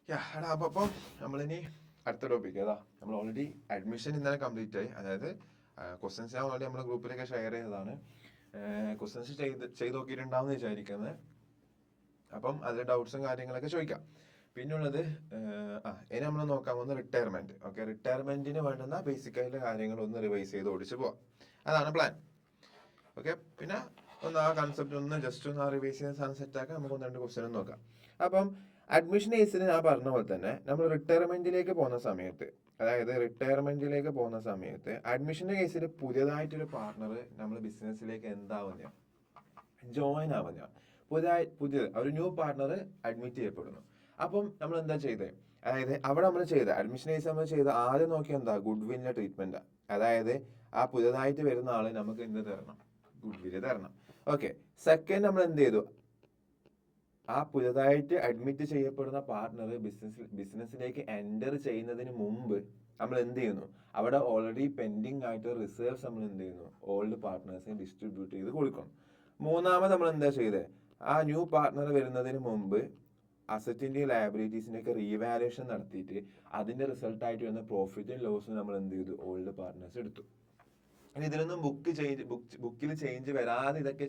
എടാ അപ്പം നമ്മളിനി അടുത്ത ടോപ്പിക് ഏതാ? നമ്മൾ ഓൾറെഡി അഡ്മിഷൻ ഇന്നലെ കംപ്ലീറ്റ് ആയി. അതായത് ക്വസ്റ്റ്യൻസ് ഞാൻ ഓൾറെഡി നമ്മുടെ ഗ്രൂപ്പിലൊക്കെ ഷെയർ ചെയ്തതാണ്. ക്വസ്റ്റ്യൻസ് ചെയ്ത് നോക്കിയിട്ടുണ്ടാവും വിചാരിക്കുന്നത്. അപ്പം അതിൽ ഡൗട്ട്സും കാര്യങ്ങളൊക്കെ ചോദിക്കാം. പിന്നുള്ളത് ഇനി നമ്മൾ നോക്കാൻ പോകുന്നത് റിട്ടയർമെന്റ്. ഓക്കെ, റിട്ടയർമെന്റിന് വേണ്ടുന്ന ബേസിക് ആയിട്ടുള്ള കാര്യങ്ങൾ ഒന്ന് റിവൈസ് ചെയ്ത് ഓടിച്ച് പോവാം. അതാണ് പ്ലാൻ. ഓക്കെ, പിന്നെ ഒന്ന് ആ കൺസെപ്റ്റ് ഒന്ന് ജസ്റ്റ് ഒന്ന് റിവൈസ് ചെയ്ത് സാധനം സെറ്റ് ആക്കാൻ നമുക്ക് ഒന്ന് രണ്ട് ക്വസ്റ്റ്യൻ നോക്കാം. അപ്പം അഡ്മിഷൻ കേസിൽ ഞാൻ പറഞ്ഞ പോലെ തന്നെ നമ്മൾ റിട്ടയർമെന്റിലേക്ക് പോകുന്ന സമയത്ത്, അഡ്മിഷന്റെ കേസിൽ പുതിയതായിട്ടൊരു പാർട്ണർ നമ്മൾ ബിസിനസ്സിലേക്ക് എന്താവുന്ന ജോയിൻ ആവുന്ന പുതിയ ഒരു ന്യൂ പാർട്ണർ അഡ്മിറ്റ് ചെയ്യപ്പെടുന്നു. അപ്പം നമ്മൾ എന്താ ചെയ്തത്? അതായത് അവിടെ നമ്മൾ അഡ്മിഷൻ കേസ് നമ്മൾ ആദ്യം നോക്കിയ എന്താ, ഗുഡ് വില്ലിന്റെ ട്രീറ്റ്മെന്റ്. അതായത് ആ പുതിയതായിട്ട് വരുന്ന ആള് നമുക്ക് എന്ത് തരണം? ഗുഡ് വില്ല് തരണം. ഓക്കെ, സെക്കൻഡ് നമ്മൾ എന്ത് ചെയ്തു? ആ പുതിയതായിട്ട് അഡ്മിറ്റ് ചെയ്യപ്പെടുന്ന പാർട്ണർ ബിസിനസ്സിലേക്ക് എൻ്റർ ചെയ്യുന്നതിന് മുമ്പ് നമ്മൾ എന്ത് ചെയ്യുന്നു? അവിടെ ഓൾറെഡി പെൻഡിങ് ആയിട്ട് റിസർവ്സ് നമ്മൾ എന്ത് ചെയ്യുന്നു? ഓൾഡ് പാർട്ട്നേഴ്സിന് ഡിസ്ട്രിബ്യൂട്ട് ചെയ്ത് കൊടുക്കണം. മൂന്നാമത് നമ്മൾ എന്താ ചെയ്തത്? ആ ന്യൂ പാർട്ണർ വരുന്നതിന് മുമ്പ് അസറ്റിന്റെയും ലയബിലിറ്റീസിന്റെ ഒക്കെ റീവാലുവേഷൻ നടത്തിയിട്ട് അതിന്റെ റിസൾട്ട് ആയിട്ട് വരുന്ന പ്രോഫിറ്റ് ആൻഡ് ലോസ് നമ്മൾ എന്ത് ചെയ്തു? ഓൾഡ് പാർട്ട്നേഴ്സ് എടുത്തു. ഇനി ഇതിലൊന്നും ബുക്കിൽ ചേഞ്ച് വരാതെ ഇതൊക്കെ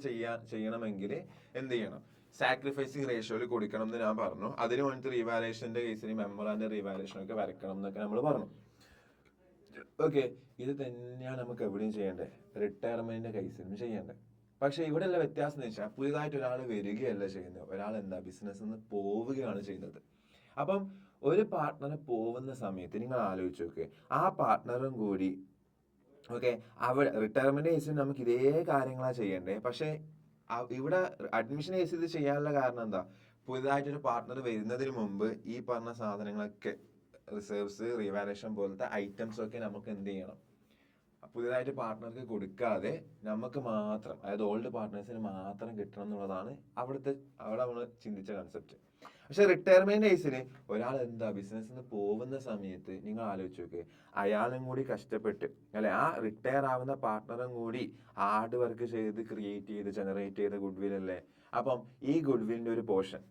ചെയ്യണമെങ്കിൽ എന്ത് ചെയ്യണം? സാക്രിഫൈസിങ് റേഷ്യോയിൽ കൊടുക്കണം എന്ന് ഞാൻ പറഞ്ഞു. അതിന് വേണ്ടിയിട്ട് റീവാലുവേഷന്റെ കേസിൽ മെമ്മറാന്റെ റീവാലുവേഷൻ ഒക്കെ വരക്കണം എന്നൊക്കെ നമ്മൾ പറഞ്ഞു. ഓക്കെ, ഇത് തന്നെയാണ് നമുക്ക് എവിടെയും ചെയ്യേണ്ടത്, റിട്ടയർമെന്റിന്റെ കേസിലും ചെയ്യേണ്ടത്. പക്ഷെ ഇവിടെ ഉള്ള വ്യത്യാസം എന്ന് വെച്ചാൽ പുതിയതായിട്ട് ഒരാൾ വരികയല്ല ചെയ്യുന്നത്, ഒരാൾ എന്താ ബിസിനസ്സിൽ നിന്ന് പോവുകയാണ് ചെയ്യുന്നത്. അപ്പം ഒരു പാർട്ട്ണർ പോകുന്ന സമയത്ത് നിങ്ങൾ ആലോചിച്ച് നോക്ക്, ആ പാർട്ട്ണറും കൂടി ഓക്കെ അവിടെ റിട്ടയർമെന്റ് കേസിൽ നമുക്ക് ഇതേ കാര്യങ്ങളാണ് ചെയ്യേണ്ടത്. പക്ഷെ ഇവിടെ അഡ്മിഷൻ കേസ് ഇത് ചെയ്യാനുള്ള കാരണം എന്താ? പുതിയതായിട്ടൊരു പാർട്ട്ണർ വരുന്നതിന് മുമ്പ് ഈ പറഞ്ഞ സാധനങ്ങളൊക്കെ റിസർവ്സ്, റീവാലുവേഷൻ പോലത്തെ ഐറ്റംസ് ഒക്കെ നമുക്ക് എന്ത് ചെയ്യണം? പുതിയതായിട്ട് പാർട്ട്ണർക്ക് കൊടുക്കാതെ നമുക്ക് മാത്രം, അതായത് ഓൾഡ് പാർട്ട്നേഴ്സിന് മാത്രം കിട്ടണം എന്നുള്ളതാണ് അവിടെ നമ്മൾ ചിന്തിച്ച കൺസെപ്റ്റ്. പക്ഷെ റിട്ടയർമെന്റ് കേസിൽ ഒരാൾ എന്താ ബിസിനസ്സിൽ നിന്ന് പോകുന്ന സമയത്ത് നിങ്ങൾ ആലോചിച്ച് നോക്ക്, അയാളും കൂടി കഷ്ടപ്പെട്ട് അല്ലെ, ആ റിട്ടയർ ആവുന്ന പാർട്ട്ണറും കൂടി ഹാർഡ് വർക്ക് ചെയ്ത് ക്രിയേറ്റ് ചെയ്ത് ജനറേറ്റ് ചെയ്ത ഗുഡ് വിൽ അല്ലേ. അപ്പം ഈ ഗുഡ് വില്ലിന്റെ ഒരു പോർഷൻ,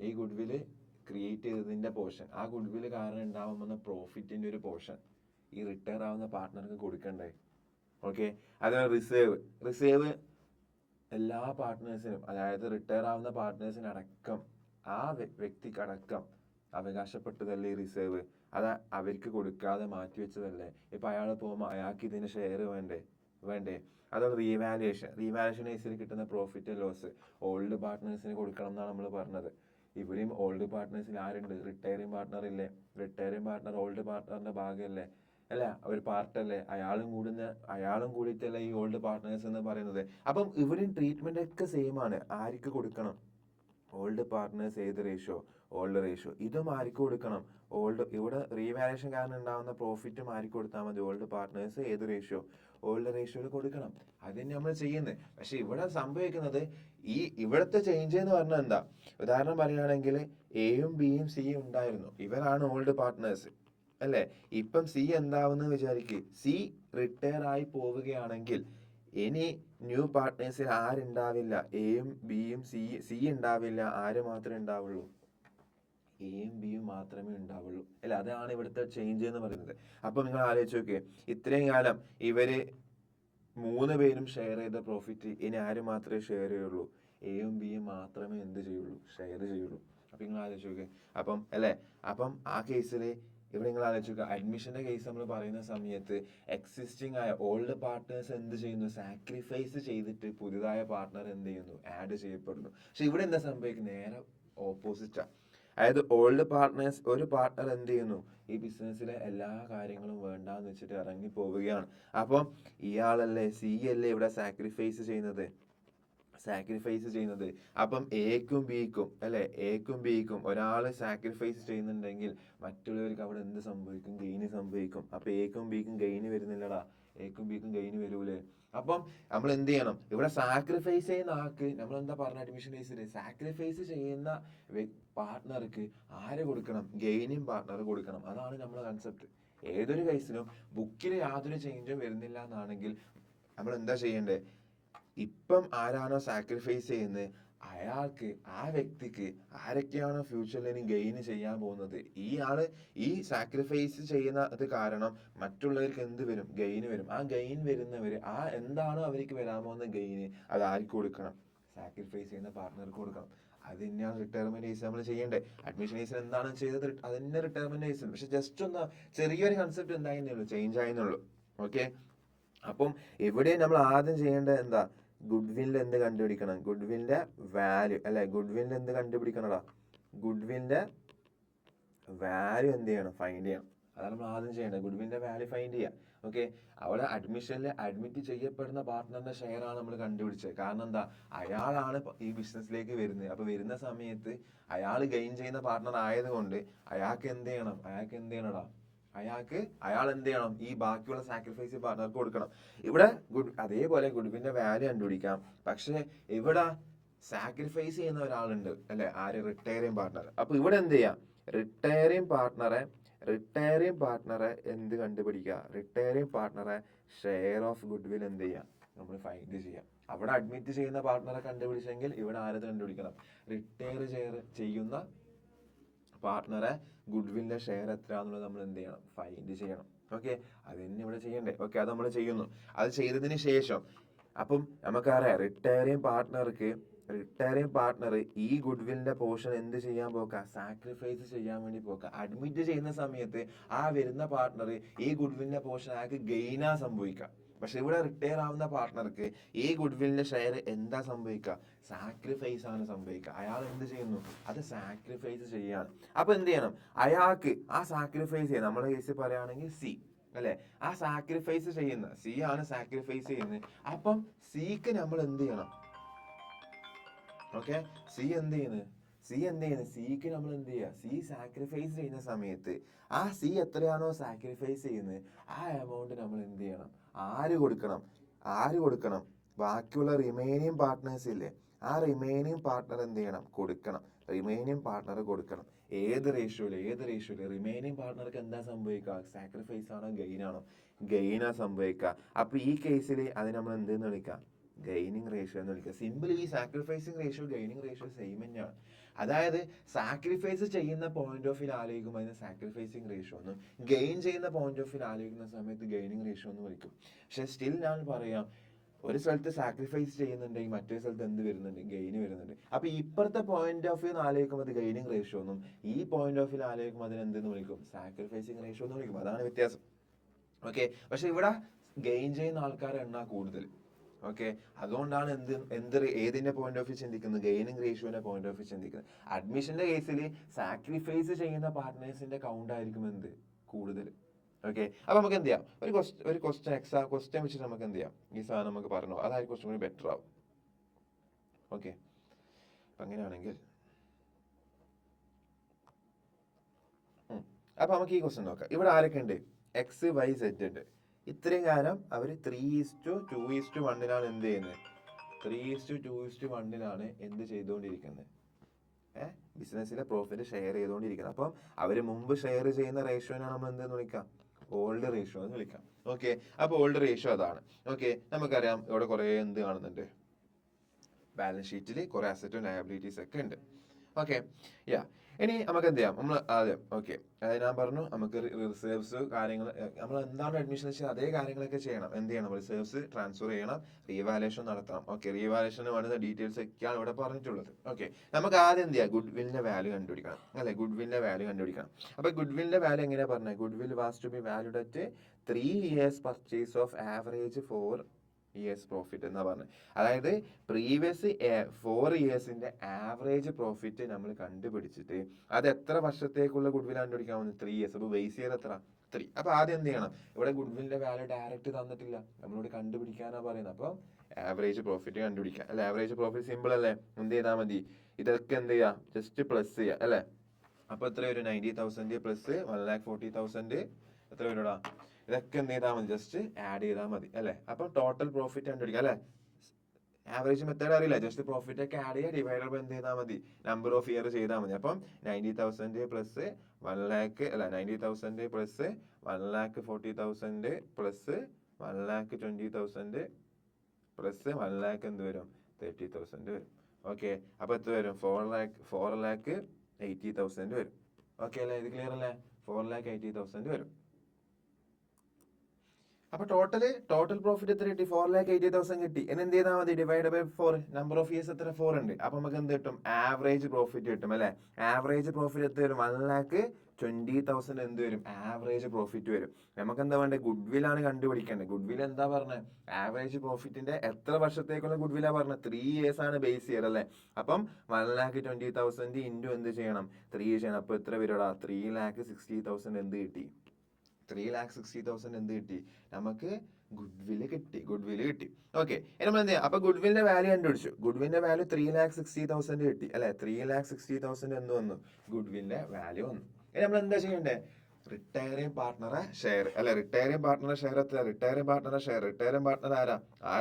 ഈ ഗുഡ് വില് ക്രിയേറ്റ് ചെയ്തതിന്റെ പോർഷൻ, ആ ഗുഡ് വില് കാരണം ഉണ്ടാവുന്ന പ്രോഫിറ്റിന്റെ ഒരു പോർഷൻ ഈ റിട്ടയർ ആവുന്ന പാർട്ട്ണർക്ക് കൊടുക്കണ്ടേ? ഓക്കെ, അതുപോലെ റിസേർവ് എല്ലാ പാർട്ട്നേഴ്സിനും, അതായത് റിട്ടയർ ആവുന്ന പാർട്ട്നേഴ്സിന് അടക്കം, ആ വ്യക്തിക്കടക്കം അവകാശപ്പെട്ടതല്ലേ ഈ റിസേർവ്? അത് അവർക്ക് കൊടുക്കാതെ മാറ്റിവെച്ചതല്ലേ? ഇപ്പൊ അയാൾ പോകുമ്പോൾ അയാൾക്ക് ഇതിന് ഷെയർ വേണ്ടേ? അതുപോലെ റീവാലുവേഷൻ കേസിൽ കിട്ടുന്ന പ്രോഫിറ്റ് ലോസ് ഓൾഡ് പാർട്ട്നേഴ്സിന് കൊടുക്കണം എന്നാണ് നമ്മൾ പറഞ്ഞത്. ഇവിടെയും ഓൾഡ് പാർട്ട്നേഴ്സിൽ ആരുണ്ട്? റിട്ടയറിംഗ് പാർട്ട്ണർ ഇല്ലേ? റിട്ടയറിംഗ് പാർട്ട്ണർ ഓൾഡ് പാർട്ട്ണറിന്റെ ഭാഗമല്ലേ? അല്ല, ഒരു പാർട്ടല്ലേ? അയാളും കൂടിയിട്ടല്ലേ ഈ ഓൾഡ് പാർട്ട്നേഴ്സ് എന്ന് പറയുന്നത്. അപ്പം ഇവിടെയും ട്രീറ്റ്മെന്റ് ഒക്കെ സെയിം ആണ്. ആർക്ക് കൊടുക്കണം? ഓൾഡ് പാർട്ട്നേഴ്സ് ഏത് റേഷ്യോ? Old ratio. ഇതും ആർക്ക് കൊടുക്കണം? ഇവിടെ റീവാലുവേഷൻ കാരണം ഉണ്ടാവുന്ന പ്രോഫിറ്റും ആർക്ക് കൊടുത്താൽ മതി? ഓൾഡ് പാർട്ട്നേഴ്സ് ഏത് റേഷ്യോ? ഓൾഡ് റേഷ്യോയിൽ കൊടുക്കണം. അത് തന്നെ നമ്മൾ ചെയ്യുന്നത്. പക്ഷെ ഇവിടെ സംഭവിക്കുന്നത് ഇവിടുത്തെ ചേഞ്ച് എന്ന് പറഞ്ഞാൽ എന്താ? ഉദാഹരണം പറയുകയാണെങ്കിൽ എയും ബിയും സിയും ഉണ്ടായിരുന്നു, ഇവരാണ് ഓൾഡ് പാർട്ട്നേഴ്സ് അല്ലേ. ഇപ്പം സി എന്താവുന്ന വിചാരിക്ക്, സി റിട്ടയർ ആയി പോവുകയാണെങ്കിൽ ഇനി ന്യൂ പാർട്ട്നേഴ്സിൽ ആരുണ്ടാവില്ല? എയും ബിയും സി ഉണ്ടാവില്ല. ആര് മാത്രമേ ഉണ്ടാവുള്ളൂ? എയും ബിയും മാത്രമേ ഉണ്ടാവുള്ളൂ അല്ല. അതാണ് ഇവിടുത്തെ ചേഞ്ച് എന്ന് പറയുന്നത്. അപ്പൊ നിങ്ങൾ ആലോചിച്ച് നോക്കിയേ, ഇത്രയും കാലം ഇവര് 3 പേരും ഷെയർ ചെയ്ത പ്രോഫിറ്റ് ഇനി ആര് മാത്രമേ ഷെയർ ചെയ്യുള്ളൂ? എയും ബിയും മാത്രമേ എന്ത് ചെയ്യുള്ളൂ? ഷെയർ ചെയ്യുള്ളൂ. അപ്പൊ നിങ്ങൾ ആലോചിച്ച് നോക്കിയേ. അപ്പം അല്ലെ, അപ്പം ആ കേസിൽ ഇവിടെ നിങ്ങൾ ആലോചിക്കുക, അഡ്മിഷന്റെ കേസ് നമ്മൾ പറയുന്ന സമയത്ത് എക്സിസ്റ്റിംഗ് ആയ ഓൾഡ് പാർട്ട്നേഴ്സ് എന്ത് ചെയ്യുന്നു? സാക്രിഫൈസ് ചെയ്തിട്ട് പുതിയതായ പാർട്ട്ണർ എന്ത് ചെയ്യുന്നു? ആഡ് ചെയ്യപ്പെടുന്നു. പക്ഷെ ഇവിടെ എന്താ സംഭവിക്കുന്നത്? നേരെ ഓപ്പോസിറ്റാ. അതായത് ഓൾഡ് പാർട്ട്നേഴ്സ്, ഒരു പാർട്ട്ണർ എന്ത് ചെയ്യുന്നു? ഈ ബിസിനസ്സിലെ എല്ലാ കാര്യങ്ങളും വേണ്ടാന്ന് വെച്ചിട്ട് ഇറങ്ങി പോവുകയാണ്. അപ്പം ഇയാളല്ലേ, സി അല്ലേ ഇവിടെ സാക്രിഫൈസ് ചെയ്യുന്നത്? അപ്പം എക്കും ബിക്കും അല്ലെ, എക്കും ബിക്കും ഒരാൾ സാക്രിഫൈസ് ചെയ്യുന്നുണ്ടെങ്കിൽ മറ്റുള്ളവർക്ക് അവിടെ എന്ത് സംഭവിക്കും? ഗെയിന് സംഭവിക്കും. അപ്പൊ എക്കും ബിക്കും ഗെയിന് വരുന്നില്ലടാ, എക്കും ബിക്കും ഗെയിന് വരൂലേ? അപ്പം നമ്മൾ എന്ത് ചെയ്യണം? ഇവിടെ സാക്രിഫൈസ് ചെയ്യുന്ന ആൾക്ക് നമ്മൾ എന്താ പറഞ്ഞ, അഡ്മിഷൻ കേസിൽ സാക്രിഫൈസ് ചെയ്യുന്ന പാർട്ട്ണർക്ക് ആര് കൊടുക്കണം? ഗെയിനിങ് പാർട്ട്ണർ കൊടുക്കണം. അതാണ് നമ്മുടെ കൺസെപ്റ്റ്. ഏതൊരു കേസിലും ബുക്കിൽ യാതൊരു ചേഞ്ചും വരുന്നില്ല എന്നാണെങ്കിൽ നമ്മൾ എന്താ ചെയ്യേണ്ടത്? ഇപ്പം ആരാണോ സാക്രിഫൈസ് ചെയ്യുന്നത് അയാൾക്ക് ആ വ്യക്തിക്ക് ആരൊക്കെയാണോ ഫ്യൂച്ചറിൽ ഇനി ഗെയിൻ ചെയ്യാൻ പോകുന്നത്, ഈ ആള് ഈ സാക്രിഫൈസ് ചെയ്യുന്നത് കാരണം മറ്റുള്ളവർക്ക് എന്ത് വരും, ഗെയിൻ വരും. ആ ഗെയിൻ വരുന്നവര് ആ എന്താണോ അവർക്ക് വരാൻ പോകുന്ന ഗെയിന് അത് ആർക്ക് കൊടുക്കണം, സാക്രിഫൈസ് ചെയ്യുന്ന പാർട്ട്ണർക്ക് കൊടുക്കണം. അത് തന്നെയാണ് റിട്ടയർമെന്റ് ഏജ് നമ്മൾ ചെയ്യേണ്ടത്. അഡ്മിഷൻ ഏജിൽ എന്താണ് ചെയ്തത് അത് തന്നെ റിട്ടയർമെന്റ് ഏജ്. പക്ഷെ ജസ്റ്റ് ഒന്ന് ചെറിയൊരു കൺസെപ്റ്റ് എന്തായിരുന്നുള്ളൂ, ചേഞ്ച് ആയിരുന്നുള്ളൂ. ഓക്കെ, അപ്പം ഇവിടെ നമ്മൾ ആദ്യം ചെയ്യേണ്ടത് എന്താ, ഗുഡ്വില്ലിന്റെ എന്ത് കണ്ടുപിടിക്കണം, ഗുഡ്വില്ലിന്റെ വാല്യൂ അല്ലെ, ഗുഡ്വില്ലിന്റെ എന്ത് കണ്ടുപിടിക്കണടാ, ഗുഡ്വില്ലിന്റെ വാല്യൂ എന്ത് ചെയ്യണം, ഫൈൻഡ് ചെയ്യണം. അതാണ് നമ്മൾ ആദ്യം ചെയ്യേണ്ടത്, ഗുഡ്വില്ലിന്റെ വാല്യൂ ഫൈൻഡ് ചെയ്യാം. ഓക്കെ, അവിടെ അഡ്മിഷനിൽ അഡ്മിറ്റ് ചെയ്യപ്പെടുന്ന പാർട്ട്ണറിന്റെ ഷെയർ ആണ് നമ്മൾ കണ്ടുപിടിച്ചത്. കാരണം എന്താ, അയാളാണ് ഈ ബിസിനസ്സിലേക്ക് വരുന്നത്. അപ്പൊ വരുന്ന സമയത്ത് അയാൾ ഗെയിൻ ചെയ്യുന്ന പാർട്ട്ണർ ആയതുകൊണ്ട് അയാൾക്ക് എന്ത് ചെയ്യണം, അയാൾ എന്ത് ചെയ്യണം, ഈ ബാക്കിയുള്ള സാക്രിഫൈസ് പാർട്ട്ണർക്ക് കൊടുക്കണം. ഇവിടെ അതേപോലെ ഗുഡ്വില്ലിന്റെ വാല്യൂ കണ്ടുപിടിക്കാം. പക്ഷെ ഇവിടെ സാക്രിഫൈസ് ചെയ്യുന്ന ഒരാളുണ്ട് അല്ലെ, ആര്, റിട്ടയറിംഗ് പാർട്ട്ണർ. അപ്പൊ ഇവിടെ എന്ത് ചെയ്യാം, റിട്ടയറിംഗ് പാർട്ട്ണറെ എന്ത് കണ്ടുപിടിക്കുക, റിട്ടയറിംഗ് പാർട്ട്ണറെ ഷെയർ ഓഫ് ഗുഡ്വിൽ എന്ത് ചെയ്യാം, നമ്മൾ ഫൈൻഡ് ചെയ്യാം. അവിടെ അഡ്മിറ്റ് ചെയ്യുന്ന പാർട്ട്ണറെ കണ്ടുപിടിച്ചെങ്കിൽ ഇവിടെ ആരത് കണ്ടുപിടിക്കണം, റിട്ടയർ ചെയ്യുന്ന പാർട്ട്ണറെ ഗുഡ്വില്ലിന്റെ ഷെയർ എത്രയാണെന്നുള്ളത് നമ്മൾ എന്ത് ചെയ്യണം, ഫൈൻഡ് ചെയ്യണം. ഓക്കെ, അത് തന്നെ ഇവിടെ ചെയ്യണ്ടേ. ഓക്കെ, അത് നമ്മൾ ചെയ്യുന്നു. അത് ചെയ്തതിന് ശേഷം അപ്പം നമുക്കറിയാം റിട്ടയറിംഗ് പാർട്ട്ണർ ഈ ഗുഡ്വില്ലിന്റെ പോർഷൻ എന്ത് ചെയ്യാൻ പോക്ക, സാക്രിഫൈസ് ചെയ്യാൻ വേണ്ടി പോക്ക. അഡ്മിറ്റ് ചെയ്യുന്ന സമയത്ത് ആ വരുന്ന പാർട്ട്ണർ ഈ ഗുഡ്വില്ലിന്റെ പോർഷൻ അയാൾക്ക് ഗെയിനാ സംഭവിക്കുക. പക്ഷെ ഇവിടെ റിട്ടയർ ആവുന്ന പാർട്ട്ണർക്ക് ഈ ഗുഡ്വില്ലിന്റെ ഷെയർ എന്താ സംഭവിക്കുക, സാക്രിഫൈസ് ആണ് സംഭവിക്കുക. അയാൾ എന്ത് ചെയ്യുന്നു, അത് സാക്രിഫൈസ് ചെയ്യാണ്. അപ്പൊ എന്ത് ചെയ്യണം, അയാൾക്ക് ആ സാക്രിഫൈസ് ചെയ്യാം. നമ്മുടെ കേസിൽ പറയുകയാണെങ്കിൽ സി അല്ലെ, ആ സാക്രിഫൈസ് ചെയ്യുന്ന സി ആണ് സാക്രിഫൈസ് ചെയ്യുന്നത്. അപ്പം സിക്ക് നമ്മൾ എന്ത് ചെയ്യണം, ഓക്കെ, സിക്ക് നമ്മൾ എന്ത് ചെയ്യുക, സി സാക്രിഫൈസ് ചെയ്യുന്ന സമയത്ത് ആ സി എത്രയാണോ സാക്രിഫൈസ് ചെയ്യുന്നത് ആ എമൗണ്ട് നമ്മൾ എന്ത് ചെയ്യണം, ആര് കൊടുക്കണം, ബാക്കിയുള്ള റിമൈനിങ് പാർട്ട്നേഴ്സ് ഇല്ലേ, ആ റിമൈനിങ് പാർട്ട്ണർ എന്ത് ചെയ്യണം, കൊടുക്കണം. ഏത് റേഷ്യോയില് റിമൈനിങ് പാർട്ട്ണർക്ക് എന്താ സംഭവിക്കുക, സാക്രിഫൈസ് ആണോ ഗെയിനാ സംഭവിക്കുക. അപ്പൊ ഈ കേസിൽ അത് നമ്മൾ എന്തെന്ന് വിളിക്കാം, ഗെയിനിങ് റേഷ്യോ എന്ന് വിളിക്കുക. സിമ്പിൾ, ഈ sacrificing ratio gaining ratio same തന്നെയാണ്. അതായത് സാക്രിഫൈസ് ചെയ്യുന്ന പോയിന്റ് ഓഫ് വ്യൂ ആലോചിക്കുമ്പോൾ അതിന് സാക്രിഫൈസിങ് റേഷ്യോ എന്നും, ഗെയിൻ ചെയ്യുന്ന പോയിന്റ് ഓഫ് വ്യൂ ആലോചിക്കുന്ന സമയത്ത് ഗെയിനിങ് റേഷ്യോ എന്ന് വിളിക്കും. പക്ഷെ സ്റ്റിൽ ഞാൻ പറയാം, ഒരു സ്ഥലത്ത് സാക്രിഫൈസ് ചെയ്യുന്നുണ്ടെങ്കിൽ മറ്റേ സ്ഥലത്ത് എന്ത് വരുന്നുണ്ട്, ഗെയിൻ വരുന്നുണ്ട്. അപ്പൊ ഇപ്പുറത്തെ പോയിന്റ് ഓഫ് വ്യൂ ആലോചിക്കുമ്പോൾ അത് ഗെയിനിങ് റേഷ്യോ എന്നും, ഈ പോയിന്റ് ഓഫ് വ്യൂ ആലോചിക്കുമ്പോൾ അതിന് എന്തെന്ന് വിളിക്കും, സാക്രിഫൈസിങ് റേഷ്യോ എന്ന് വിളിക്കും. അതാണ് വ്യത്യാസം. ഓക്കെ, പക്ഷെ ഇവിടെ ഗെയിൻ ചെയ്യുന്ന ആൾക്കാരുടെ എണ്ണ കൂടുതൽ. ഓക്കെ, അതുകൊണ്ടാണ് ഏതിന്റെ പോയിന്റ് ഓഫ് വ്യൂ ചിന്തിക്കുന്നത്, ഗെയിനിങ് റേഷ്യോന്റെ പോയിന്റ് ഓഫ് വ്യൂ ചിന്തിക്കുന്നത്. അഡ്മിഷന്റെ കേസിൽ സാക്രിഫൈസ് ചെയ്യുന്ന പാർട്ട്നേഴ്സിന്റെ കൗണ്ട് ആയിരിക്കും എന്ത്, കൂടുതൽ. ഓക്കെ, അപ്പൊ നമുക്ക് എന്ത് ചെയ്യാം, ഒരു ക്വസ്റ്റ്യൻ വെച്ചിട്ട് നമുക്ക് എന്ത് ചെയ്യാം, ഈ സാധനം നമുക്ക് പറഞ്ഞു, അതായത് കുറച്ചും കൂടി ബെറ്റർ ആവും. ഓക്കെ, അപ്പൊ അങ്ങനെയാണെങ്കിൽ അപ്പൊ നമുക്ക് ഈ ക്വസ്റ്റ്യൻ നോക്കാം. ഇവിടെ ആരൊക്കെ ഉണ്ട്, എക്സ് വൈ സെറ്റ് ഉണ്ട്. ഇത്രയും കാലം അവർ 3:2:1 എന്ത് ചെയ്യുന്നത്, 3:2:1 എന്ത് ചെയ്തുകൊണ്ടിരിക്കുന്നത്, ബിസിനസ്സിലെ പ്രോഫിറ്റ് ഷെയർ ചെയ്തുകൊണ്ടിരിക്കുന്നത്. അപ്പം അവര് മുമ്പ് ഷെയർ ചെയ്യുന്ന റേഷ്യോനാണ് നമ്മൾ എന്തെന്ന് വിളിക്കാം, ഓൾഡ് റേഷ്യോ എന്ന് വിളിക്കാം. ഓക്കെ, അപ്പൊ ഓൾഡ് റേഷ്യോ അതാണ്. ഓക്കെ, നമുക്കറിയാം ഇവിടെ കുറെ എന്ത് കാണുന്നുണ്ട്, ബാലൻസ് ഷീറ്റിൽ കുറെ അസറ്റും ലയബിലിറ്റീസ് ഒക്കെ ഉണ്ട്. ഓക്കെ, ഇനി നമുക്ക് എന്ത് ചെയ്യാം, നമ്മൾ ആദ്യം ഓക്കെ, അതായത് ഞാൻ പറഞ്ഞു നമുക്ക് റിസർവ്സ് കാര്യങ്ങൾ നമ്മൾ എന്താണ് അഡ്മിഷൻ വെച്ചാൽ അതേ കാര്യങ്ങളൊക്കെ ചെയ്യണം. എന്ത് ചെയ്യണം, റിസർവ്സ് ട്രാൻസ്ഫർ ചെയ്യണം, റീവാലുവേഷൻ നടത്തണം. ഓക്കെ, റീവാലുവേഷന് വേണ്ടുന്ന ഡീറ്റെയിൽസ് ഒക്കെയാണ് ഇവിടെ പറഞ്ഞിട്ടുള്ളത്. ഓക്കെ, നമുക്ക് ആദ്യം എന്ത് ചെയ്യാം, ഗുഡ്വില്ലിന്റെ വാല്യൂ കണ്ടുപിടിക്കണം അല്ലെ, അപ്പൊ ഗുഡ്വില്ലിന്റെ വാല്യൂ എങ്ങനെയാ പറഞ്ഞത്, goodwill was to be valued at 3 years purchase of average 4 years profit എന്നാ പറഞ്ഞത്. അതായത് പ്രീവിയസ് 4 yearsന്റെ ആവറേജ് പ്രോഫിറ്റ് നമ്മൾ കണ്ടുപിടിച്ചിട്ട് അത് എത്ര വർഷത്തേക്കുള്ള ഗുഡ്വിൽ കണ്ടുപിടിക്കാമെന്ന്, 3 years. അപ്പൊ ബേസ് ഇയർ എത്ര, 3. അപ്പൊ ആദ്യം എന്ത് ചെയ്യണം, ഇവിടെ ഗുഡ്വില്ലിന്റെ വാല്യൂ ഡയറക്റ്റ് തന്നിട്ടില്ല, നമ്മളോട് കണ്ടുപിടിക്കാനാ പറയുന്നത്. അപ്പൊ ആവറേജ് പ്രോഫിറ്റ് കണ്ടുപിടിക്കാം അല്ലെ. ആവറേജ് പ്രോഫിറ്റ് സിമ്പിൾ അല്ലേ, എന്ത് ചെയ്താൽ മതി, ഇതൊക്കെ എന്ത് ചെയ്യാം, ജസ്റ്റ് പ്ലസ് ചെയ്യാം അല്ലെ. അപ്പൊ എത്ര ഒരു 90,000 പ്ലസ് 1,40,000 എത്ര വരുടാ, ഇതൊക്കെ എന്ത് ചെയ്താൽ മതി, ജസ്റ്റ് ആഡ് ചെയ്താൽ മതി അല്ലെ. അപ്പൊ ടോട്ടൽ പ്രോഫിറ്റ് കണ്ടുപിടിക്കാം അല്ലെ. ആവറേജ് മെത്തേഡ് അറിയില്ല, ജസ്റ്റ് പ്രോഫിറ്റ് ഒക്കെ ആഡ് ചെയ്യുക, ഡിവൈഡർ ബൈ എന്ത് ചെയ്താൽ മതി, നമ്പർ ഓഫ് ഇയർ ചെയ്താൽ മതി. അപ്പം 90,000 പ്ലസ് 1 lakh അല്ല, 90,000 പ്ലസ് 1,40,000 പ്ലസ് 1,20,000 പ്ലസ് 1 lakh എന്ത് വരും, 30,000 വരും. ഓക്കെ, അപ്പൊ എത്ര വരും? 4,80,000 വരും. ഓക്കെ അല്ലേ? ഇത് ക്ലിയർ അല്ലേ? 4,80,000 വരും. അപ്പൊ ടോട്ടൽ പ്രോഫിറ്റ് എത്ര കിട്ടി? 4,80,000 കിട്ടി. ഇനി എന്ത് ചെയ്താൽ മതി? Divide by 4. Number of years എത്ര? 4 ഉണ്ട്. അപ്പൊ നമുക്ക് എന്ത് കിട്ടും? ആവറേജ് പ്രോഫിറ്റ് കിട്ടും അല്ലെ? ആവറേജ് പ്രോഫിറ്റ് എത്ര വരും? 1,20,000 എന്ത് വരും? ആവറേജ് പ്രോഫിറ്റ് വരും. നമുക്ക് എന്താ വേണ്ടത്? ഗുഡ് വിൽ ആണ് കണ്ടുപിടിക്കേണ്ടത്. ഗുഡ് വിൽ എന്താ പറഞ്ഞത്? ആവറേജ് പ്രോഫിറ്റിന്റെ എത്ര വർഷത്തേക്കുള്ള ഗുഡ് വില്ലാ പറഞ്ഞത്? 3 years ആണ് ബേസ് ഇയർ അല്ലെ? അപ്പം 1,20,000 ഇൻറ്റു എന്ത് ചെയ്യണം? 3 ചെയ്യണം. അപ്പൊ എത്ര വരൂടാ? 3,60,000 എന്ത് കിട്ടി? 3,60,000 എന്ത് കിട്ടി? നമുക്ക് ഗുഡ് വില്ല് കിട്ടി. ഓക്കെ, നമ്മൾ എന്ത് ചെയ്യാം? അപ്പൊ ഗുഡ് വില്ലിന്റെ വാല്യൂ കണ്ടുപിടിച്ചു. ഗുഡ് വില്ലിന്റെ വാല്യൂ 3,60,000 കിട്ടി അല്ലെ? 3,60,000 എന്ത് വന്നു? ഗുഡ് വില്ലിന്റെ വാല്യൂ വന്നു. ഇനി നമ്മൾ എന്താ ചെയ്യണ്ടേ? റിട്ടയറിംഗ് പാർട്ണറെ ഷെയർ അല്ലെ? റിട്ടയറിംഗ് പാർട്ണറെ ഷെയർ എത്ര? റിട്ടയറിംഗ് പാർട്ണർ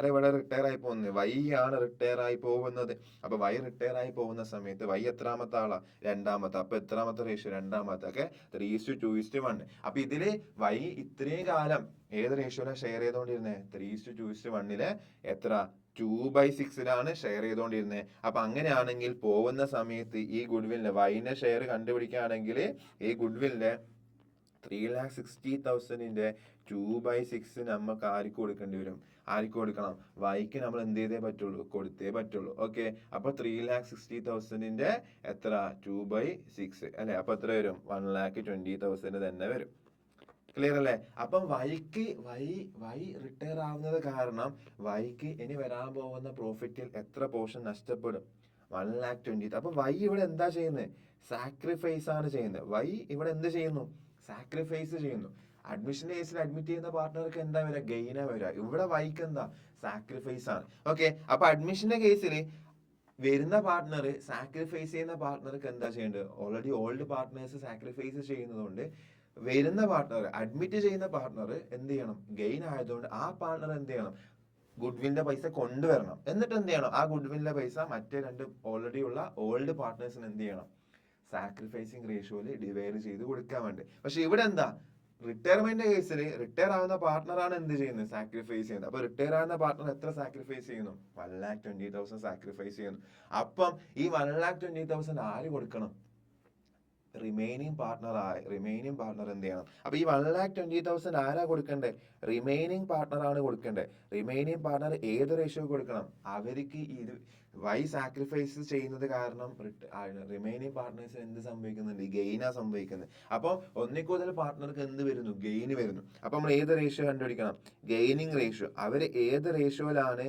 ഇവിടെ റിട്ടയർ ആയി പോകുന്നത്? വൈ ആണ് റിട്ടയർ ആയി പോകുന്നത്. അപ്പൊ വൈ റിട്ടയർ ആയി പോകുന്ന സമയത്ത് വൈ എത്രാമത്തെ ആളാ? രണ്ടാമത്തെ. അപ്പൊ എത്രാമത്തെ റേഷ്യോ? രണ്ടാമത്തെ. ഓക്കെ, 3:2:1. അപ്പൊ ഇതില് വൈ ഇത്രയും കാലം ഏത് റേഷ്യോയിലാണ് ഷെയർ ചെയ്തോണ്ടിരുന്നത്? 3:2:1 എത്ര? 2/6 ഷെയർ ചെയ്തോണ്ടിരുന്നത്. അപ്പൊ അങ്ങനെയാണെങ്കിൽ പോകുന്ന സമയത്ത് ഈ ഗുഡ്വില്ലിന്റെ വൈന്റെ ഷെയർ കണ്ടുപിടിക്കുകയാണെങ്കിൽ ഈ ഗുഡ്വില്ലിന്റെ 3,60,000 2/6 നമുക്ക് ആർക്ക് കൊടുക്കേണ്ടി വരും? ആർക്ക് കൊടുക്കണം? വൈക്ക് നമ്മൾ എന്ത് ചെയ്തേ പറ്റുള്ളൂ? കൊടുത്തേ പറ്റുള്ളൂ. ഓക്കെ, അപ്പൊ 3,60,000 എത്ര? 2/6 അല്ലെ? അപ്പൊ എത്ര വരും? 1,20,000 തന്നെ വരും. ക്ലിയർ അല്ലേ? അപ്പം വൈ റിട്ടയർ ആവുന്നത് കാരണം വൈക്ക് ഇനി വരാൻ പോകുന്ന പ്രോഫിറ്റിൽ എത്ര പോർഷൻ നഷ്ടപ്പെടും? 1,20,000. അപ്പൊ വൈ ഇവിടെ എന്താ ചെയ്യുന്നത്? സാക്രിഫൈസ് ആണ് ചെയ്യുന്നത്. വൈ ഇവിടെ എന്ത് ചെയ്യുന്നു? സാക്രിഫൈസ് ചെയ്യുന്നു. അഡ്മിഷന്റെ കേസിൽ അഡ്മിറ്റ് ചെയ്യുന്ന പാർട്ട്ണർക്ക് എന്താ വരിക? ഗെയിനാ വരിക. ഇവിടെ വൈക്ക് എന്താ? സാക്രിഫൈസ് ആണ്. ഓക്കെ, അപ്പൊ അഡ്മിഷന്റെ കേസിൽ വരുന്ന പാർട്ട്ണർ സാക്രിഫൈസ് ചെയ്യുന്ന പാർട്ട്ണർക്ക് എന്താ ചെയ്യേണ്ടത്? ഓൾറെഡി ഓൾഡ് പാർട്ട്നേഴ്സ് സാക്രിഫൈസ് ചെയ്യുന്നതുകൊണ്ട് വരുന്ന പാർട്ട്ണർ അഡ്മിറ്റ് ചെയ്യുന്ന പാർട്ട്ണർ എന്ത് ചെയ്യണം? ഗെയിൻ ആയതുകൊണ്ട് ആ പാർട്ട്ണർ എന്ത് ചെയ്യണം? ഗുഡ്വില്ലിന്റെ പൈസ കൊണ്ടുവരണം. എന്നിട്ട് എന്ത് ചെയ്യണം? ആ ഗുഡ്വില്ലിന്റെ പൈസ മറ്റേ രണ്ട് ഓൾറെഡി ഉള്ള ഓൾഡ് പാർട്ട്നേഴ്സിന് എന്ത് ചെയ്യണം? സാക്രിഫൈസിങ് റേഷ്യോയില് ഡിവൈഡ് ചെയ്ത് കൊടുക്കാൻ വേണ്ടി. പക്ഷെ ഇവിടെ എന്താ? റിട്ടയർമെന്റ് കേസിൽ റിട്ടയർ ആവുന്ന പാർട്ട്ണറാണ് എന്ത് ചെയ്യുന്നത്? സാക്രിഫൈസ് ചെയ്യുന്നത്. അപ്പൊ റിട്ടയർ ആവുന്ന പാർട്ട്ണർ എത്ര സാക്രിഫൈസ് ചെയ്യുന്നു? 1,20,000 സാക്രിഫൈസ് ചെയ്യുന്നു. അപ്പം ഈ 1,20,000 ആര് കൊടുക്കണം? റിമൈനിങ് പാർട്ട്ണർ എന്ത് ചെയ്യണം? അപ്പൊ ഈ 1,20,000 ആരാ കൊടുക്കണ്ടേ? റിമൈനിങ് പാർട്ട്ണർ ആണ് കൊടുക്കണ്ടേ. റിമൈനിങ് പാർട്ട്ണർ ഏത് റേഷ്യോ കൊടുക്കണം? അവർക്ക് ഇത് വൈ സാക്രിഫൈസ് ചെയ്യുന്നത് കാരണം റിമൈനിങ് പാർട്ട്നേഴ്സിന് എന്ത് സംഭവിക്കുന്നുണ്ട്? ഗെയിനാ സംഭവിക്കുന്നത്. അപ്പോൾ ഒന്നിൽ കൂടുതൽ പാർട്ട്ണർക്ക് എന്ത് വരുന്നു? ഗെയിൻ വരുന്നു. അപ്പൊ നമ്മൾ ഏത് റേഷ്യോ കണ്ടുപിടിക്കണം? Gaining ratio. അവർ ഏത് റേഷ്യോയിലാണ്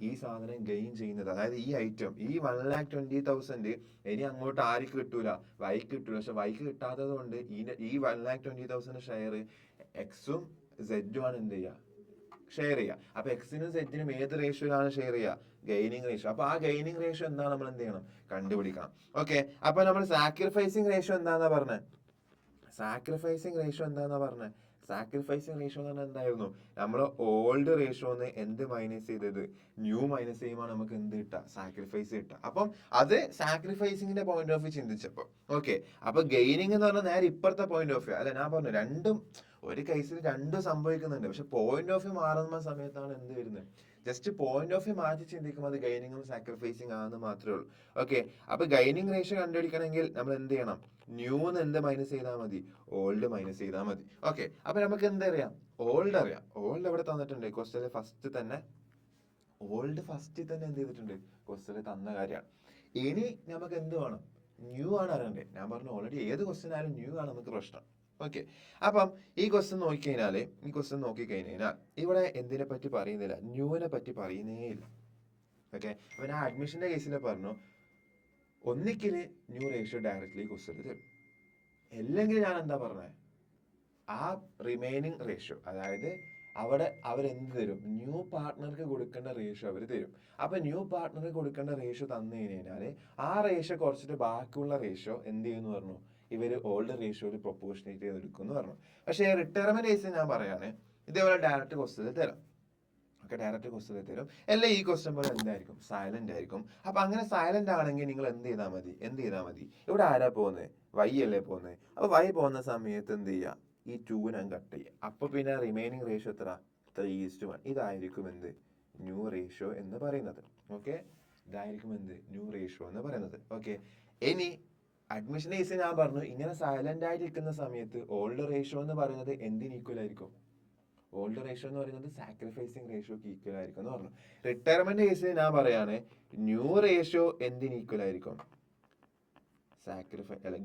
ഈ സാധനം ഗെയിൻ ചെയ്യുന്നത്? അതായത് ഈ ഐറ്റം ഈ 1,20,000 ഇനി അങ്ങോട്ട് ആർക്ക് കിട്ടൂല? വൈക്ക് കിട്ടൂല. പക്ഷെ വൈക്ക് കിട്ടാത്തത് കൊണ്ട് ഈ 1,20,000 ഷെയർ എക്സും സെഡും ആണ് എന്ത് ചെയ്യുക? ഷെയർ ചെയ്യുക. അപ്പൊ എക്സിനും സെറ്റിനും ഏത് റേഷ്യോയിലാണ് ഷെയർ ചെയ്യുക? Gaining ratio. അപ്പൊ ആ ഗെയിനിങ് റേഷ്യോ എന്താണ് നമ്മൾ എന്ത് ചെയ്യണം? കണ്ടുപിടിക്കണം. ഓക്കെ, അപ്പൊ നമ്മൾ സാക്രിഫൈസിങ് റേഷ്യോ എന്താന്നാ പറഞ്ഞത്? സാക്രിഫൈസിങ് റേഷ്യോ എന്ന് പറഞ്ഞാൽ എന്തായിരുന്നു? നമ്മൾ ഓൾഡ് റേഷ്യോന്ന് എന്ത് മൈനസ് ചെയ്തത്? ന്യൂ മൈനസ് ചെയ്യുമ്പോൾ നമുക്ക് എന്ത് കിട്ടുക? സാക്രിഫൈസ് കിട്ടുക. അപ്പം അത് സാക്രിഫൈസിങ്ങിന്റെ പോയിന്റ് ഓഫ് വ്യൂ ചിന്തിച്ചപ്പോ ഓക്കെ. അപ്പൊ ഗെയിനിങ് എന്ന് പറഞ്ഞാൽ നേരെ ഇപ്പുറത്തെ പോയിന്റ് ഓഫ് വ്യൂ അല്ലെ? ഞാൻ പറഞ്ഞു രണ്ടും ഒരു കേസിൽ രണ്ടും സംഭവിക്കുന്നുണ്ട്. പക്ഷെ പോയിന്റ് ഓഫ് വ്യൂ മാറുന്ന സമയത്താണ് എന്ത് വരുന്നത്? ജസ്റ്റ് പോയിന്റ് ഓഫ് വ്യൂ മാറ്റി ചിന്തിക്കുമ്പോൾ അത് ഗെയിനിങ്ങും സാക്രിഫൈസിങ് ആണെന്ന് മാത്രമേ ഉള്ളൂ. ഓക്കെ, അപ്പൊ ഗെയിനിങ് റേഷ്യോ കണ്ടുപിടിക്കണമെങ്കിൽ നമ്മൾ എന്ത് ചെയ്യണം? ന്യൂന്ന് എന്ത് മൈനസ് ചെയ്താൽ മതി? ഓൾഡ് മൈനസ് ചെയ്താൽ മതി. ഓക്കെ, അപ്പൊ നമുക്ക് എന്തറിയാം? ഓൾഡ് അറിയാം. ഓൾഡ് എവിടെ തന്നിട്ടുണ്ട്? ക്വസ്റ്റ്യനിൽ ഫസ്റ്റ് തന്നെ എന്ത് ചെയ്തിട്ടുണ്ട്? ക്വസ്റ്റ്യനിൽ തന്ന കാര്യമാണ്. ഇനി നമുക്ക് എന്ത് വേണം? ന്യൂ ആണ് അറിയണ്ടേ. ഞാൻ പറഞ്ഞു ഓൾറെഡി ഏത് ക്വസ്റ്റ്യൻ ആയാലും ന്യൂ ആണ് നമുക്ക് പ്രശ്നം. ഓക്കെ, അപ്പം ഈ ക്വസ്റ്റ്യൻ നോക്കിക്കഴിഞ്ഞാൽ ഇവിടെ എന്തിനെ പറ്റി പറയുന്നില്ല? ന്യൂവിനെ പറ്റി പറയുന്നേ ഇല്ല. ഓക്കെ, അപ്പൊ ഞാൻ അഡ്മിഷന്റെ കേസിൽ പറഞ്ഞു ഒന്നിക്കല് ന്യൂ റേഷ്യോ ഡയറക്ട്ലി ക്വസ്റ്റ്യൻ തരും. അല്ലെങ്കിൽ ഞാൻ എന്താ പറഞ്ഞത്? ആ റിമൈനിങ് റേഷ്യോ, അതായത് അവിടെ അവരെന്ത് തരും? ന്യൂ പാർട്ട്ണർക്ക് കൊടുക്കേണ്ട റേഷ്യോ അവർ തരും. അപ്പൊ ന്യൂ പാർട്ട്ണർക്ക് കൊടുക്കേണ്ട റേഷ്യോ തന്നു കഴിഞ്ഞാല് ആ റേഷ്യോ കുറച്ചിട്ട് ബാക്കിയുള്ള റേഷ്യോ എന്ത് ചെയ്യുന്നു പറഞ്ഞു? ഇവര് ഓൾഡ് റേഷ്യോയിൽ പ്രൊപ്പോർഷനേറ്റ് ചെയ്തെടുക്കും പറഞ്ഞു. പക്ഷേ റിട്ടയർമെന്റ് കേസ് ഞാൻ പറയാണ് ഇതേപോലെ ഡയറക്റ്റ് ക്വസ്റ്റ്യൻ തരാം. ഓക്കെ, ഡയറക്റ്റ് ക്വസ്റ്റ്യൻ തരും. അല്ലെ ഈ ക്വസ്റ്റ്യൻ പോലെ എന്തായിരിക്കും? സൈലന്റ് ആയിരിക്കും. അപ്പൊ അങ്ങനെ സൈലന്റ് ആണെങ്കിൽ നിങ്ങൾ എന്ത് ചെയ്താൽ മതി? ഇവിടെ ആരാ പോകുന്നത്? വൈ അല്ലേ പോകുന്നത്. അപ്പൊ വൈ പോകുന്ന സമയത്ത് എന്ത് ചെയ്യുക? ഈ 2 ഞാൻ കട്ട് ചെയ്യുക. അപ്പൊ പിന്നെ റിമൈനിങ് റേഷ്യോ എത്ര? 3:1. ഇതായിരിക്കും എന്ത്? ന്യൂ റേഷ്യോ എന്ന് പറയുന്നത്. ഓക്കെ, ഇതായിരിക്കും എന്ത് ന്യൂ റേഷ്യോ എന്ന് പറയുന്നത്. ഓക്കെ, ഇനി അഡ്മിഷൻ കേസ് ഞാൻ പറഞ്ഞു ഇങ്ങനെ സൈലന്റ് ആയിട്ടിരിക്കുന്ന സമയത്ത് ഓൾഡ് റേഷ്യോ എന്ന് പറയുന്നത് എന്തിന് ഈക്വൽ ആയിരിക്കും? ഓൾഡ് റേഷ്യോ എന്ന് പറയുന്നത് സാക്രിഫൈസിങ് റേഷ്യോക്ക് ഈക്വൽ ആയിരിക്കും എന്ന് പറഞ്ഞു. റിട്ടയർമെന്റ് കേസിൽ ഞാൻ പറയാണ് ന്യൂ റേഷ്യോ എന്തിന് ഈക്വൽ ആയിരിക്കും?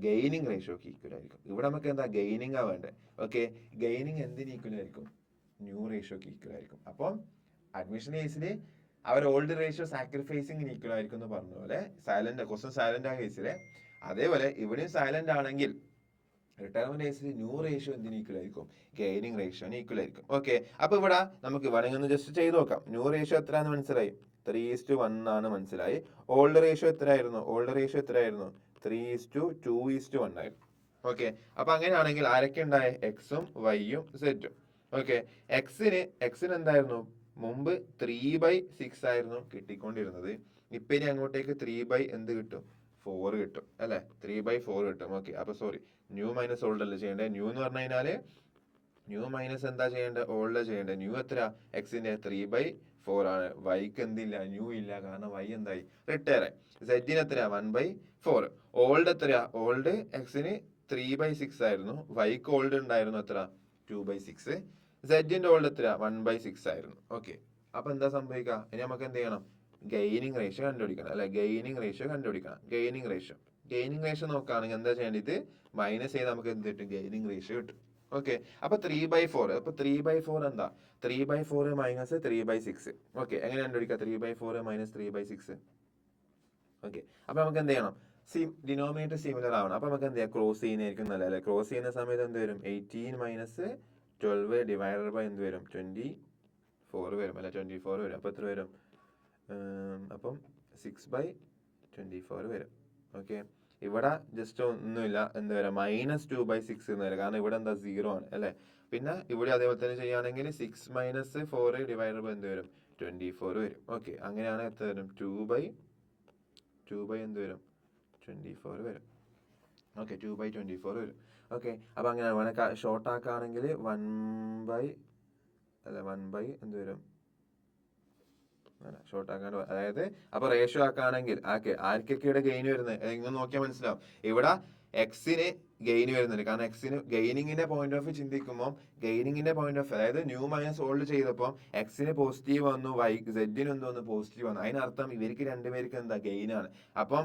ഗെയിനിങ് റേഷ്യോക്ക് ഈക്വൽ ആയിരിക്കും. ഇവിടെ നമുക്ക് എന്താ ഗെയിനിങ് ആ വേണ്ടത്. ഓക്കെ, ഗെയിനിങ് എന്തിന് ഈക്വൽ ആയിരിക്കും? ന്യൂ റേഷ്യോക്ക് ഈക്വൽ ആയിരിക്കും. അപ്പം അഡ്മിഷൻ കേസിൽ അവർ ഓൾഡ് റേഷ്യോ സാക്രിഫൈസിങ് ഈക്വൽ ആയിരിക്കും എന്ന് പറഞ്ഞ പോലെ ക്വസ്റ്റ്യൻ സൈലന്റ് ആ കേസിലെ അതേപോലെ ഇവിടെയും സൈലന്റ് ആണെങ്കിൽ റിട്ടയർമെന്റ് കേസിൽ ന്യൂ റേഷ്യോ എന്തിന് ഈക്വൽ ആയിരിക്കും? ഗെയിനിങ് റേഷ്യോന് ഈക്വൽ ആയിരിക്കും. ഓക്കെ, അപ്പൊ ഇവിടെ നമുക്ക് വേണമെങ്കിൽ ഒന്ന് ജസ്റ്റ് ചെയ്ത് നോക്കാം. ന്യൂ റേഷ്യോ എത്രയാണെന്ന് മനസ്സിലായി? 3:1 ആണ് മനസ്സിലായി. ഓൾഡ് റേഷ്യോ എത്രയായിരുന്നു? ഓൾഡ് റേഷ്യോ എത്രയായിരുന്നു? 3:2:1 ആയിരുന്നു. ഓക്കെ, അപ്പൊ അങ്ങനെയാണെങ്കിൽ ആരൊക്കെ ഉണ്ടായ? എക്സും വൈയും സെറ്റും. ഓക്കെ, എക്സിന് എന്തായിരുന്നു? മുമ്പ് 3/6 ആയിരുന്നു കിട്ടിക്കൊണ്ടിരുന്നത്. ഇപ്പൊ ഇനി അങ്ങോട്ടേക്ക് 3 എന്ത് കിട്ടും? 4 കിട്ടും അല്ലെ? 3/4 കിട്ടും. ഓക്കെ, അപ്പൊ സോറി, ന്യൂ മൈനസ് ഓൾഡ് അല്ലേ ചെയ്യേണ്ടത്? ന്യൂ എന്ന് പറഞ്ഞു കഴിഞ്ഞാല് ന്യൂ മൈനസ് എന്താ ചെയ്യേണ്ടത്? ഓൾഡ് ചെയ്യേണ്ടത്. ന്യൂ എത്ര? എക്സിന്റെ 3/4 ആണ്. വൈക്ക് എന്തില്ല? ന്യൂ ഇല്ല, കാരണം വൈ എന്തായി? റിട്ടയർ ആയി. സെഡിന് എത്ര? 1/4. ഓൾഡ് എത്രയാ? ഓൾഡ് എക്സിന് 3/6 ആയിരുന്നു. വൈക്ക് ഓൾഡ് ഉണ്ടായിരുന്നു എത്ര? 2/6. സെഡിന്റെ ഓൾഡ് എത്ര? 1/6 ആയിരുന്നു. ഓക്കെ, അപ്പൊ എന്താ സംഭവിക്കുക? ഇനി നമുക്ക് എന്ത് ചെയ്യണം? ഗെയിനിങ് റേഷ്യോ കണ്ടുപിടിക്കണം അല്ലെ? ഗെയിനിങ് റേഷ്യോ കണ്ടുപിടിക്കണം. ഗെയിനിങ് റേഷ്യോ നോക്കുകയാണെങ്കിൽ എന്താ ചെയ്യേണ്ടത്? മൈനസ് ചെയ്ത് നമുക്ക് എന്ത് കിട്ടും? ഗെയിനിങ് റേഷ്യോ കിട്ടും. ഓക്കെ, അപ്പൊ 3/4. അപ്പൊ 3/4 എന്താ? 3/4 മൈനസ് 3/6. ഓക്കെ, എങ്ങനെ കണ്ടുപിടിക്കുക? 3/4 മൈനസ് 3/6. ഓക്കെ, അപ്പൊ നമുക്ക് എന്ത് ചെയ്യണം? ഡിനോമിനേറ്റർ സിമിലർ ആവണം. അപ്പൊ നമുക്ക് എന്ത് ചെയ്യാം? ക്രോസ് ചെയ്യുന്നതായിരിക്കും നല്ലത് അല്ലെ? ക്രോസ് ചെയ്യുന്ന സമയത്ത് എന്ത് വരും? 18 മൈനസ് 12 ഡിവൈഡഡ് ബൈ എന്ത് വരും? 24 വരും അല്ലെ? 24 വരും. അപ്പൊ എത്ര വരും? അപ്പം 6/24 വരും. ഓക്കെ, ഇവിടെ ജസ്റ്റ് ഒന്നുമില്ല, എന്താ വരാം? -2/6 എന്ന് വരാം, കാരണം ഇവിടെ എന്താ? 0 ആണ് അല്ലെ? പിന്നെ ഇവിടെ അതേപോലെ തന്നെ ചെയ്യുകയാണെങ്കിൽ 6 മൈനസ് 4 ഡിവൈഡഡ് ബൈ എന്ത് വരും? 24 വരും. ഓക്കെ, അങ്ങനെയാണ് എത്ര വരും? 2/2 എന്ത് വരും? 24 വരും. ഓക്കെ, 2/24 വരും. ഓക്കെ, അപ്പൊ അങ്ങനെ വേണമെങ്കിൽ ഷോർട്ട് ആക്കുകയാണെങ്കിൽ 1 എന്ത് വരും? ഷോർട്ട് ആക്കാൻ, അതായത് അപ്പൊ റേഷ്യോ ആക്കുകയാണെങ്കിൽ ആർക്കൊക്കെ ഇവിടെ ഗെയിൻ വരുന്നത് എങ്ങനെ നോക്കിയാൽ മനസ്സിലാവും. ഇവിടെ എക്സിന് ഗെയിൻ വരുന്നുണ്ട്, കാരണം എക്സിന് ഗെയിനിങ്ങിന്റെ പോയിന്റ് ഓഫ് ചിന്തിക്കുമ്പോൾ അതായത് ന്യൂ മൈനസ് ഓൾഡ് ചെയ്തപ്പോൾ എക്സിന് പോസിറ്റീവ് വന്നു, സെഡിന് എന്ത് വന്നു? പോസിറ്റീവ് വന്നു. അതിനർത്ഥം ഇവർക്ക് രണ്ടുപേർക്ക് എന്താ? ഗെയിൻ ആണ്. അപ്പം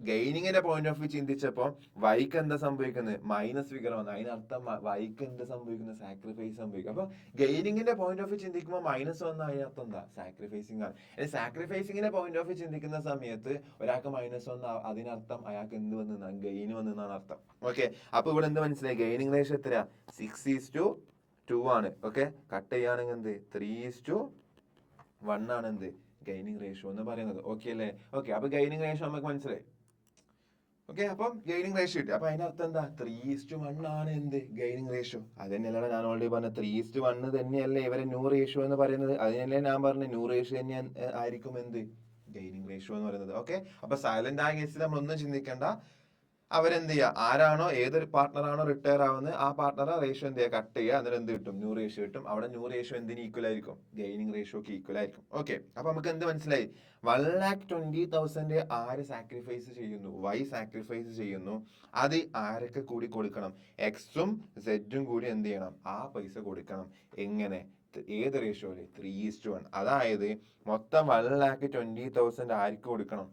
ഗെയിനിങ്ങിന്റെ പോയിന്റ് ഓഫ് വ്യൂ ചിന്തിച്ചപ്പോൾ വൈക്ക് എന്താ സംഭവിക്കുന്നത്? മൈനസ് ഫിഗർ വന്നു. അതിനർത്ഥം വൈക്ക് എന്താ സംഭവിക്കുന്നത്? സാക്രിഫൈസ് സംഭവിക്കും. അപ്പൊ ഗെയിനിങ്ങിന്റെ പോയിന്റ് ഓഫ് വ്യൂ ചിന്തിക്കുമ്പോൾ മൈനസ് വന്ന അതിനർത്ഥം എന്താ? സാക്രിഫൈസിങ് ആണ്. സാക്രിഫൈസിങ്ങിന്റെ പോയിന്റ് ഓഫ് വ്യൂ ചിന്തിക്കുന്ന സമയത്ത് ഒരാൾക്ക് മൈനസ് വന്ന അതിനർത്ഥം അയാൾക്ക് എന്ത് വന്നാണ്? ഗെയിൻ വന്നാണ് അർത്ഥം. ഓക്കെ, അപ്പൊ ഇവിടെ എന്ത് മനസ്സിലായി? ഗെയിനിങ് റേഷ്യോ എത്രയാ? 6:2 ആണ്. ഓക്കെ, കട്ട് ചെയ്യുകയാണെങ്കിൽ എന്ത്? 3:1 ആണ് എന്ത്? ഗെയിനിങ് റേഷ്യോ എന്ന് പറയുന്നത്. ഓക്കെ അല്ലേ? ഓക്കെ, അപ്പൊ ഗെയിനിങ് റേഷ്യോ നമുക്ക് മനസ്സിലായി. ഓക്കെ, അപ്പം ഗെയിനിങ് റേഷ്യോ കിട്ടി. അപ്പൊ അതിന്റെ അർത്ഥം എന്താ? 3:1 ആണ് എന്ത്? Gaining ratio. അത് തന്നെയല്ല ഞാൻ ഓൾറെഡി പറഞ്ഞ 3:1 തന്നെയല്ലേ ഇവരെ ന്യൂ റേഷ്യോ എന്ന് പറയുന്നത്. അതിനല്ലേ ഞാൻ പറഞ്ഞ ന്യൂ റേഷ്യോ തന്നെ ആയിരിക്കും എന്ത്? ഗെയിനിങ് റേഷ്യോ എന്ന് പറയുന്നത്. ഓക്കെ, അപ്പൊ സൈലന്റ് ആയ കേസിൽ നമ്മൾ ഒന്നും ചിന്തിക്കേണ്ട. അവരെന്ത് ചെയ്യുക? ആരാണോ ഏതൊരു പാർട്ട്ണറാണോ റിട്ടയർ ആവുന്നത് ആ പാർട്ട്ണറെ റേഷ്യോ എന്ത് ചെയ്യുക? കട്ട് ചെയ്യുക. എന്നിട്ട് എന്ത് കിട്ടും? ന്യൂ റേഷ്യോ കിട്ടും. അവിടെ ന്യൂ റേഷ്യോ എന്തിന് ഈക്വൽ ആയിരിക്കും? ഗെയിനിങ് റേഷ്യോക്ക് ഈക്വൽ ആയിരിക്കും. ഓക്കെ, അപ്പൊ നമുക്ക് എന്ത് മനസ്സിലായി? 1,20,000 ആര് സാക്രിഫൈസ് ചെയ്യുന്നു? വൈ സാക്രിഫൈസ് ചെയ്യുന്നു. അത് ആരൊക്കെ കൂടി കൊടുക്കണം? എക്സും സെഡും കൂടി എന്ത് ചെയ്യണം? ആ പൈസ കൊടുക്കണം. എങ്ങനെ? ഏത് റേഷ്യോയില്? 3:1. അതായത് മൊത്തം 1,20,000 ആർക്ക് കൊടുക്കണം?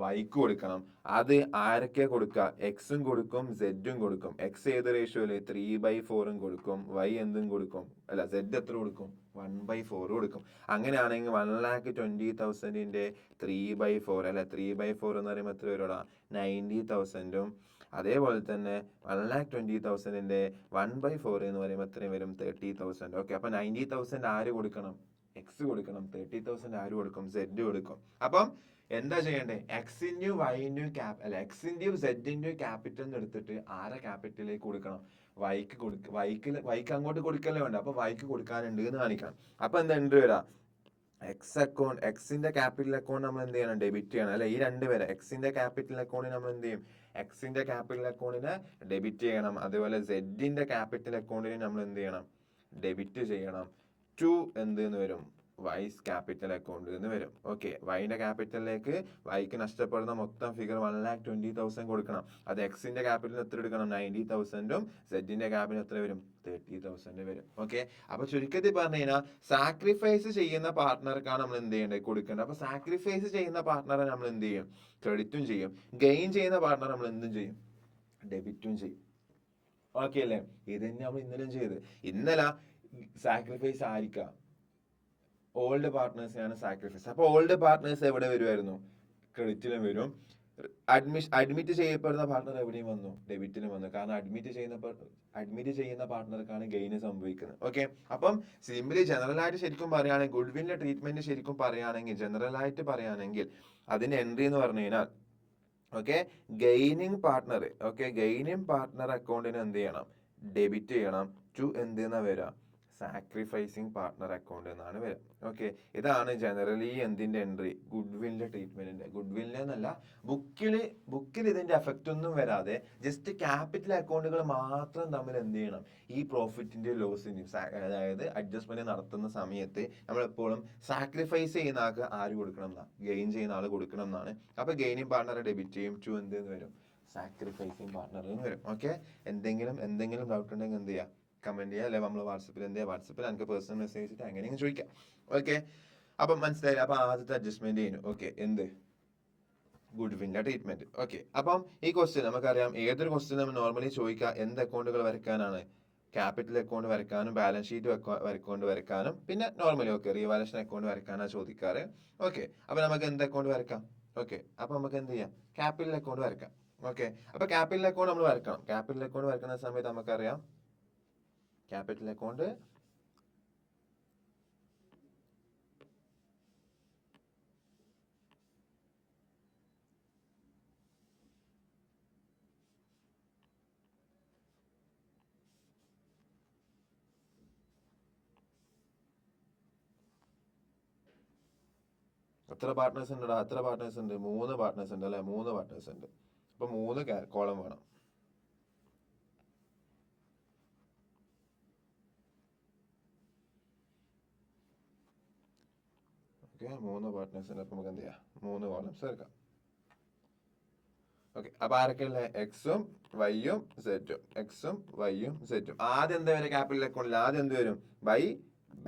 വൈക്ക് കൊടുക്കണം. അത് ആരൊക്കെ കൊടുക്കുക? എക്സും കൊടുക്കും, സെഡും കൊടുക്കും. എക്സ് ഏത് റേഷ്യോയില്? 3/4 കൊടുക്കും. വൈ എന്തും കൊടുക്കും അല്ല, സെഡ് എത്ര കൊടുക്കും? 1/4 കൊടുക്കും. അങ്ങനെയാണെങ്കിൽ 1,20,000 3/4 അല്ലെ? 3/4 എന്ന് പറയുമ്പോൾ എത്ര വരും? 90,000. അതേപോലെ തന്നെ 1,20,000 1/4 എന്ന് പറയുമ്പോൾ എത്രയും വരും? 30,000. ഓക്കെ, അപ്പൊ 90,000 ആര് കൊടുക്കണം? എക്സ് കൊടുക്കണം. 30,000 ആര് കൊടുക്കും? സെഡ് കൊടുക്കും. അപ്പം എന്താ ചെയ്യണ്ടേ? എക്സിന്റെയും വൈന്റെയും എക്സിന്റെയും സെഡിന്റെയും ക്യാപിറ്റൽ എടുത്തിട്ട് ആരെ ക്യാപിറ്റലിലേക്ക് കൊടുക്കണം? വൈക്ക് അങ്ങോട്ട് കൊടുക്കല്ലേ വേണ്ട. അപ്പൊ വൈക്ക് കൊടുക്കാനുണ്ട് എന്ന് കാണിക്കണം. അപ്പൊ എന്താ ഉണ്ട് വരാ? എക്സിന്റെ ക്യാപിറ്റൽ അക്കൗണ്ട് നമ്മൾ എന്ത് ചെയ്യണം? ഡെബിറ്റ് ചെയ്യണം അല്ലെ? ഈ രണ്ടുപേരെ എക്സിന്റെ ക്യാപിറ്റൽ അക്കൗണ്ടിന് നമ്മൾ എന്ത് ചെയ്യും? എക്സിന്റെ ക്യാപിറ്റൽ അക്കൗണ്ടിനെ ഡെബിറ്റ് ചെയ്യണം. അതുപോലെ സെഡിന്റെ ക്യാപിറ്റൽ അക്കൗണ്ടിന് നമ്മൾ എന്ത് ചെയ്യണം? ഡെബിറ്റ് ചെയ്യണം. ടു എന്ത് വരും? വൈസ് ക്യാപിറ്റൽ അക്കൗണ്ട് എന്ന് വരും. ഓക്കെ, വൈന്റെ ക്യാപിറ്റലിലേക്ക് വൈക്ക് നഷ്ടപ്പെടുന്ന മൊത്തം ഫിഗർ 1,20,000 കൊടുക്കണം. അത് എക്സിന്റെ ക്യാപിറ്റൽ എത്ര എടുക്കണം? 90,000ഉം സെഡിന്റെ ക്യാപിറ്റൽ എത്ര വരും? 30,000 വരും. ഓക്കെ, അപ്പൊ ചുരുക്കത്തിൽ പറഞ്ഞു കഴിഞ്ഞാൽ സാക്രിഫൈസ് ചെയ്യുന്ന പാർട്ട്ണർക്കാണ് നമ്മൾ എന്ത് ചെയ്യേണ്ടത്? കൊടുക്കേണ്ടത്. അപ്പൊ സാക്രിഫൈസ് ചെയ്യുന്ന പാർട്ട്ണറെ നമ്മൾ എന്ത് ചെയ്യും? ക്രെഡിറ്റും ചെയ്യും. ഗെയിൻ ചെയ്യുന്ന പാർട്ട്ണർ നമ്മൾ എന്തും ചെയ്യും? ഡെബിറ്റും ചെയ്യും. ഓക്കെ അല്ലേ? ഇത് തന്നെ നമ്മൾ ഇന്നലെയും ചെയ്ത്. ഇന്നലെ സാക്രിഫൈസ് ആയിരിക്കാം, ഓൾഡ് പാർട്ട്നേഴ്സിനാണ് സാക്രിഫൈസ്. അപ്പൊ ഓൾഡ് പാർട്ട്നേഴ്സ് എവിടെ വരുമായിരുന്നു? ക്രെഡിറ്റിലും വരും. അഡ്മിറ്റ് ചെയ്യപ്പെടുന്ന പാർട്ട്ണർ എവിടെയും വന്നു? ഡെബിറ്റിലും വന്നു. കാരണം അഡ്മിറ്റ് ചെയ്യുന്ന പാർട്ട്ണർക്കാണ് ഗെയിന് സംഭവിക്കുന്നത്. ഓക്കെ, അപ്പം സിംപ്ലി ജനറൽ ആയിട്ട് ശരിക്കും പറയുകയാണെങ്കിൽ, ഗുഡ്വില്ലിന്റെ ട്രീറ്റ്മെന്റ് ശരിക്കും പറയുകയാണെങ്കിൽ, ജനറൽ ആയിട്ട് പറയുകയാണെങ്കിൽ അതിന്റെ എൻട്രി എന്ന് പറഞ്ഞു കഴിഞ്ഞാൽ, okay, gaining partner, okay, gaining partner അക്കൗണ്ടിന് എന്ത് ചെയ്യണം? ഡെബിറ്റ് ചെയ്യണം ടു എന്ത് എന്നാ വരാം? സാക്രിഫൈസിങ് പാർട്ട്ണർ അക്കൗണ്ട് എന്നാണ് വരിക. ഓക്കെ, ഇതാണ് ജനറലി എന്തിന്റെ എൻട്രി? ഗുഡ്വില്ലിന്റെ ട്രീറ്റ്മെന്റിന്റെ. ഗുഡ്വില്ലിന്റെ എന്നല്ല, ബുക്കിൽ ഇതിന്റെ എഫക്റ്റ് ഒന്നും വരാതെ ജസ്റ്റ് ക്യാപിറ്റൽ അക്കൗണ്ടുകൾ മാത്രം തമ്മിൽ എന്ത് ചെയ്യണം? ഈ പ്രോഫിറ്റിന്റെ ലോസിന്റെയും, അതായത് അഡ്ജസ്റ്റ്മെന്റ് നടത്തുന്ന സമയത്ത് നമ്മൾ എപ്പോഴും സാക്രിഫൈസ് ചെയ്യുന്ന ആൾക്ക് ആര് കൊടുക്കണം എന്നാ? ഗെയിൻ ചെയ്യുന്ന ആൾ കൊടുക്കണം എന്നാണ്. അപ്പൊ ഗെയിനിങ് പാർട്ട്ണറെ ഡെബിറ്റ് ചെയ്യും ടു എന്ത് വരും? സാക്രിഫൈസിങ് പാർട്ട്ണർ എന്ന് വരും. ഓക്കെ, എന്തെങ്കിലും ഡൗട്ട് ഉണ്ടെങ്കിൽ എന്ത് ചെയ്യാം? കമന്റ് ചെയ്യുക, അല്ലെ നമ്മൾ വാട്സപ്പിൽ എന്ത് ചെയ്യുക? വാട്സപ്പിൽ എനിക്ക് പേഴ്സണൽ മെസ്സേജ് ചെയ്തിട്ട് എങ്ങനെയെങ്കിലും ചോദിക്കാം. ഓക്കെ, അപ്പം മനസ്സിലായില്ല. അപ്പൊ ആദ്യത്തെ അഡ്ജസ്റ്റ്മെന്റ് ചെയ്യുന്നു. ഓക്കെ, എന്ത്? ഗുഡ്വില്ലിന്റെ ട്രീറ്റ്മെന്റ്. ഓക്കെ, അപ്പം ഈ ക്വസ്റ്റ്യൻ നമുക്കറിയാം, ഏതൊരു ക്വസ്റ്റ്യൻ നമ്മൾ നോർമലി ചോദിക്കുക എന്ത് അക്കൗണ്ടുകൾ വരയ്ക്കാനാണ്? ക്യാപിറ്റൽ അക്കൗണ്ട് വരയ്ക്കാനും ബാലൻസ് ഷീറ്റ് അക്കൗണ്ട് വരയ്ക്കാനും പിന്നെ നോർമലി ഓക്കെ റിവാലുവേഷൻ അക്കൗണ്ട് വരയ്ക്കാനാണ് ചോദിക്കാറ്. ഓക്കെ, അപ്പൊ നമുക്ക് എന്ത് അക്കൗണ്ട് വരയ്ക്കാം? ഓക്കെ, അപ്പൊ നമുക്ക് എന്ത് ചെയ്യാം? ക്യാപിറ്റൽ അക്കൗണ്ട് വരയ്ക്കാം. ഓക്കെ, അപ്പൊ ക്യാപിറ്റൽ അക്കൗണ്ട് നമ്മൾ വരയ്ക്കണം. ക്യാപിറ്റൽ അക്കൗണ്ട് വരയ്ക്കുന്ന സമയത്ത് നമുക്കറിയാം, ക്യാപിറ്റൽ അക്കൗണ്ട് എത്ര പാർട്ട്നേഴ്സ് ഉണ്ട്? എത്ര പാർട്ട്നേഴ്സ് ഉണ്ട്? 3 പാർട്ട്നേഴ്സ് ഉണ്ട് അല്ലെ? 3 പാർട്ട്നേഴ്സ് ഉണ്ട്. അപ്പൊ 3 കോളം വേണം. ഓക്കെ, 3 പാർട്ട്നേഴ്സ് ഉണ്ട്. അപ്പൊ നമുക്ക് എന്ത് ചെയ്യാം? 3 കോളംസ് എടുക്കാം. ഓക്കെ, അപ്പൊ ആരൊക്കെയുള്ള? എക്സും വൈയും സെറ്റും. എക്സും വൈയും സെറ്റും. ആദ്യം എന്താ വരെ? ക്യാപിറ്റൽ അക്കൗണ്ടിൽ ആദ്യം എന്ത് വരും? ബൈ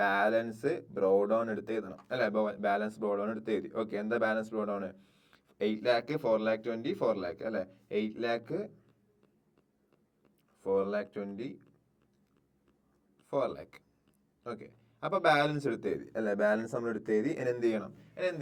ബാലൻസ് ബ്രോഡ് ഡൗൺ എടുത്ത് എഴുതണം അല്ലെ? ബാലൻസ് ബ്രോഡ് ഡൗൺ എടുത്ത് എഴുതി. ഓക്കെ, എന്താ balance broad down? 8 lakh 4 lakh 20 4 lakh അല്ലെ? 8 lakh 4 lakh 20 4 lakh. ഓക്കെ, അപ്പൊ ബാലൻസ് എടുത്ത് എഴുതി അല്ലെ? ബാലൻസ് നമ്മൾ എടുത്ത് എഴുതി. എന്ത്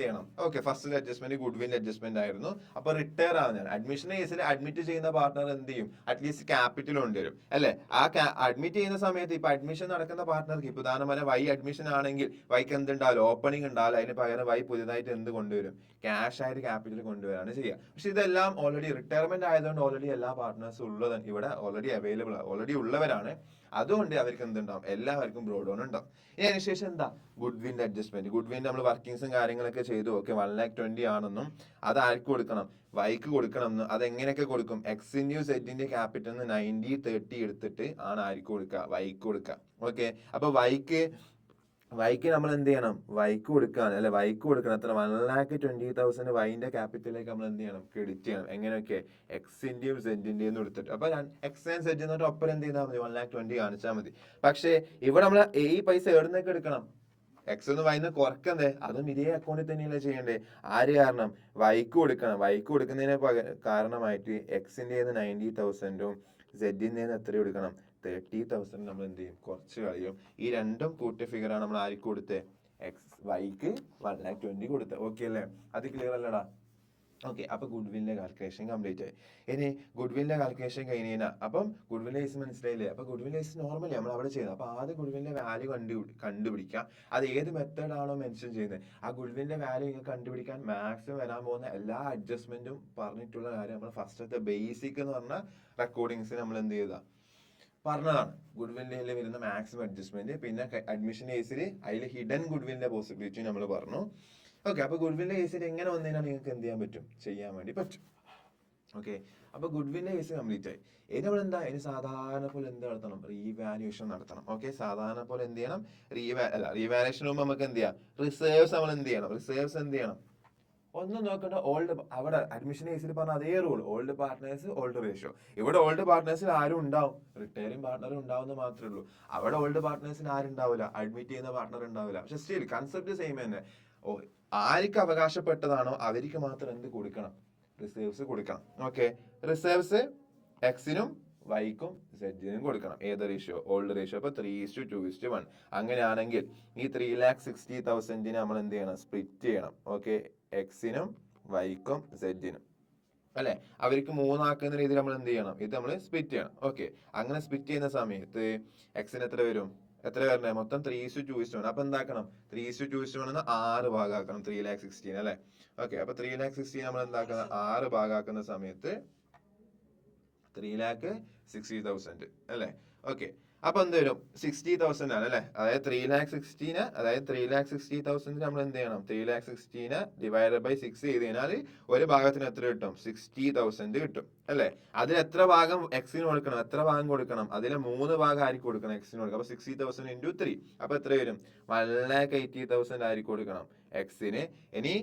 ചെയ്യണം? ഓക്കെ, ഫസ്റ്റ് അഡ്ജസ്റ്റ്മെന്റ് ഗുഡ്വില്ലിന്റെ അഡ്ജസ്റ്റ്മെന്റ് ആയിരുന്നു. അപ്പൊ റിട്ടയർ ആവുന്നതാണ്. അഡ്മിഷൻ കേസിൽ അഡ്മിറ്റ് ചെയ്യുന്ന പാർട്ട്ണർ എന്ത് ചെയ്യും? അറ്റ്ലീസ്റ്റ് ക്യാപിറ്റൽ കൊണ്ടുവരും അല്ലെ? ആ അഡ്മിറ്റ് ചെയ്യുന്ന സമയത്ത് ഇപ്പൊ അഡ്മിഷൻ നടക്കുന്ന പാർട്ട്ണർക്ക് ഇപ്പൊ ഉദാഹരണം വൈ അഡ്മിഷൻ ആണെങ്കിൽ വൈക്ക് എന്തുണ്ടാവില്ല? ഓപ്പണിംഗ് ഉണ്ടാവില്ല. അതിന് പകരം വൈ പുതിയതായിട്ട് എന്ത് കൊണ്ടുവരും? ക്യാഷ് ആയിട്ട് ക്യാപിറ്റൽ കൊണ്ടുവരാണ് ചെയ്യുക. പക്ഷെ ഇതെല്ലാം ഓൾറെഡി റിട്ടയർമെന്റ് ആയതുകൊണ്ട് ഓൾറെഡി എല്ലാ പാർട്ട്നേഴ്സും ഉള്ളതാണ് ഇവിടെ, ഓൾറെഡി അവൈലബിൾ, ഓൾറെഡി ഉള്ളവരാണ്. അതുകൊണ്ട് അവർക്ക് എന്തുണ്ടാവും? എല്ലാവർക്കും ബ്രോഡ് ഓൺ ഉണ്ടാവും. ഇനി അതിനുശേഷം എന്താ? ഗുഡ്വില്ലിന്റെ അഡ്ജസ്റ്റ്മെന്റ്. ഗുഡ്വില്ലിന്റെ നമ്മൾ വർക്കിംഗ്സും കാര്യങ്ങളൊക്കെ ചെയ്തു. ഓക്കെ, 1,20,000 ആണെന്നും അത് ആർക്ക് കൊടുക്കണം? വൈക്ക് കൊടുക്കണം എന്നും. അത് എങ്ങനെയൊക്കെ കൊടുക്കും? എക്സിന്റെയും സെറ്റിന്റെ ക്യാപിറ്റൽ 90-30 എടുത്തിട്ട് ആണ് ആർക്ക് കൊടുക്കുക? വൈക്ക് കൊടുക്കുക. ഓക്കെ, അപ്പൊ വൈക്ക് നമ്മൾ എന്ത് ചെയ്യണം? വൈക്ക് കൊടുക്കുകയാണ് അല്ലെ? വൈക്ക് കൊടുക്കണം. എത്ര? 1,20,000 വൈന്റെ ക്യാപിറ്റലിലേക്ക് നമ്മൾ എന്ത് ചെയ്യണം? ക്രെഡിറ്റ് ചെയ്യണം. എങ്ങനെയൊക്കെ? എക്സിന്റെയും സെറ്റിന്റെയും എടുത്തിട്ട്. അപ്പൊ എക്സ് ആൻഡ് സെറ്റ് എന്നിട്ട് ഒപ്പം എന്ത് ചെയ്താൽ മതി? 1,20,000 കാണിച്ചാൽ മതി. പക്ഷേ ഇവിടെ നമ്മൾ ഈ പൈസ എവിടുന്നൊക്കെ എടുക്കണം? എക്സ് ഒന്ന് വൈന്ന് കുറക്കണ്ടേ? അതും ഇതേ അക്കൗണ്ടിൽ തന്നെയല്ലേ ചെയ്യണ്ടേ? ആര് കാരണം? വൈക്ക് കൊടുക്കണം. വൈക്ക് കൊടുക്കുന്നതിന് കാരണമായിട്ട് എക്സിന്റെ 90,000ഉം സെഡിന്റെ എത്ര കൊടുക്കണം? 30,000 നമ്മൾ എന്ത് ചെയ്യും? കുറച്ച് കളയും. ഈ രണ്ടും കൂട്ടിയ ഫിഗറാണ് നമ്മൾ ആർക്ക് കൊടുത്തേ? വൈക്ക് 1,20,000 കൊടുത്തത്. ഓക്കെ അല്ലേ? അത് ക്ലിയർ അല്ലടാ? ഓക്കെ, അപ്പൊ ഗുഡ്വില്ലിന്റെ കാൽക്കുലേഷൻ കംപ്ലീറ്റ് ആയി. ഇനി ഗുഡ്വില്ലിന്റെ കാൽക്കുലേഷൻ കഴിഞ്ഞാൽ അപ്പം ഗുഡ്വില്ലിന്റെ കേസ് മനസ്സിലായില്ലേ? അപ്പൊ ഗുഡ്വില്ലിന്റെ കേസ് നോർമലി നമ്മൾ അവിടെ ചെയ്യുന്നത്. അപ്പൊ ആദ്യം ഗുഡ്വില്ലിന്റെ വാല്യൂ കണ്ടുപിടിക്കാം. അത് ഏത് മെത്തേഡ് ആണോ മെൻഷൻ ചെയ്യുന്നത് ആ ഗുഡ്വില്ലിന്റെ വാല്യൂ നിങ്ങൾക്ക് കണ്ടുപിടിക്കാൻ മാക്സിമം വരാൻ പോകുന്ന എല്ലാ അഡ്ജസ്റ്റ്മെന്റും പറഞ്ഞിട്ടുള്ള കാര്യം നമ്മൾ ഫസ്റ്റത്തെ ബേസിക് എന്ന് പറഞ്ഞ റെക്കോർഡിങ്സ് നമ്മൾ എന്ത് ചെയ്താ പറഞ്ഞതാണ്. ഗുഡ്വില്ലിൽ വരുന്ന മാക്സിമം അഡ്ജസ്റ്റ്മെന്റ്, പിന്നെ അഡ്മിഷൻ കേസിൽ അതിൽ ഹിഡൻ ഗുഡ്വില്ലിന്റെ പോസിബിലിറ്റി നമ്മൾ പറഞ്ഞു. ഓക്കെ, അപ്പൊ ഗുഡ്വില്ലിന്റെ കേസിൽ എങ്ങനെ വന്നതിനാണ് നിങ്ങൾക്ക് എന്ത് ചെയ്യാൻ പറ്റും? ചെയ്യാൻ വേണ്ടി പറ്റും. ഓക്കെ, അപ്പൊ ഗുഡ്വില്ലിന്റെ കേസ് കംപ്ലീറ്റ് ആയി. ഇനി നമ്മൾ എന്താ, ഇനി സാധാരണ പോലെ എന്ത് നടത്തണം, റീവാലുവേഷൻ നടത്തണം. ഓക്കെ, സാധാരണ പോലെ എന്ത് ചെയ്യണം, റീവാലുവേഷൻ മുമ്പ് നമുക്ക് എന്ത് ചെയ്യാം, റിസർവ്സ് നമ്മൾ എന്ത് ചെയ്യണം, റിസർവ്സ് എന്ത് ചെയ്യണം, ഒന്നും നോക്കണ്ട. അവിടെ അഡ്മിഷൻ കേസിൽ പറഞ്ഞ അതേ rule, old partners old ratio. ഇവിടെ ഓൾഡ് പാർട്ട്നേഴ്സിൽ ആരും ഉണ്ടാവും, റിട്ടയറിംഗ് പാർട്ട്ണർ ഉണ്ടാവുന്ന മാത്രമേ ഉള്ളൂ. അവിടെ ഓൾഡ് പാർട്ട്നേഴ്സിന് ആരും ഉണ്ടാവില്ല, അഡ്മിറ്റ് ചെയ്യുന്ന പാർട്ട്ണർ ഉണ്ടാവില്ല. പക്ഷെ സ്റ്റിൽ കൺസെപ്റ്റ് സെയിം തന്നെ. ആർക്ക് അവകാശപ്പെട്ടതാണോ അവർക്ക് മാത്രം എന്ത് കൊടുക്കണം, റിസർവ്സ് കൊടുക്കണം. ഓക്കെ, റിസർവ്സ് എക്സിനും വൈക്കും സെഡിനും കൊടുക്കണം. ഏത് റേഷ്യോ, ഓൾഡ് റേഷ്യോ. അപ്പൊ 3:2:1. അങ്ങനെയാണെങ്കിൽ ഈ 3,60,000 നമ്മൾ എന്ത് ചെയ്യണം, സ്പ്ലിറ്റ് ചെയ്യണം. ഓക്കെ, എക്സിനും വൈക്കും സെഡിനും അല്ലെ, അവർക്ക് 3 രീതിയിൽ നമ്മൾ എന്ത് ചെയ്യണം, ഇത് നമ്മൾ സ്പ്ലിറ്റ് ചെയ്യണം. ഓക്കെ, അങ്ങനെ സ്പ്ലിറ്റ് ചെയ്യുന്ന സമയത്ത് എക്സിന് എത്ര വരും, എത്ര വരണേ, മൊത്തം 3:2:1. അപ്പൊ എന്താക്കണം, 3:2:1 6 ഭാഗമാക്കണം, 3,16,000 അല്ലെ. ഓക്കെ, അപ്പൊ 3,16,000 നമ്മൾ എന്താക്കണം, 6 ഭാഗമാക്കുന്ന സമയത്ത് 3,60,000 അല്ലെ. ഓക്കെ, അപ്പൊ എന്ത് വരും, 60,000 ആണ് അല്ലെ. അതായത് 3,60,000 നമ്മൾ എന്ത് ചെയ്യണം, 3,60,000 ഡിവൈഡഡ് ബൈ 6 ചെയ്ത് കഴിഞ്ഞാൽ ഒരു ഭാഗത്തിന് എത്ര കിട്ടും, 60,000 കിട്ടും അല്ലെ. അതിൽ എത്ര ഭാഗം എക്സിന് കൊടുക്കണം, എത്ര ഭാഗം കൊടുക്കണം, അതിലെ 3 ഭാഗം ആയിരിക്കും കൊടുക്കണം, എക്സിന് കൊടുക്കണം. അപ്പൊ 60,000 into 3, അപ്പൊ എത്ര വരും, 1,80,000 ആയിരിക്കും കൊടുക്കണം എക്സിന്. ഇനി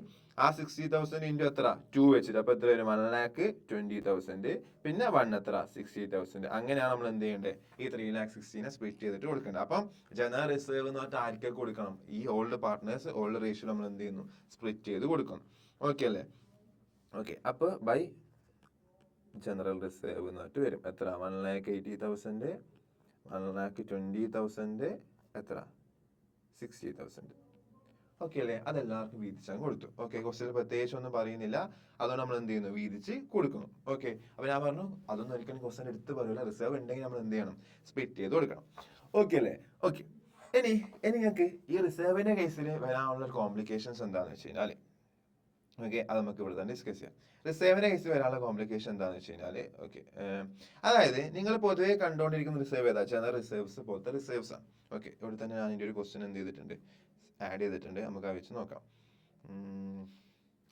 ആ 60,000 into എത്ര, 2 വെച്ചിട്ട്, അപ്പൊ എത്ര വരും, 1,20,000. പിന്നെ 1 എത്ര, 60,000. അങ്ങനെയാണ് നമ്മൾ എന്ത് ചെയ്യേണ്ടത്, ഈ 3,60,000 സ്പ്ലിറ്റ് ചെയ്തിട്ട് കൊടുക്കേണ്ടത്. അപ്പം ജനറൽ റിസർവ് എന്ന് പറഞ്ഞാൽ ആർക്കൊക്കെ കൊടുക്കണം, ഈ ഓൾഡ് പാർട്ട്നേഴ്സ് ഓൾഡ് റേഷ്യോ നമ്മൾ എന്ത് ചെയ്യുന്നു, സ്പ്ലിറ്റ് ചെയ്ത് കൊടുക്കണം. ഓക്കെ അല്ലേ. ഓക്കെ, അപ്പൊ ബൈ ജനറൽ റിസർവ് എന്ന് പറഞ്ഞിട്ട് വരും എത്ര, 1,80,000, 1,20,000, എത്ര, 60,000. ഓക്കെ അല്ലേ, അതെല്ലാവർക്കും വീതിച്ചാൽ കൊടുത്തു. ഓക്കെ, ക്വസ്റ്റ്യൻ പ്രത്യേകിച്ച് ഒന്നും പറയുന്നില്ല, അതുകൊണ്ട് നമ്മൾ എന്ത് ചെയ്യുന്നു, വീതിച്ച് കൊടുക്കുന്നു. ഓക്കെ, അപ്പൊ ഞാൻ പറഞ്ഞു അതൊന്നും ഒരിക്കലും ക്വസ്റ്റ്യൻ എടുത്ത് പറയില്ല, റിസർവ് ഉണ്ടെങ്കിൽ നമ്മൾ എന്ത് ചെയ്യണം, സ്പ്ലിറ്റ് ചെയ്ത് കൊടുക്കണം. ഓക്കെ അല്ലേ. ഓക്കെ, ഇനി നിങ്ങൾക്ക് ഈ റിസർവിന്റെ കേസിൽ വരാനുള്ള കോംപ്ലിക്കേഷൻസ് എന്താണെന്ന് വെച്ച് കഴിഞ്ഞാൽ, ഓക്കെ, അത് നമുക്ക് ഇവിടെ തന്നെ ഡിസ്കസ് ചെയ്യാം. റിസർവിന്റെ കേസിൽ വരാനുള്ള കോംപ്ലിക്കേഷൻ എന്താണെന്ന് വെച്ച് കഴിഞ്ഞാൽ, ഓക്കെ, അതായത് നിങ്ങൾ പൊതുവെ കണ്ടുകൊണ്ടിരിക്കുന്ന റിസർവ് ഏതാ, ജനറൽ റിസർവ്സ് പോലത്തെ റിസർവ്സ് ആണ്. ഓക്കെ, ഇവിടെ തന്നെ ഞാൻ ഇതിന്റെ ഒരു ക്വസ്റ്റ്യൻ എന്ത് ചെയ്തിട്ടുണ്ട്, ആഡ് ചെയ്തിട്ടുണ്ട്, നമുക്ക് അത് വെച്ച് നോക്കാം.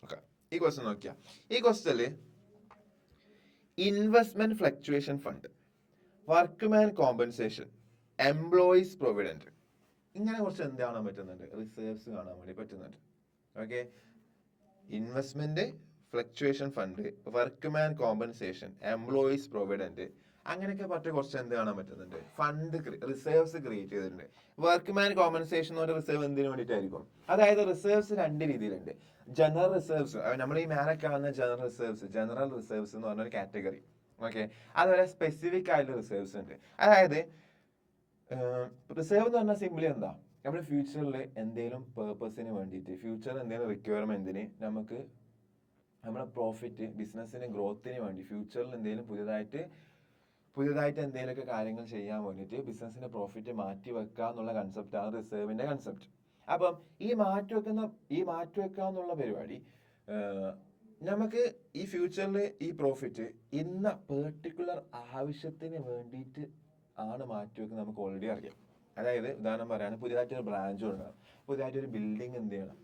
ഓക്കെ, ഈ ക്വസ്റ്റ്യൻ നോക്കിയാ, ഈ ക്വസ്റ്റ്യനില് investment fluctuation fund, workman compensation, employees provident, ഇങ്ങനെ കുറച്ച് എന്ത് കാണാൻ പറ്റുന്നുണ്ട്, റിസർവ്സ് കാണാൻ വേണ്ടി പറ്റുന്നുണ്ട്. Okay, investment fluctuation fund, workman compensation, employees provident, അങ്ങനെയൊക്കെ പറ്റിയ കുറച്ച് എന്ത് കാണാൻ പറ്റുന്നുണ്ട്, ഫണ്ട് റിസർവ്സ് ക്രിയേറ്റ് ചെയ്തിട്ടുണ്ട്. വർക്ക്മാൻ കോമ്പൻസേഷൻ എന്ന് പറഞ്ഞ റിസർവ് എന്തിനു വേണ്ടിയിട്ടായിരിക്കും, അതായത് റിസർവ്സ് 2 രീതിയിലുണ്ട്. ജനറൽ റിസർവ്സ്, നമ്മൾ ഈ മേലെ കാണുന്ന ജനറൽ റിസർവ്സ് എന്ന് പറഞ്ഞൊരു കാറ്റഗറി. ഓക്കെ, അതുപോലെ സ്പെസിഫിക് ആയിട്ടുള്ള റിസർവ്സ് ഉണ്ട്. അതായത് റിസർവ് എന്ന് പറഞ്ഞാൽ സിംപ്ലി എന്താ, നമ്മുടെ ഫ്യൂച്ചറിൽ എന്തെങ്കിലും പേർപ്പസിന് വേണ്ടിയിട്ട്, ഫ്യൂച്ചറിൽ എന്തെങ്കിലും റിക്വയർമെന്റിന്, നമുക്ക് നമ്മുടെ പ്രോഫിറ്റ്, ബിസിനസ്സിന് ഗ്രോത്തിന് വേണ്ടി, ഫ്യൂച്ചറിൽ എന്തെങ്കിലും പുതിയതായിട്ട് എന്തെങ്കിലുമൊക്കെ കാര്യങ്ങൾ ചെയ്യാൻ വേണ്ടിയിട്ട് ബിസിനസ്സിന്റെ പ്രോഫിറ്റ് മാറ്റി വെക്കുക എന്നുള്ള കൺസെപ്റ്റാണ് റിസർവിന്റെ കൺസെപ്റ്റ്. അപ്പം ഈ മാറ്റി വെക്കുക എന്നുള്ള പരിപാടി നമുക്ക് ഈ ഫ്യൂച്ചറിൽ ഈ പ്രോഫിറ്റ് ഇന്ന പെർട്ടിക്കുലർ ആവശ്യത്തിന് വേണ്ടിയിട്ട് ആണ് മാറ്റി വെക്കുന്നത്, നമുക്ക് ഓൾറെഡി അറിയാം. അതായത് ഉദാഹരണം പറയാണ്, പുതിയതായിട്ടൊരു ബ്രാഞ്ച് കൊടുക്കണം, പുതിയതായിട്ടൊരു ബിൽഡിംഗ് എന്ത് ചെയ്യണം,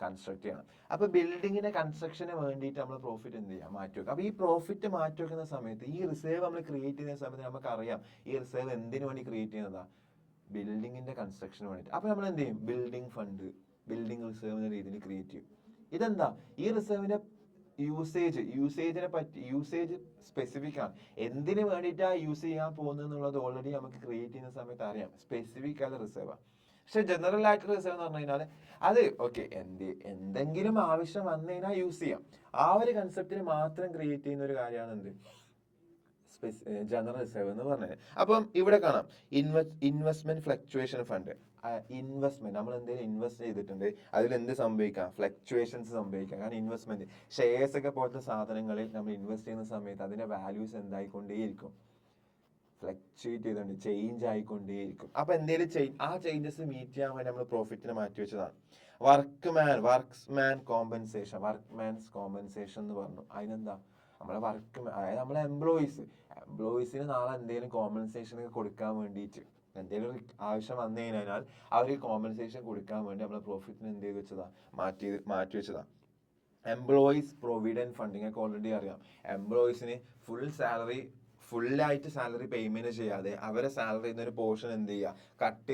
കൺസ്ട്രക്ട് ചെയ്യണം. അപ്പൊ ബിൽഡിങ്ങിന്റെ കൺസ്ട്രക്ഷന് വേണ്ടിയിട്ട് നമ്മൾ പ്രോഫിറ്റ് എന്ത് ചെയ്യാം, മാറ്റി വെക്കാം. അപ്പൊ ഈ പ്രോഫിറ്റ് മാറ്റി വെക്കുന്ന സമയത്ത്, ഈ റിസർവ് നമ്മൾ ക്രിയേറ്റ് ചെയ്യുന്ന സമയത്ത് നമുക്കറിയാം ഈ റിസർവ് എന്തിനു വേണ്ടി ക്രിയേറ്റ് ചെയ്യുന്നതാ, ബിൽഡിങ്ങിന്റെ കൺസ്ട്രക്ഷന് വേണ്ടിയിട്ട്. അപ്പൊ നമ്മൾ എന്ത് ചെയ്യും, ബിൽഡിംഗ് ഫണ്ട്, ബിൽഡിംഗ് റിസർവ് എന്ന രീതിയിൽ ക്രിയേറ്റ് ചെയ്യും. ഇതെന്താ, ഈ റിസർവിന്റെ യൂസേജ് സ്പെസിഫിക് ആണ്, എന്തിനു വേണ്ടിയിട്ടാണ് യൂസ് ചെയ്യാൻ പോകുന്നത് എന്നുള്ളത് ഓൾറെഡി നമുക്ക് ക്രിയേറ്റ് ചെയ്യുന്ന സമയത്ത് അറിയാം, സ്പെസിഫിക് ആയ റിസർവ്. പക്ഷെ ജനറൽ ആയിട്ടുള്ള റിസർവ് എന്ന് പറഞ്ഞു കഴിഞ്ഞാൽ അത് ഓക്കെ, എന്തെങ്കിലും ആവശ്യം വന്നു കഴിഞ്ഞാൽ യൂസ് ചെയ്യാം, ആ ഒരു കൺസെപ്റ്റിന് മാത്രം ക്രിയേറ്റ് ചെയ്യുന്ന ഒരു കാര്യമാണ് എന്ത്, ജനറൽ റിസർവ് എന്ന് പറഞ്ഞത്. അപ്പം ഇവിടെ കാണാം ഇൻവെസ്റ്റ്മെന്റ് ഫ്ലക്ച്വേഷൻ ഫണ്ട്. ഇൻവെസ്റ്റ്മെന്റ് നമ്മൾ എന്തെങ്കിലും ഇൻവെസ്റ്റ് ചെയ്തിട്ടുണ്ട്, അതിൽ എന്ത് സംഭവിക്കാം, ഫ്ലക്ച്വേഷൻസ് സംഭവിക്കാം. കാരണം ഇൻവെസ്റ്റ്മെന്റ് ഷെയർസ് ഒക്കെ പോലത്തെ സാധനങ്ങളിൽ നമ്മൾ ഇൻവെസ്റ്റ് ചെയ്യുന്ന സമയത്ത് അതിന്റെ വാല്യൂസ് എന്തായിക്കൊണ്ടേയിരിക്കും, ഫ്ലക്ച്വേറ്റ് ചെയ്തുകൊണ്ട് ചേഞ്ച് ആയിക്കൊണ്ടേയിരിക്കും. അപ്പൊ എന്തെങ്കിലും ആ ചേഞ്ചസ് മീറ്റ് ചെയ്യാൻ വേണ്ടി നമ്മൾ പ്രോഫിറ്റിനെ മാറ്റി വെച്ചതാണ്. വർക്ക്മാൻസ് കോമ്പൻസേഷൻ എന്ന് പറഞ്ഞു. അതിനെന്താ, നമ്മളെ അതായത് നമ്മളെ എംപ്ലോയീസിന് നാളെ എന്തെങ്കിലും കോമ്പൻസേഷൻ കൊടുക്കാൻ വേണ്ടിയിട്ട്, എന്തെങ്കിലും ആവശ്യം വന്നു കഴിഞ്ഞാൽ അവർക്ക് കോമ്പൻസേഷൻ കൊടുക്കാൻ വേണ്ടി നമ്മളെ പ്രോഫിറ്റിന് എന്ത് ചെയ്ത് വെച്ചതാ, മാറ്റി വെച്ചതാ. എംപ്ലോയീസ് പ്രൊവിഡന്റ് ഫണ്ട് നിങ്ങൾക്ക് ഓൾറെഡി അറിയാം. എംപ്ലോയീസിന് ഫുള്ളായിട്ട് സാലറി പേയ്മെന്റ് ചെയ്യാതെ അവരെ സാലറിയിൽ നിന്ന് ഒരു പോർഷൻ എന്ത് ചെയ്യുക, കട്ട്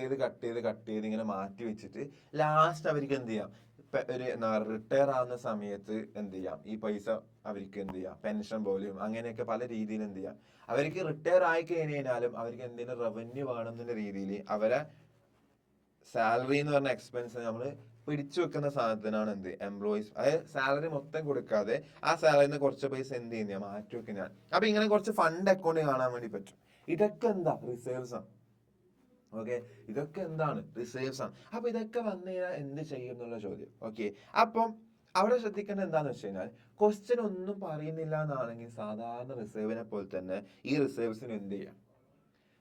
ചെയ്ത് ഇങ്ങനെ മാറ്റി വെച്ചിട്ട് ലാസ്റ്റ് അവർക്ക് എന്ത് ചെയ്യാം, ഒരു റിട്ടയർ ആവുന്ന സമയത്ത് എന്ത് ചെയ്യാം, ഈ പൈസ അവർക്ക് എന്ത് ചെയ്യാം, പെൻഷൻ പോലെയും അങ്ങനെയൊക്കെ പല രീതിയിൽ എന്ത് ചെയ്യാം, അവർക്ക് റിട്ടയർ ആയി കഴിഞ്ഞാലും അവർക്ക് എന്തെങ്കിലും റവന്യൂ വേണമെന്നുള്ള രീതിയിൽ അവരെ സാലറി എന്ന് പറഞ്ഞ എക്സ്പെൻസ് നമ്മൾ പിടിച്ചു വെക്കുന്ന സാധനത്തിനാണ് എന്ത് എംപ്ലോയീസ്. അതായത് സാലറി മൊത്തം കൊടുക്കാതെ ആ സാലറിയിൽ നിന്ന് കുറച്ച് പൈസ എന്ത് ചെയ്യുന്ന മാറ്റി വെക്കുന്ന. അപ്പൊ ഇങ്ങനെ കുറച്ച് ഫണ്ട് അക്കൗണ്ട് കാണാൻ വേണ്ടി പറ്റും. ഇതൊക്കെ എന്താ റിസർവ്സ് ആണ്. ഓക്കെ, ഇതൊക്കെ എന്താണ് റിസർവ്സ് ആണ്. അപ്പൊ ഇതൊക്കെ വന്നു കഴിഞ്ഞാൽ എന്ത് ചെയ്യും എന്നുള്ള ചോദ്യം. ഓക്കെ, അപ്പം അവിടെ ശ്രദ്ധിക്കേണ്ടത് എന്താന്ന് വെച്ച് കഴിഞ്ഞാൽ ക്വസ്റ്റ്യൻ ഒന്നും പറയുന്നില്ല എന്നാണെങ്കിൽ സാധാരണ റിസർവിനെ പോലെ തന്നെ ഈ റിസർവ്സിന് എന്ത് ചെയ്യാം,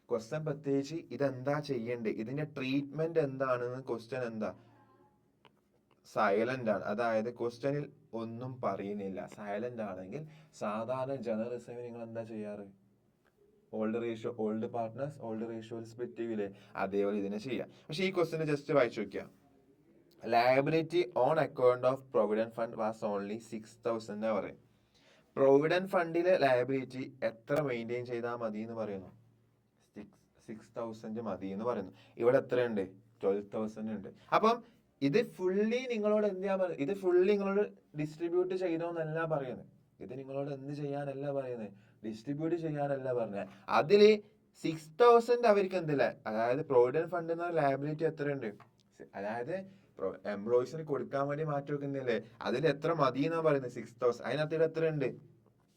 ക്വസ്റ്റ്യൻ പ്രത്യേകിച്ച് ഇതെന്താ ചെയ്യേണ്ടത്, ഇതിന്റെ ട്രീറ്റ്മെന്റ് എന്താണെന്ന് ക്വസ്റ്റ്യൻ എന്താ സൈലന്റ് ആണ്. അതായത് ക്വസ്റ്റ്യനിൽ ഒന്നും പറയുന്നില്ല, സൈലന്റ് ആണെങ്കിൽ സാധാരണ ജനറൽ റിസർവ് നിങ്ങൾ എന്താ ചെയ്യാറ്, ഓൾഡ് പാർട്ട്നേഴ്സ് ഓൾഡ് റേഷ്യോയിൽ സ്പ്ലിറ്റ് ചെയ്യില്ലേ, അതേപോലെ ഇതിനെ ചെയ്യാം. പക്ഷെ ഈ ക്വസ്റ്റ്യൻ ജസ്റ്റ് വായിച്ചു നോക്കിയാ, liability on account of provident fund was only 6,000 പറയും. പ്രൊവിഡന്റ് ഫണ്ടിലെ ലയബിലിറ്റി എത്ര മെയിൻറ്റെയിൻ ചെയ്താൽ മതി എന്ന് പറയുന്നു, 6,000 മതി എന്ന് പറയുന്നു. ഇവിടെ എത്രയുണ്ട്, 12,000 ഉണ്ട്. അപ്പം ഇത് ഫുള്ളി നിങ്ങളോട് എന്ത് ചെയ്യാൻ പറയുന്നത്, ഇത് ഫുള്ളി നിങ്ങളോട് ഡിസ്ട്രിബ്യൂട്ട് ചെയ്തോന്നല്ല പറയുന്നത്, ഇത് നിങ്ങളോട് എന്ത് ചെയ്യാനല്ല പറയുന്നത്, ഡിസ്ട്രിബ്യൂട്ട് ചെയ്യാനല്ല പറഞ്ഞത്. അതില് 6,000 അവർക്ക് എന്തില്ല, അതായത് പ്രൊവിഡന്റ് ഫണ്ട് എന്ന ലയബിലിറ്റി എത്രയുണ്ട്, അതായത് എംപ്ലോയീസിന് കൊടുക്കാൻ വേണ്ടി മാറ്റി വെക്കുന്നില്ലേ, അതിൽ എത്ര മതി എന്നാ പറയുന്നത്, 6,000. അതിനകത്ത് എത്ര ഉണ്ട്,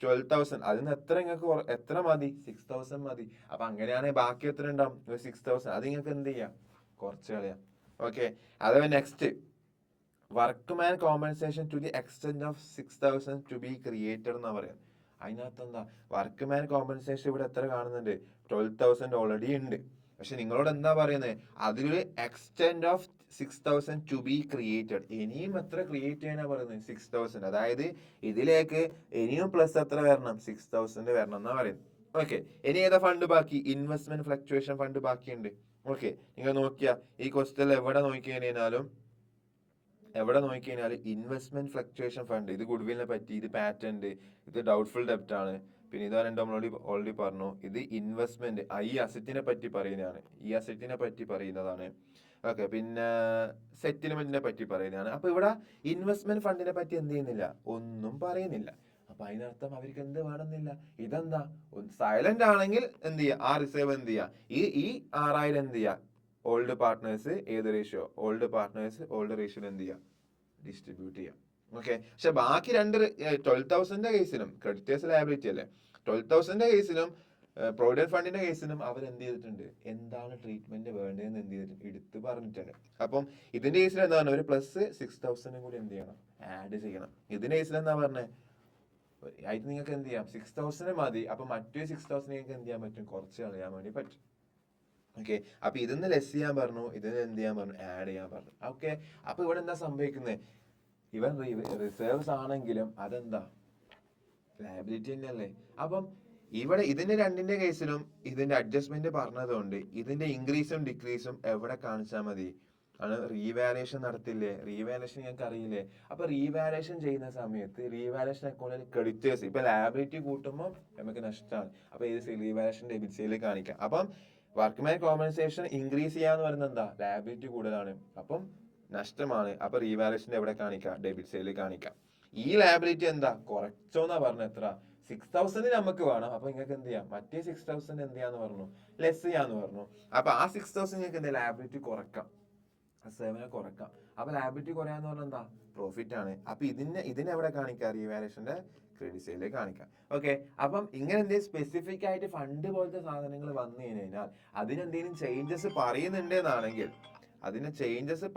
12,000. അതിന് എത്ര നിങ്ങൾക്ക് എത്ര മതി, 6,000 മതി. അപ്പൊ അങ്ങനെയാണെങ്കിൽ ബാക്കി എത്ര ഉണ്ടാവും, 6,000. അത് നിങ്ങൾക്ക് എന്ത് ചെയ്യാം, കുറച്ച് കളയാം. ഓക്കെ, അതേപോലെ next workman compensation to the extent of 6,000 to be created എന്നാ പറയാം. അതിനകത്ത് എന്താ, വർക്ക്മാൻ കോമ്പൻസേഷൻ ഇവിടെ എത്ര കാണുന്നുണ്ട്, 12,000 ഓൾറെഡി ഉണ്ട്. പക്ഷെ നിങ്ങളോട് എന്താ പറയുന്നത്, അതിലൊരു extent of 6,000 to be created, ഇനിയും എത്ര ക്രിയേറ്റ് ചെയ്യാനാ പറയുന്നത്, 6,000. അതായത് ഇതിലേക്ക് ഇനിയും പ്ലസ് എത്ര വരണം, 6,000 വരണം എന്നാ പറയുന്നത്. ഓക്കെ, ഇനി ഏതാ ഫണ്ട് ബാക്കി, ഇൻവെസ്റ്റ്മെന്റ് ഫ്ലക്ച്വേഷൻ ഫണ്ട് ബാക്കിയുണ്ട്. ഓക്കെ, നിങ്ങൾ നോക്കിയാ ഈ ക്വസ്റ്റ്യൻ എവിടെ നോക്കിക്കഴിഞ്ഞാലും ഇൻവെസ്റ്റ്മെന്റ് ഫ്ലക്ച്വേഷൻ ഫണ്ട്, ഇത് ഗുഡ്വില്ലിനെ പറ്റി, ഇത് പാറ്റന്റ്, ഇത് ഡൗട്ട്ഫുൾ ഡെപ്റ്റ് ആണ്. പിന്നെ ഇതാണ് നമ്മളോട് ഓൾറെഡി പറഞ്ഞു, ഇത് ഇൻവെസ്റ്റ്മെന്റ് ഈ അസറ്റിനെ പറ്റി പറയുന്നതാണ്. ഓക്കെ, പിന്നെ സെറ്റിൽമെന്റിനെ പറ്റി പറയുന്നതാണ്. അപ്പൊ ഇവിടെ ഇൻവെസ്റ്റ്മെന്റ് ഫണ്ടിനെ പറ്റി എന്ത് ചെയ്യുന്നില്ല, ഒന്നും പറയുന്നില്ല. അപ്പൊ അതിനർത്ഥം അവർക്ക് എന്ത് വേണമെന്നില്ല, ഇതെന്താ സൈലന്റ് ആണെങ്കിൽ എന്ത് ചെയ്യുക, ആ റിസർവ് എന്ത് ചെയ്യുക, ഈ 6,000 എന്ത് ചെയ്യുക, ഓൾഡ് പാർട്ട്നേഴ്സ് ഏത് റേഷ്യോ, ഓൾഡ് റേഷ്യോയിൽ എന്ത് ചെയ്യുക, ഡിസ്ട്രിബ്യൂട്ട് ചെയ്യാം. ഓക്കെ, പക്ഷെ ബാക്കി 12,000 കേസിലും ക്രെഡിറ്റേഴ്സ് ലയബിലിറ്റി അല്ലേ, 12,000 കേസിലും പ്രൊവിഡന്റ് ഫണ്ടിന്റെ കേസിലും അവർ എന്ത് ചെയ്തിട്ടുണ്ട്, എന്താണ് ട്രീറ്റ്മെന്റ് വേണ്ടതെന്ന് എന്ത് ചെയ്തിട്ടുണ്ട്, എടുത്ത് പറഞ്ഞിട്ടുണ്ട്. അപ്പം ഇതിന്റെ കേസിൽ എന്താണ്, ഒരു പ്ലസ് 6,000 കൂടി എന്ത് ചെയ്യണം, ആഡ് ചെയ്യണം. ഇതിന്റെ കേസിൽ എന്താ പറഞ്ഞത്, ആയിട്ട് നിങ്ങൾക്ക് എന്ത് ചെയ്യാം, 6,000 മതി. അപ്പൊ മറ്റൊരു 6,000 നിങ്ങൾക്ക് എന്ത് ചെയ്യാൻ പറ്റും, കുറച്ച് കളയാൻ വേണ്ടി പറ്റും. ഓക്കെ, അപ്പൊ ഇതിന്ന് ലെസ് ചെയ്യാൻ പറഞ്ഞു, ഇതിന് എന്ത് ചെയ്യാൻ പറഞ്ഞു, ആഡ് ചെയ്യാൻ പറഞ്ഞു. ഓക്കെ, അപ്പൊ ഇവിടെ എന്താ സംഭവിക്കുന്നത്, ഇവൻ റിസർവ്സ് ആണെങ്കിലും അതെന്താ ലയബിലിറ്റി തന്നെയല്ലേ. അപ്പം ഇവിടെ ഇതിന്റെ രണ്ടിന്റെ കേസിലും ഇതിന്റെ അഡ്ജസ്റ്റ്മെന്റ് പറഞ്ഞതുകൊണ്ട് ഇതിന്റെ ഇൻക്രീസും ഡിക്രീസും എവിടെ കാണിച്ചാൽ മതി, ആണ് റീവാലുവേഷൻ നടത്തില്ലേ, റീവാലുവേഷൻ ഞങ്ങൾക്ക് അറിയില്ലേ. അപ്പൊ റീവാലുവേഷൻ ചെയ്യുന്ന സമയത്ത് റീവാലുവേഷൻ അക്കൗണ്ടിൽ ക്രെഡിറ്റേഴ്സ്, ഇപ്പൊ ലയബിലിറ്റി കൂട്ടുമ്പോൾ നമുക്ക് നഷ്ടമാണ്. അപ്പൊ ഇത് റീവാലുവേഷൻ ഡെബിറ്റ് സൈഡിൽ കാണിക്കാം. അപ്പം വർക്ക്മാൻ കോമ്പൻസേഷൻ ഇൻക്രീസ് ചെയ്യാന്ന് പറയുന്നത് എന്താ, ലയബിലിറ്റി കൂടുതലാണ്, അപ്പം നഷ്ടമാണ്. അപ്പൊ റീവാലുവേഷൻ എവിടെ കാണിക്കാം, ഡെബിറ്റ് സൈഡിൽ കാണിക്കാം. ഈ ലയബിലിറ്റി എന്താ കുറച്ചോന്നാ പറഞ്ഞ, എത്ര 6,000 നമുക്ക് വേണം. അപ്പൊ നിങ്ങൾക്ക് എന്ത് ചെയ്യാം, മറ്റേ 6,000 എന്ത് ചെയ്യാന്ന് പറഞ്ഞു, ലെസ് ചെയ്യാന്ന് പറഞ്ഞു. അപ്പൊ ആ 6,000 നിങ്ങൾക്ക് എന്താ ലയബിലിറ്റി കുറക്കാം, റിസർവിനെ കുറക്കാം. അപ്പൊ ലയബിലിറ്റി കുറയാന്ന് പറഞ്ഞാൽ എന്താ, പ്രോഫിറ്റ് ആണ്. അപ്പൊ ഇതിനെവിടെ കാണിക്കാം, റീവാലുവേഷന്റെ ക്രെഡിറ്റ് സൈഡിൽ കാണിക്കാം. ഓക്കെ, അപ്പം ഇങ്ങനെ എന്തെങ്കിലും സ്പെസിഫിക് ആയിട്ട് ഫണ്ട് പോലത്തെ സാധനങ്ങൾ വന്നു കഴിഞ്ഞാൽ അതിനെന്തെങ്കിലും ചേഞ്ചസ് പറയുന്നുണ്ടെന്നാണെങ്കിൽ, അതിനെ ചേഞ്ചസ്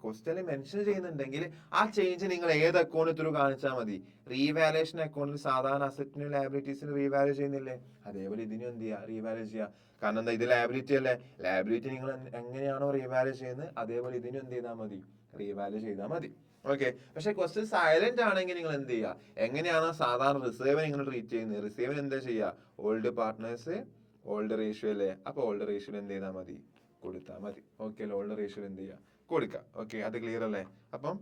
ക്വസ്റ്റ്യനിൽ മെൻഷൻ ചെയ്യുന്നുണ്ടെങ്കിൽ ആ ചേഞ്ച് നിങ്ങൾ ഏത് അക്കൗണ്ട് ത്രൂ കാണിച്ചാൽ മതി, റീവാലുവേഷൻ അക്കൗണ്ടിൽ സാധാരണ അസറ്റിനും ലയബിലിറ്റീസിനും റീവാല്യൂ ചെയ്യുന്നില്ലേ, അതേപോലെ ഇതിനും എന്ത് ചെയ്യുക, റീവാല്യൂ ചെയ്യുക. കാരണം എന്താ, ഇത് ലയബിലിറ്റി അല്ലേ, ലയബിലിറ്റി നിങ്ങൾ എങ്ങനെയാണോ റീവാല്യൂ ചെയ്യുന്നത് അതേപോലെ ഇതിനും എന്ത് ചെയ്താൽ മതി, റീവാല്യൂ ചെയ്താൽ മതി. ഓക്കെ, പക്ഷെ ക്വസ്റ്റ്യൻ സൈലന്റ് ആണെങ്കിൽ നിങ്ങൾ എന്ത് ചെയ്യുക, എങ്ങനെയാണോ സാധാരണ റിസർവ് നിങ്ങൾ ട്രീറ്റ് ചെയ്യുന്നത്, റിസർവിന് എന്താ ചെയ്യുക, ഓൾഡ് പാർട്ട്നേഴ്സ് ഓൾഡ് റേഷ്യോ അല്ലേ, അപ്പൊ ഓൾഡ് റേഷ്യോയിൽ എന്ത് ചെയ്താൽ മതി, കൊടുത്താൽ മതി. ഓക്കെ, ഓൾഡ് റേഷ്യോയിൽ എന്ത് ചെയ്യുക, കൊടുക്കുക. ഓക്കെ, അത് ക്ലിയർ അല്ലേ. അപ്പം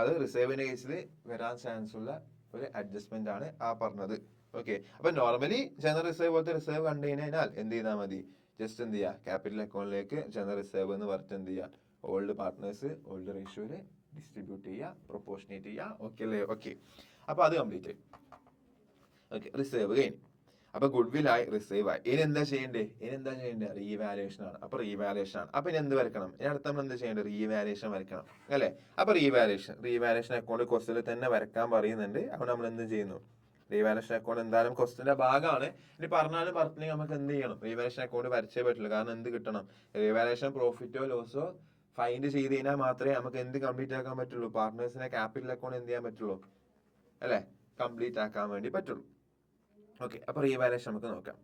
അത് റിസർവിന്റെ കേസിൽ വരാൻ ചാൻസ് ഉള്ള ഒരു അഡ്ജസ്റ്റ്മെന്റ് ആണ് ആ പറഞ്ഞത്. ഓക്കെ, അപ്പൊ നോർമലി ജനറൽ റിസർവ് പോലത്തെ റിസർവ് കണ്ടു കഴിഞ്ഞാൽ എന്ത് ചെയ്താൽ മതി, ജസ്റ്റ് എന്ത് ചെയ്യുക, ക്യാപിറ്റൽ അക്കൗണ്ടിലേക്ക് ജനറൽ റിസർവ് എന്ന് പറഞ്ഞിട്ട് എന്ത് ചെയ്യുക, ഓൾഡ് പാർട്ട്നേഴ്സ് ഓൾഡ് റേഷ്യോയില് ഡിസ്ട്രിബ്യൂട്ട് ചെയ്യുക, പ്രൊപ്പോർഷനേറ്റ് ചെയ്യുക. ഓക്കെ അല്ലേ? ഓക്കെ, അപ്പൊ അത് കംപ്ലീറ്റ്. ഓക്കെ, റിസർവ് കഴിഞ്ഞു. അപ്പൊ ഗുഡ് വിൽ ആയി, റിസർവ് ആയി. ഇനി എന്താ ചെയ്യേണ്ടത്? റീവാലുവേഷൻ ആണ്. അപ്പൊ റീവാലുവേഷൻ ആണ്. അപ്പൊ ഇനി എന്ത് വരക്കണം? ഇനി അടുത്ത നമ്മൾ എന്ത് ചെയ്യേണ്ടത്? റീവാലുവേഷൻ വരക്കണം അല്ലെ? അപ്പൊ റീവാലുവേഷൻ അക്കൗണ്ട് ക്വസ്റ്റിൽ തന്നെ വരക്കാൻ പറയുന്നുണ്ട്. അപ്പൊ നമ്മൾ എന്ത് ചെയ്യുന്നു? റീവാലുവേഷൻ അക്കൗണ്ട് എന്തായാലും ക്വസ്റ്റിന്റെ ഭാഗമാണ്. ഇനി പറഞ്ഞാലും പറഞ്ഞില്ലെങ്കിൽ നമുക്ക് എന്ത് ചെയ്യണം? റീവാലുവേഷൻ അക്കൗണ്ട് വരച്ചേ പറ്റില്ല. കാരണം എന്ത് കിട്ടണം? റീവാലുവേഷൻ പ്രോഫിറ്റോ ലോസോ ഫൈൻഡ് ചെയ്ത് കഴിഞ്ഞാൽ മാത്രമേ നമുക്ക് എന്ത് കംപ്ലീറ്റ് ആക്കാൻ പറ്റുള്ളൂ? പാർട്ട്നേഴ്സിനെ ക്യാപിറ്റൽ അക്കൗണ്ട് എന്ത് ചെയ്യാൻ പറ്റുള്ളൂ അല്ലെ? കംപ്ലീറ്റ് ആക്കാൻ വേണ്ടി പറ്റുള്ളൂ. ഓക്കെ, അപ്പൊ റീവാലുവേഷൻ നമുക്ക് നോക്കാം.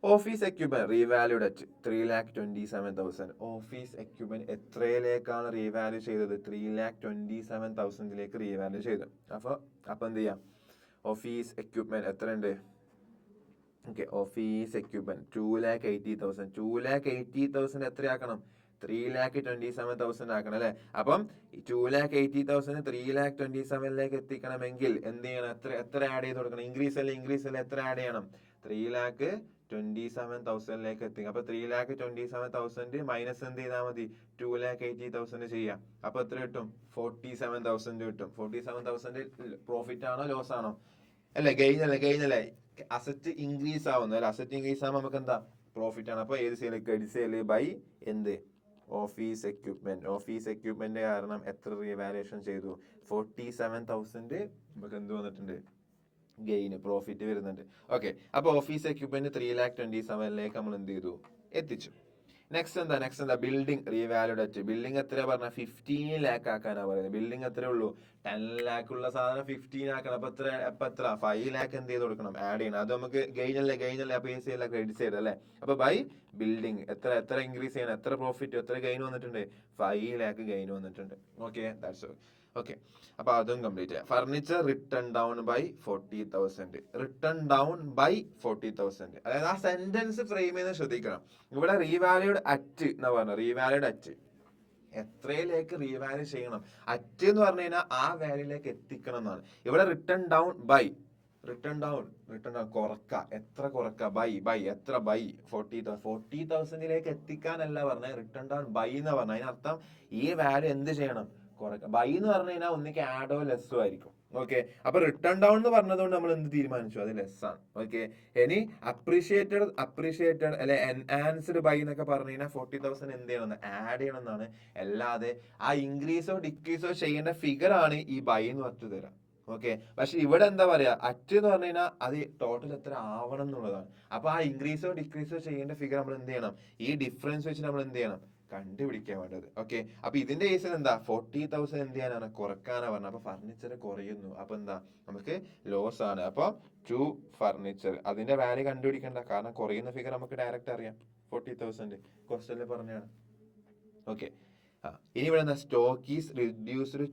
Office equipment revalued at 3,27,000. Office equipment എത്രയിലേക്കാണ് റീവാല്യൂ ചെയ്തത്? 3,27,000 റീവാല്യൂ ചെയ്തു. അപ്പൊ എന്ത് ചെയ്യാം? ഓഫീസ് എക്യുപ്മെന്റ് എത്ര ഉണ്ട്? Okay, office equipment 2,80,000. 2,80,000 എത്രയാക്കണം? 3,27,000 ആക്കണം അല്ലെ? അപ്പം 2,80,000 3,27,000 എത്തിക്കണമെങ്കിൽ എന്ത് ചെയ്യണം? എത്ര ആഡ് ചെയ്ത് കൊടുക്കണം? ഇൻക്രീസ് അല്ലേ? എത്ര ആഡ് ചെയ്യണം? 3,27,000 എത്തിക്കണം. അപ്പൊ 3,27,000 മൈനസ് എന്ത് ചെയ്താൽ മതി? 2,80,000 ചെയ്യാം. അപ്പൊ എത്ര കിട്ടും? 47,000 കിട്ടും. 47,000 പ്രോഫിറ്റ് ആണോ ലോസ് ആണോ? അല്ലെ? ഗെയിൻ അല്ലേ? അസറ്റ് ഇൻക്രീസ് ആവുന്നു അല്ലെ? അസറ്റ് ഇൻക്രീസ് ആവുമ്പോൾ നമുക്ക് എന്താ? പ്രോഫിറ്റ് ആണ്. അപ്പൊ ഏത് സെയില്? ക്രെഡിറ്റ് സെയില് ബൈ എന്ത്? ഓഫീസ് എക്യുപ്മെന്റ് കാരണം എത്ര റീവാലുവേഷൻ ചെയ്തു? 47,000 നമുക്ക് എന്ത് വന്നിട്ടുണ്ട്? ഗെയിന്, പ്രോഫിറ്റ് വരുന്നുണ്ട്. ഓക്കെ, അപ്പൊ ഓഫീസ് എക്യുപ്മെന്റ് 3,27,000 നമ്മൾ എന്ത് ചെയ്തു? എത്തിച്ചു. നെക്സ്റ്റ് എന്താ? Building revalued at. ബിൽഡിംഗ് എത്ര പറഞ്ഞ? 15 ലാക്ക് ആക്കാനാ പറയുന്നത്. ബിൽഡിംഗ് എത്രേ ഉള്ളൂ? 10 ലാക്ക് ഉള്ള സാധനം 15 ആക്കണം. അപ്പൊ എത്ര? 5 ലാക്ക് എന്ത് ചെയ്ത് കൊടുക്കണം? ആഡ് ചെയ്യണം. അത് നമുക്ക് ഗെയിൻ അല്ലേ? അപ്പൊ ഈ സൈഡ് ക്രെഡിറ്റ് സൈഡ് അല്ലേ? അപ്പൊ ബൈ ബിൽഡിംഗ് എത്ര ഇൻക്രീസ് ചെയ്യണം? എത്ര പ്രോഫിറ്റ്, എത്ര ഗെയിൻ വന്നിട്ടുണ്ട്? 5 ലാക്ക് ഗെയിൻ വന്നിട്ടുണ്ട്. Okay, that's okay. അപ്പൊ അതും കംപ്ലീറ്റ് ചെയ്യാം. Furniture written down by 40,000. അതായത് ആ സെന്റൻസ് ഫ്രെയിം ചെയ്ത് ശ്രദ്ധിക്കണം. ഇവിടെ റീവാല്യൂഡ് അറ്റ് എന്നാ പറഞ്ഞത്. റീവാല്യൂഡ് അറ്റ് എത്രയിലേക്ക് റീവാല്യൂ ചെയ്യണം? അറ്റ് എന്ന് പറഞ്ഞു കഴിഞ്ഞാൽ ആ വാല്യൂലേക്ക് എത്തിക്കണം എന്നാണ്. ഇവിടെ റിട്ടേൺ ഡൗൺ കുറക്ക. എത്ര കുറക്ക? ബൈ എത്ര? ബൈ 40,000 എത്തിക്കാനല്ല പറഞ്ഞത്. റിട്ടേൺ ഡൗൺ ബൈ എന്ന് പറഞ്ഞ അതിനർത്ഥം ഈ വാല്യൂ എന്ത് ചെയ്യണം? കുറയ്ക്കാം. ബൈ എന്ന് പറഞ്ഞു കഴിഞ്ഞാൽ ഒന്നിക്ക് ആഡോ ലെസ്സോ ആയിരിക്കും. ഓക്കെ, അപ്പൊ റിട്ടേൺ ഡൗൺ എന്ന് പറഞ്ഞതുകൊണ്ട് നമ്മൾ എന്ത് തീരുമാനിച്ചു? അത് ലെസ് ആണ്. ഓക്കെ, ഇനി അപ്രീഷിയേറ്റഡ് അല്ലെ എൻഹാൻസ്ഡ് ബൈ എന്നൊക്കെ പറഞ്ഞു കഴിഞ്ഞാൽ 40,000 എന്ത് ചെയ്യണം? ആഡ് ചെയ്യണം എന്നാണ്. അല്ലാതെ ആ ഇൻക്രീസോ ഡിക്രീസോ ചെയ്യേണ്ട ഫിഗർ ആണ് ഈ ബൈ എന്ന് പറഞ്ഞു തരാം. ഓക്കെ, പക്ഷെ ഇവിടെ എന്താ പറയാ? അറ്റ് എന്ന് പറഞ്ഞു കഴിഞ്ഞാൽ അത് ടോട്ടൽ എത്ര ആവണം എന്നുള്ളതാണ്. അപ്പൊ ആ ഇൻക്രീസോ ഡിക്രീസോ ചെയ്യേണ്ട ഫിഗർ നമ്മൾ എന്ത് ചെയ്യണം? ഈ ഡിഫറൻസ് വെച്ച് നമ്മൾ എന്ത് ചെയ്യണം? കണ്ടുപിടിക്കാൻ വേണ്ടത്. ഓക്കെ, അപ്പൊ ഇതിന്റെ കേസിൽ എന്താ? 40,000 എന്ത് ചെയ്യാനാണ്? കുറക്കാനാണ് പറഞ്ഞത്. അപ്പൊ ഫർണിച്ചർ കുറയുന്നു. അപ്പൊ എന്താ? നമുക്ക് ലോസ് ആണ്. അപ്പൊ ടു ഫർണിച്ചർ അതിന്റെ വാല്യൂ കണ്ടുപിടിക്കണ്ട. കാരണം കുറയുന്ന ഫിഗർ നമുക്ക് ഡയറക്റ്റ് അറിയാം. 40,000 ക്വസ്റ്റനിൽ പറഞ്ഞാണ്. ഓക്കെ, ഇനി ഇവിടെ എന്താ? Stock is reduced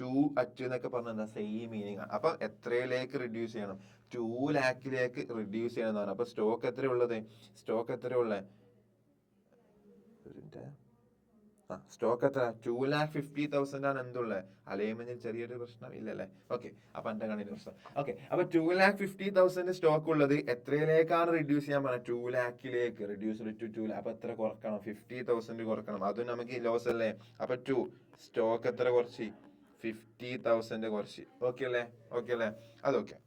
to at എന്നൊക്കെ പറഞ്ഞ സെയിം മീനിങ് ആണ്. അപ്പൊ എത്രയിലേക്ക് റിഡ്യൂസ് ചെയ്യണം? 2 ലാക്കിലേക്ക് റിഡ്യൂസ് ചെയ്യണം എന്നാണ്. അപ്പൊ സ്റ്റോക്ക് എത്ര ഉള്ളത്? സ്റ്റോക്ക് എത്ര? 2,50,000 ആണ്. എന്തുള്ളത്? അലൈൻമെന്റിൽ ചെറിയൊരു പ്രശ്നം ഇല്ലല്ലേ? ഓക്കെ, അപ്പൊ എന്റെ കണ്ണിന് പ്രശ്നം. ഓക്കെ, അപ്പൊ 2,50,000 സ്റ്റോക്ക് ഉള്ളത് എത്രയിലേക്കാണ് റിഡ്യൂസ് ചെയ്യാൻ പറഞ്ഞത്? 2 ലാക്കിലേക്ക് റിഡ്യൂസ് ടു 2 ലാക്ക്. അപ്പൊ എത്ര കുറക്കണം? 50,000 കുറക്കണം. അതും നമുക്ക് ലോസ് അല്ലേ? അപ്പൊ സ്റ്റോക്ക് എത്ര കുറച്ച്? 50,000 കുറച്ച്. ഓക്കെ അല്ലേ? അതൊക്കെ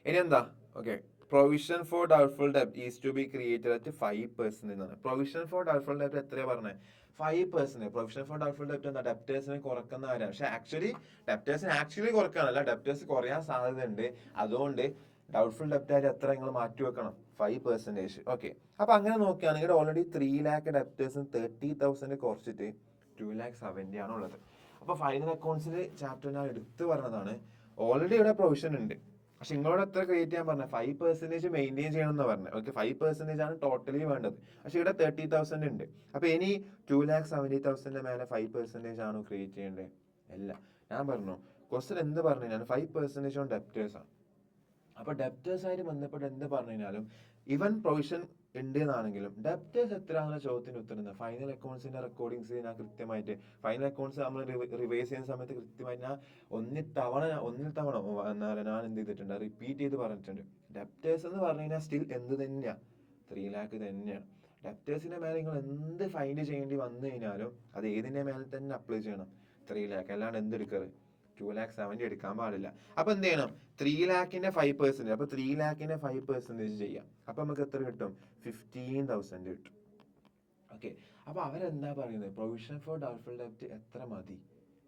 ഇനി എന്താ? ഓക്കെ, പ്രൊവിഷൻ ഫോർ ഡൗട്ട്ഫുൾ ഡെബ്റ്റ് is to be created at 5% എന്നാണ്. പ്രൊവിഷൻ ഫോർ ഡൗട്ട്ഫുൾ ഡെബ്റ്റ് എത്രയാ പറഞ്ഞത്? 5%. പ്രൊവിഷൻ ഫോർ ഡൗട്ട്ഫുൾ ഡെബ്റ്റ് എന്താ? ഡെപ്റ്റേഴ്സിനെ കുറക്കുന്ന കാര്യമാണ്. പക്ഷെ ഡെപ്റ്റേഴ്സിനെ കുറക്കാനല്ല, ഡെപ്റ്റേഴ്സ് കുറയാൻ സാധ്യതയുണ്ട്. അതുകൊണ്ട് ഡൗട്ട്ഫുൾ ഡെപ്റ്റ് ആയിട്ട് എത്ര നിങ്ങൾ മാറ്റി വെക്കണം? 5%. ഓക്കെ, അപ്പൊ അങ്ങനെ നോക്കുകയാണെങ്കിൽ ഓൾറെഡി 3 ലാക്ക് ഡെപ്റ്റേഴ്സിന് 30,000 കുറച്ചിട്ട് 2,70,000 ആണ് ഉള്ളത്. അപ്പൊ ഫൈനൽ അക്കൗണ്ട്സിൽ ചാപ്റ്റർ ഞാൻ എടുത്തു പറഞ്ഞതാണ്. ഓൾറെഡി ഇവിടെ പ്രൊവിഷൻ ഉണ്ട്. പക്ഷെ നിങ്ങളോട് എത്ര ക്രിയേറ്റ് ചെയ്യാൻ പറഞ്ഞത്? 5% മെയിൻറ്റെയിൻ ചെയ്യണം എന്ന് പറഞ്ഞത്. ഓക്കെ, 5% ആണ് ടോട്ടലി വേണ്ടത്. പക്ഷെ ഇവിടെ 30,000 ഉണ്ട്. അപ്പൊ ഇനി 2,70,000 മേലെ 5% ആണോ ക്രിയേറ്റ് ചെയ്യേണ്ടത്? അല്ല. ഞാൻ പറഞ്ഞു ക്വസ്റ്റൻ എന്ത് പറഞ്ഞു? ഞാൻ 5% ഓൺ ഡെപ്റ്റേഴ്സ് ആണ്. അപ്പൊ ഡെപ്റ്റേഴ്സായിട്ട് ബന്ധപ്പെട്ട് എന്ത് പറഞ്ഞു കഴിഞ്ഞാലും ഇവൻ പ്രൊവിഷൻ ഉണ്ട് എന്നാണെങ്കിലും ഡെപ്റ്റേഴ്സ് എത്രയാണെന്ന ചോദ്യത്തിന് ഉത്തരം ഫൈനൽ അക്കൗണ്ട്സിന്റെ റെക്കോർഡിങ്സ് ഞാൻ കൃത്യമായിട്ട് ഫൈനൽ അക്കൗണ്ട്സ് നമ്മൾ റിവൈസ് ചെയ്യുന്ന സമയത്ത് കൃത്യമായിട്ട് ഞാൻ ഒന്നിൽ തവണ ഞാൻ എന്ത് ചെയ്തിട്ടുണ്ട്, റിപ്പീറ്റ് ചെയ്ത് പറഞ്ഞിട്ടുണ്ട്. ഡെപ്റ്റേഴ്സ് എന്ന് പറഞ്ഞു കഴിഞ്ഞാൽ സ്റ്റിൽ എന്ത് തന്നെയാണ്, 3 lakh തന്നെയാണ്. ഡെപ്റ്റേഴ്സിന്റെ മേലെ നിങ്ങൾ എന്ത് ഫൈൻഡ് ചെയ്യേണ്ടി വന്നു കഴിഞ്ഞാലും അത് ഏതിന്റെ മേലെ തന്നെ അപ്ലൈ ചെയ്യണം, 3 lakh. അല്ലാണ്ട് എന്ത് എടുക്കരുത്, 2,70,000 എടുക്കാൻ പാടില്ല. അപ്പൊ എന്ത് ചെയ്യണം, 3 lakhന്റെ 5%. അപ്പൊ 3 lakhന്റെ 5% ചെയ്യാം. അപ്പൊ നമുക്ക് എത്ര കിട്ടും, 15,000 കിട്ടും. ഓക്കെ, അപ്പൊ അവരെന്താ പറയുന്നത്, പ്രൊവിഷൻ ഫോർ ഡൗട്ട്ഫുൾ ഡെപ്റ്റ് എത്ര മതി,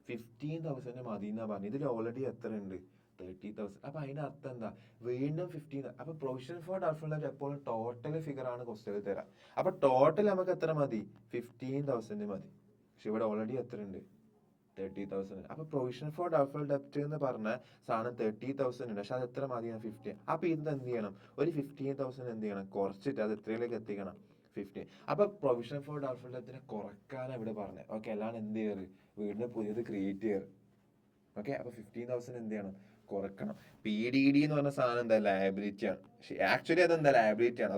15,000 മതി എന്നാ പറഞ്ഞത്. ഇതിൽ ഓൾറെഡി എത്ര ഉണ്ട്, 30,000. അപ്പൊ അതിന്റെ അർത്ഥം എന്താ, വീണ്ടും 15. അപ്പൊ പ്രൊവിഷൻ ഫോർ ഡൗട്ട്ഫുൾ ഡെപ്റ്റ് എപ്പോഴും ടോട്ടൽ ഫിഗർ ആണ് ക്വസ്റ്റ്യനിൽ തരാം. അപ്പൊ ടോട്ടൽ നമുക്ക് എത്ര മതി, 15,000 മതി. പക്ഷെ ഇവിടെ ഓൾറെഡി എത്ര ഉണ്ട്, 30,000. അപ്പൊ പ്രൊവിഷൻ ഫോർ ഡൗട്ട്ഫുൾ ഡെപ്റ്റ് എന്ന് പറഞ്ഞ സാധനം 30,000 ഉണ്ട്. പക്ഷെ അത് എത്ര മതി, 15. അപ്പൊ ഇത് എന്ത് ചെയ്യണം, ഒരു 15,000 എന്ത് ചെയ്യണം, കുറച്ചിട്ട് അത് എത്രയിലേക്ക് എത്തിക്കണം, 15. അപ്പൊ പ്രൊവിഷൻ ഫോർ ഡൗട്ട്ഫുൾ ഡെപ്റ്റിനെ കുറക്കാനാണ് ഇവിടെ പറഞ്ഞത്. ഓക്കെ, അല്ലാണ്ട് എന്ത് ചെയ്യാറ്, വീണ്ടും പുതിയത് ക്രിയേറ്റ് ചെയ്യാറ്. ഓക്കെ, അപ്പൊ 15,000 എന്ത് ചെയ്യണം, കുറക്കണം. PDD എന്ന് പറഞ്ഞ സാധനം എന്താ, ലയബിലിറ്റി ആണ്. ആക്ച്വലി അതെന്താ, ലയബിലിറ്റി ആണ്.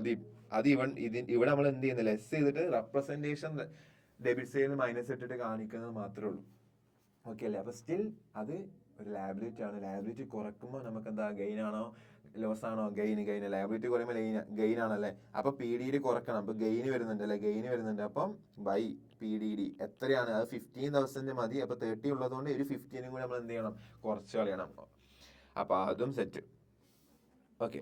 അത് ഇവിടെ നമ്മൾ എന്ത് ചെയ്യുന്നത്, ലെസ് ചെയ്തിട്ട് റെപ്രസെന്റേഷൻ ഡെബിറ്റ് സൈഡിൽ മൈനസ് ഇട്ടിട്ട് കാണിക്കുന്നത് മാത്രമേ ഉള്ളൂ. ഓക്കെ അല്ലേ, അപ്പൊ സ്റ്റിൽ അത് ഒരു ലയബിലിറ്റി ആണ്. ലയബിലിറ്റി കുറക്കുമ്പോൾ നമുക്ക് എന്താ, ഗെയിൻ ആണോ ലോസ് ആണോ, ഗെയിൻ. ലയബിലിറ്റി കുറയുമ്പോൾ ഗെയിൻ ആണല്ലേ. അപ്പൊ PDD കുറക്കണം. അപ്പൊ ഗെയിൻ വരുന്നുണ്ട് അല്ലെ, ഗെയിൻ വരുന്നുണ്ട്. അപ്പം ബൈ PDD എത്രയാണ്, അത് 15,000 മതി. അപ്പൊ 30 ഉള്ളതുകൊണ്ട് ഒരു 15 കൂടി നമ്മൾ എന്ത് ചെയ്യണം, കുറച്ച് കളയണം. അപ്പൊ അതും സെറ്റ്. ഓക്കെ,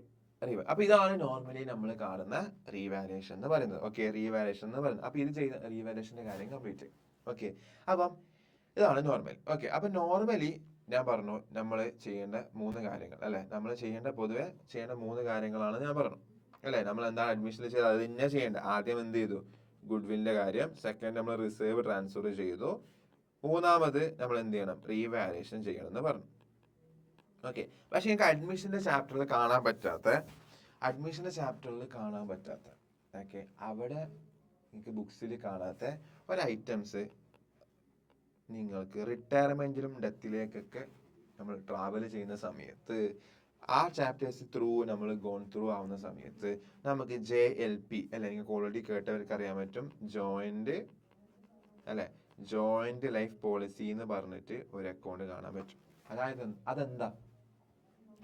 അപ്പൊ ഇതാണ് നോർമലി നമ്മൾ കാണുന്ന റീവാലുവേഷൻ എന്ന് പറയുന്നത്. ഓക്കെ, റീവാലുവേഷൻ എന്ന് പറയുന്നത്. അപ്പൊ ഇത് ചെയ്ത റീവാലുവേഷന്റെ കാര്യം കംപ്ലീറ്റ്. ഓക്കെ, അപ്പം ഇതാണ് നോർമൽ. ഓക്കെ, അപ്പൊ നോർമലി ഞാൻ പറഞ്ഞു നമ്മൾ ചെയ്യേണ്ട 3 കാര്യങ്ങൾ അല്ലെ, നമ്മൾ പൊതുവെ ചെയ്യേണ്ട 3 കാര്യങ്ങളാണ് ഞാൻ പറഞ്ഞു അല്ലെ. നമ്മൾ എന്താണ് അഡ്മിഷനിൽ ചെയ്തത്, അത് തന്നെ ചെയ്യേണ്ടത്. ആദ്യം എന്ത് ചെയ്തു, ഗുഡ്വില്ലിന്റെ കാര്യം. സെക്കൻഡ് നമ്മൾ റിസർവ് ട്രാൻസ്ഫർ ചെയ്തു. മൂന്നാമത് നമ്മൾ എന്ത് ചെയ്യണം, റീവാലുവേഷൻ ചെയ്യണം എന്ന് പറഞ്ഞു. ഓക്കെ, പക്ഷെ എനിക്ക് അഡ്മിഷന്റെ ചാപ്റ്ററിൽ കാണാൻ പറ്റാത്ത ഓക്കെ, അവിടെ എനിക്ക് ബുക്സിൽ കാണാത്ത ഒരു ഐറ്റംസ് നിങ്ങൾക്ക് റിട്ടയർമെന്റിലും ഡെത്തിലേക്കൊക്കെ നമ്മൾ ട്രാവൽ ചെയ്യുന്ന സമയത്ത് ആ ചാപ്റ്റേഴ്സ് നമ്മൾ ഗോൺ ത്രൂ ആവുന്ന സമയത്ത് നമുക്ക് JLP അല്ലെ, നിങ്ങൾക്ക് ഓൾറെഡി കേട്ടവർക്ക് അറിയാൻ പറ്റും, ജോയിന്റ് ലൈഫ് പോളിസി എന്ന് പറഞ്ഞിട്ട് ഒരു അക്കൗണ്ട് കാണാൻ പറ്റും.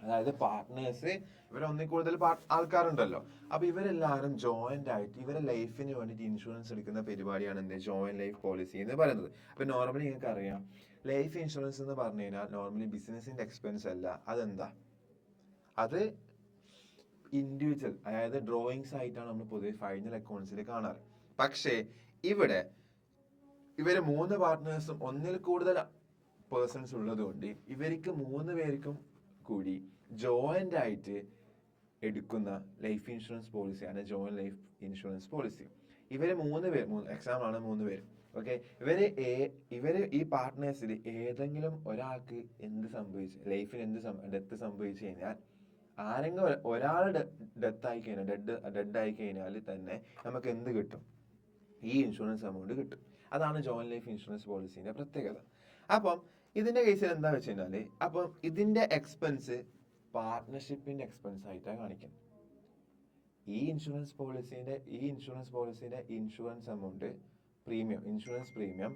അതായത് പാർട്ട്നേഴ്സ് ഒന്നിൽ കൂടുതൽ ആൾക്കാരുണ്ടല്ലോ. അപ്പൊ ഇവരെല്ലാവരും ജോയിന്റ് ആയിട്ട് ഇവരെ ലൈഫിന് വേണ്ടിയിട്ട് ഇൻഷുറൻസ് എടുക്കുന്ന പരിപാടിയാണ് എന്ത്, ജോയിന്റ് ലൈഫ് പോളിസി എന്ന് പറയുന്നത്. അപ്പൊ നോർമലി നിങ്ങൾക്ക് അറിയാം, ലൈഫ് ഇൻഷുറൻസ് എന്ന് പറഞ്ഞു കഴിഞ്ഞാൽ നോർമലി ബിസിനസിന്റെ എക്സ്പെൻസ് അല്ല. അതെന്താ, അത് ഇൻഡിവിജ്വൽ, അതായത് ഡ്രോയിങ്സ് ആയിട്ടാണ് നമ്മൾ പൊതുവെ ഫൈനൽ അക്കൗണ്ട്സിൽ കാണാറ്. പക്ഷേ ഇവര് 3 പാർട്ട്നേഴ്സും ഒന്നിൽ കൂടുതൽ പേഴ്സൺസ് ഉള്ളതുകൊണ്ട് ഇവർക്ക് 3 പേർക്കും കൂടി ജോയിന്റ് ആയിട്ട് എടുക്കുന്ന ലൈഫ് ഇൻഷുറൻസ് പോളിസിയാണ് ജോയിന്റ് ലൈഫ് ഇൻഷുറൻസ് പോളിസി. ഇവര് 3 പേർ, എക്സാമ്പിൾ ആണ് 3 പേര്. ഓക്കെ, ഇവര് ഈ പാർട്ട്നേഴ്സിൽ ഏതെങ്കിലും ഒരാൾക്ക് എന്ത് സംഭവിച്ചു, ലൈഫിന് ഡെത്ത് സംഭവിച്ചു കഴിഞ്ഞാൽ, ആരെങ്കിലും ഒരാൾ ഡെഡ് ആയി കഴിഞ്ഞാൽ തന്നെ നമുക്ക് എന്ത് കിട്ടും, ഈ ഇൻഷുറൻസ് എമൗണ്ട് കിട്ടും. അതാണ് ജോയിന്റ് ലൈഫ് ഇൻഷുറൻസ് പോളിസിന്റെ പ്രത്യേകത. അപ്പം ഇതിന്റെ കേസിൽ എന്താ വെച്ച് കഴിഞ്ഞാല്, അപ്പം ഇതിന്റെ എക്സ്പെൻസ് പാർട്ട്ണർഷിപ്പിന്റെ എക്സ്പെൻസ് ആയിട്ടാണ് കാണിക്കുന്നത്. ഈ ഇൻഷുറൻസ് പോളിസിന്റെ ഇൻഷുറൻസ് എമൗണ്ട്, ഇൻഷുറൻസ് പ്രീമിയം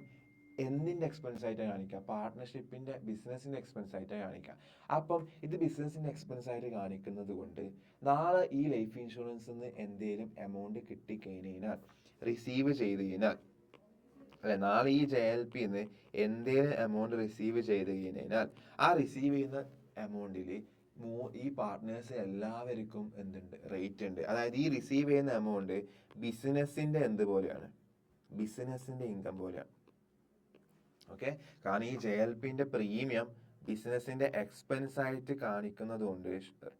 എന്തിന്റെ എക്സ്പെൻസ് ആയിട്ടാണ് കാണിക്കുക, പാർട്ട്ണർഷിപ്പിന്റെ ബിസിനസിന്റെ എക്സ്പെൻസ് ആയിട്ടാണ് കാണിക്കുക. അപ്പം ഇത് ബിസിനസിന്റെ എക്സ്പെൻസ് ആയിട്ട് കാണിക്കുന്നത് കൊണ്ട് നാളെ ഈ ലൈഫ് ഇൻഷുറൻസിൽ എന്തെങ്കിലും എമൗണ്ട് കിട്ടിക്കഴിഞ്ഞാൽ, റിസീവ് ചെയ്ത് കഴിഞ്ഞാൽ അല്ലെ, നാളെ ഈ JLPന്ന് എന്തെങ്കിലും എമൗണ്ട് റിസീവ് ചെയ്ത് കഴിഞ്ഞാൽ ആ റിസീവ് ചെയ്യുന്ന എമൗണ്ടിൽ ഈ പാർട്ട്നേഴ്സ് എല്ലാവർക്കും എന്തുണ്ട്, റേറ്റ് ഉണ്ട്. അതായത് ഈ റിസീവ് ചെയ്യുന്ന എമൗണ്ട് ബിസിനസിന്റെ ബിസിനസിന്റെ ഇൻകം പോലെയാണ്. ഓക്കെ, കാരണം ഈ JLPന്റെ പ്രീമിയം ബിസിനസിന്റെ എക്സ്പെൻസ് ആയിട്ട് കാണിക്കുന്നത് കൊണ്ട്,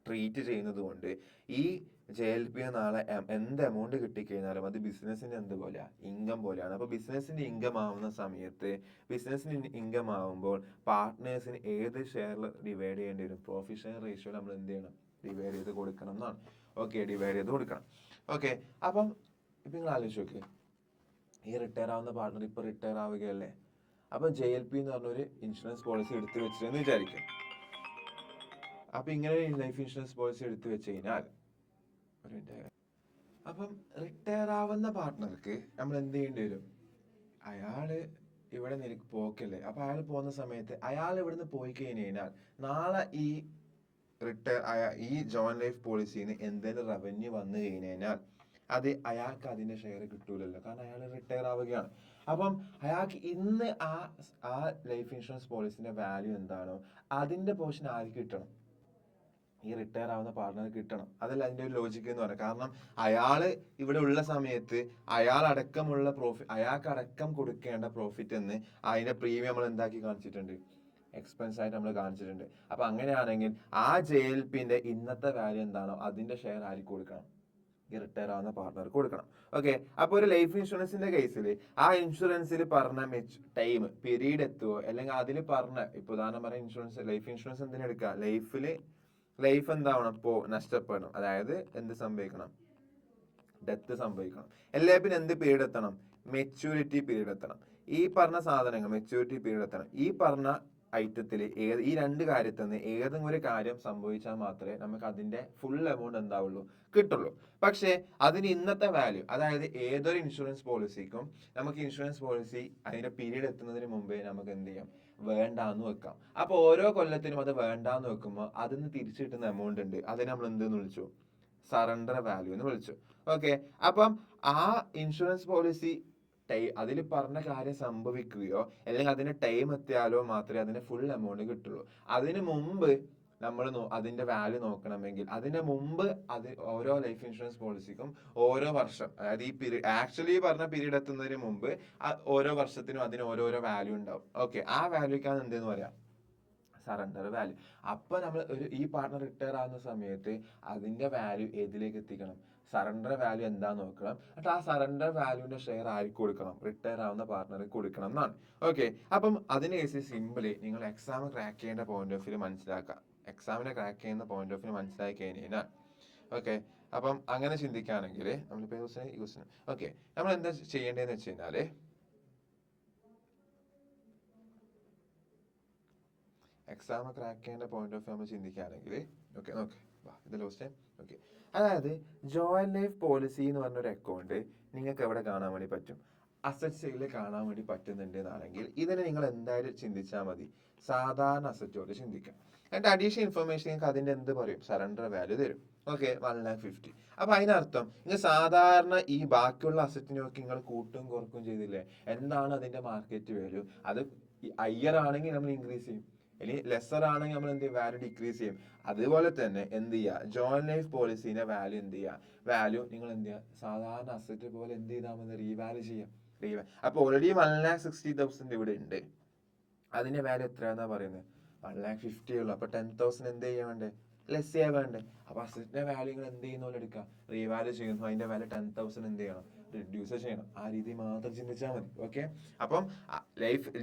ട്രീറ്റ് ചെയ്യുന്നത് കൊണ്ട് ഈ JLP നാളെ എന്ത് എമൗണ്ട് കിട്ടിക്കഴിഞ്ഞാലും അത് ബിസിനസിന്റെ എന്ത് പോലെയാ, ഇൻകം പോലെയാണ്. അപ്പൊ ബിസിനസിന്റെ ഇൻകം ആവുന്ന സമയത്ത്, ബിസിനസിന് ഇൻകം ആവുമ്പോൾ പാർട്ട്നേഴ്സിന് ഏത് ഷെയറിൽ ഡിവൈഡ് ചെയ്യേണ്ടി വരും, പ്രോഫിറ്റ് ഷെയർ റേഷ്യോയിൽ നമ്മൾ എന്ത് ചെയ്യണം, ഡിവൈഡ് ചെയ്ത് കൊടുക്കണം എന്നാണ്. ഓക്കെ, ഡിവൈഡ് ചെയ്ത് കൊടുക്കണം. ഓക്കെ, അപ്പം ഇപ്പൊ നിങ്ങൾ ആലോചിച്ച് നോക്ക്, ഈ റിട്ടയർ ആവുന്ന പാർട്ട്ണർ ഇപ്പൊ റിട്ടയർ ആവുകയല്ലേ. അപ്പൊ JLP എന്ന് പറഞ്ഞൊരു ഇൻഷുറൻസ് പോളിസി എടുത്തു വെച്ചിട്ടെന്ന് വിചാരിക്കും. അപ്പൊ ഇങ്ങനെ ലൈഫ് ഇൻഷുറൻസ് പോളിസി എടുത്തു വെച്ച് കഴിഞ്ഞാൽ അപ്പം റിട്ടയർ ആവുന്ന പാർട്ട്ണർക്ക് നമ്മൾ എന്ത് ചെയ്യേണ്ടി വരും? അയാള് ഇവിടെ പോക്കല്ലേ. അപ്പൊ അയാൾ പോകുന്ന സമയത്ത് അയാൾ ഇവിടുന്ന് പോയി കഴിഞ്ഞു കഴിഞ്ഞാൽ നാളെ ഈ ജോയിന്റ് ലൈഫ് പോളിസിന്ന് എന്തെങ്കിലും റവന്യൂ വന്നു കഴിഞ്ഞു കഴിഞ്ഞാൽ അത് അയാൾക്ക് അതിന്റെ ഷെയർ കിട്ടൂലല്ലോ, കാരണം അയാൾ റിട്ടയർ ആവുകയാണ്. അപ്പം അയാൾക്ക് ഇന്ന് ആ ലൈഫ് ഇൻഷുറൻസ് പോളിസിന്റെ വാല്യൂ എന്താണോ അതിന്റെ പോർഷൻ ആർക്ക് കിട്ടണം? ഈ റിട്ടയർ ആവുന്ന പാർട്ട്ണർക്ക് കിട്ടണം. അതല്ല അതിന്റെ ഒരു ലോജിക്ക് എന്ന് പറയാം. കാരണം അയാള് ഇവിടെ ഉള്ള സമയത്ത് അയാൾക്ക് അടക്കം കൊടുക്കേണ്ട പ്രോഫിറ്റ് എന്ന് അതിന്റെ പ്രീമിയം നമ്മൾ എന്താക്കി കാണിച്ചിട്ടുണ്ട്? എക്സ്പെൻസ് ആയിട്ട് നമ്മൾ കാണിച്ചിട്ടുണ്ട്. അപ്പൊ അങ്ങനെയാണെങ്കിൽ ആ JLPന്റെ ഇന്നത്തെ വാല്യൂ എന്താണോ അതിന്റെ ഷെയർ ആർക്ക് കൊടുക്കണം? ഈ റിട്ടയർ ആവുന്ന പാർട്ട്ണർക്ക് കൊടുക്കണം. ഓക്കെ, അപ്പൊ ഒരു ലൈഫ് ഇൻഷുറൻസിന്റെ കേസിൽ ആ ഇൻഷുറൻസിൽ പറഞ്ഞ ടൈം പീരീഡ് എത്തുവോ, അല്ലെങ്കിൽ അതിൽ പറഞ്ഞ ഇപ്പൊ ഉദാഹരണം പറയാം, ലൈഫ് ഇൻഷുറൻസ് എന്തിനെടുക്കുക? ലൈഫ് എന്താവണം? നഷ്ടപ്പെടണം. അതായത് എന്ത് സംഭവിക്കണം? ഡെത്ത് സംഭവിക്കണം. പിന്നെ എന്ത് പീരീഡ് എത്തണം? മെച്യൂരിറ്റി പീരീഡ് എത്തണം. ഈ പറഞ്ഞ സാധനങ്ങൾ മെച്യൂരിറ്റി പീരീഡ് എത്തണം. ഈ പറഞ്ഞ ഐറ്റത്തിൽ ഈ രണ്ട് കാര്യത്തിൽ നിന്ന് ഏതെങ്കിലും ഒരു കാര്യം സംഭവിച്ചാൽ മാത്രമേ നമുക്ക് അതിന്റെ ഫുൾ എമൗണ്ട് എന്താവുള്ളൂ? കിട്ടുള്ളൂ. പക്ഷേ അതിന് ഇന്നത്തെ വാല്യൂ, അതായത് ഏതൊരു ഇൻഷുറൻസ് പോളിസിക്കും നമുക്ക് ഇൻഷുറൻസ് പോളിസി അതിന്റെ പീരീഡ് എത്തുന്നതിന് മുമ്പേ നമുക്ക് എന്ത് ചെയ്യാം? വേണ്ടാന്ന് വെക്കാം. അപ്പൊ ഓരോ കൊല്ലത്തിനും അത് വേണ്ടാന്ന് വെക്കുമ്പോൾ അതിന് തിരിച്ചു കിട്ടുന്ന എമൗണ്ട് ഉണ്ട്. അതിനെ നമ്മൾ എന്തെന്ന് വിളിച്ചു? സറണ്ടർ വാല്യൂ എന്ന് വിളിച്ചു. ഓക്കെ, അപ്പം ആ ഇൻഷുറൻസ് പോളിസി അതിൽ പറഞ്ഞ കാര്യം സംഭവിക്കുകയോ അല്ലെങ്കിൽ അതിന്റെ ടൈം എത്തിയാലോ മാത്രമേ അതിന്റെ ഫുൾ എമൗണ്ട് കിട്ടുള്ളൂ. അതിന് മുമ്പ് നമ്മൾ അതിന്റെ വാല്യൂ നോക്കണമെങ്കിൽ അതിന്റെ മുമ്പ് ഓരോ ലൈഫ് ഇൻഷുറൻസ് പോളിസിക്കും ഓരോ വർഷം, അതായത് ഈ പീരീഡ് ആക്ച്വലി പറഞ്ഞ പീരീഡ് എത്തുന്നതിന് മുമ്പ് ഓരോ വർഷത്തിനും അതിന് ഓരോരോ വാല്യൂ ഉണ്ടാവും. ഓക്കെ, ആ വാല്യൂക്കാണ് എന്തെന്ന് പറയാം? Surrender value. അപ്പൊ നമ്മൾ ഈ പാർട്ട്ണർ റിട്ടയർ ആവുന്ന സമയത്ത് അതിന്റെ വാല്യൂ ഏതിലേക്ക് എത്തിക്കണം? സറണ്ടർ വാല്യൂ എന്താന്ന് നോക്കണം. എന്നിട്ട് ആ സറണ്ടർ വാല്യൂന്റെ ഷെയർ ആർക്ക് കൊടുക്കണം? റിട്ടയർ ആവുന്ന പാർട്ട്ണർക്ക് കൊടുക്കണം എന്നാണ്. ഓക്കെ, അപ്പം അതിന് കേസ് സിമ്പിളി നിങ്ങൾ എക്സാം ക്രാക്ക് ചെയ്യേണ്ട പോയിന്റ് ഓഫ് വ്യൂ മനസ്സിലാക്കുക. എക്സാമിനെ ക്രാക്ക് ചെയ്യുന്ന പോയിന്റ് ഓഫ് വ്യൂ മനസ്സിലാക്കി കഴിഞ്ഞാൽ ഓക്കെ, അപ്പം അങ്ങനെ ചിന്തിക്കുകയാണെങ്കിൽ നമ്മളിപ്പോ ഓക്കെ, നമ്മൾ എന്താ ചെയ്യേണ്ടതെന്ന് വെച്ച് കഴിഞ്ഞാല് എക്സാം ക്രാക്ക് ചെയ്യേണ്ട പോയിന്റ് ഓഫ് വ്യൂ നമ്മൾ ചിന്തിക്കുകയാണെങ്കിൽ ഓക്കെ ഇത് ലോസ്റ്റ് ഓക്കെ, അതായത് ജോയിന്റ് ലൈഫ് പോളിസി എന്ന് പറഞ്ഞൊരു അക്കൗണ്ട് നിങ്ങൾക്ക് എവിടെ കാണാൻ വേണ്ടി പറ്റും? അസറ്റ്സിൽ കാണാൻ വേണ്ടി പറ്റുന്നുണ്ട് എന്നാണെങ്കിൽ ഇതിനെ നിങ്ങൾ എന്തായാലും ചിന്തിച്ചാൽ മതി, സാധാരണ അസറ്റോട് ചിന്തിക്കാം. എന്നിട്ട് അഡീഷണൽ ഇൻഫർമേഷൻ നിങ്ങൾക്ക് അതിന്റെ എന്ത് പറയും? സറണ്ടർ വാല്യൂ തരും. ഓക്കെ, 1,50,000. അപ്പൊ അതിനർത്ഥം നിങ്ങൾ സാധാരണ ഈ ബാക്കിയുള്ള അസറ്റിനൊക്കെ നിങ്ങൾ കൂട്ടും കുറക്കും ചെയ്തില്ലേ? എന്താണ് അതിന്റെ മാർക്കറ്റ് വാല്യൂ? അത് ഹയർ ആണെങ്കിൽ നമ്മൾ ഇൻക്രീസ് ചെയ്യും, ഇനി ലെസർ ആണെങ്കിൽ നമ്മൾ എന്ത് ചെയ്യും? വാല്യൂ ഡിക്രീസ് ചെയ്യും. അതുപോലെ തന്നെ എന്ത് ചെയ്യുക? ജോയിന്റ് ലൈഫ് പോളിസിന്റെ വാല്യൂ എന്ത് ചെയ്യുക? വാല്യൂ നിങ്ങൾ എന്ത് ചെയ്യുക? സാധാരണ അസറ്റ് പോലെ എന്ത് ചെയ്താൽ മതി? റീവാല്യൂ ചെയ്യാം. അപ്പൊ ഓൾറെഡി 1,60,000 ഇവിടെ ഉണ്ട്. അതിന്റെ വാല്യൂ എത്രയാന്നാ പറയുന്നത്? 1,50,000 ഉള്ളു. അപ്പൊ 10,000 എന്ത് ചെയ്യാൻ വേണ്ടേ? ലെസ് ചെയ്യാൻ വേണ്ടേ? അപ്പൊ അസറ്റിന്റെ വാല്യൂ നിങ്ങൾ എന്ത് ചെയ്യുന്ന പോലെ എടുക്കുക? റീവാല്യൂ ചെയ്യുന്നു. അതിന്റെ വാല്യൂ 10,000 എന്ത് ചെയ്യണം? റിഡ്യൂസ് ചെയ്യണം. ആ രീതി മാത്രം ചിന്തിച്ചാൽ മതി. ഓക്കെ, അപ്പം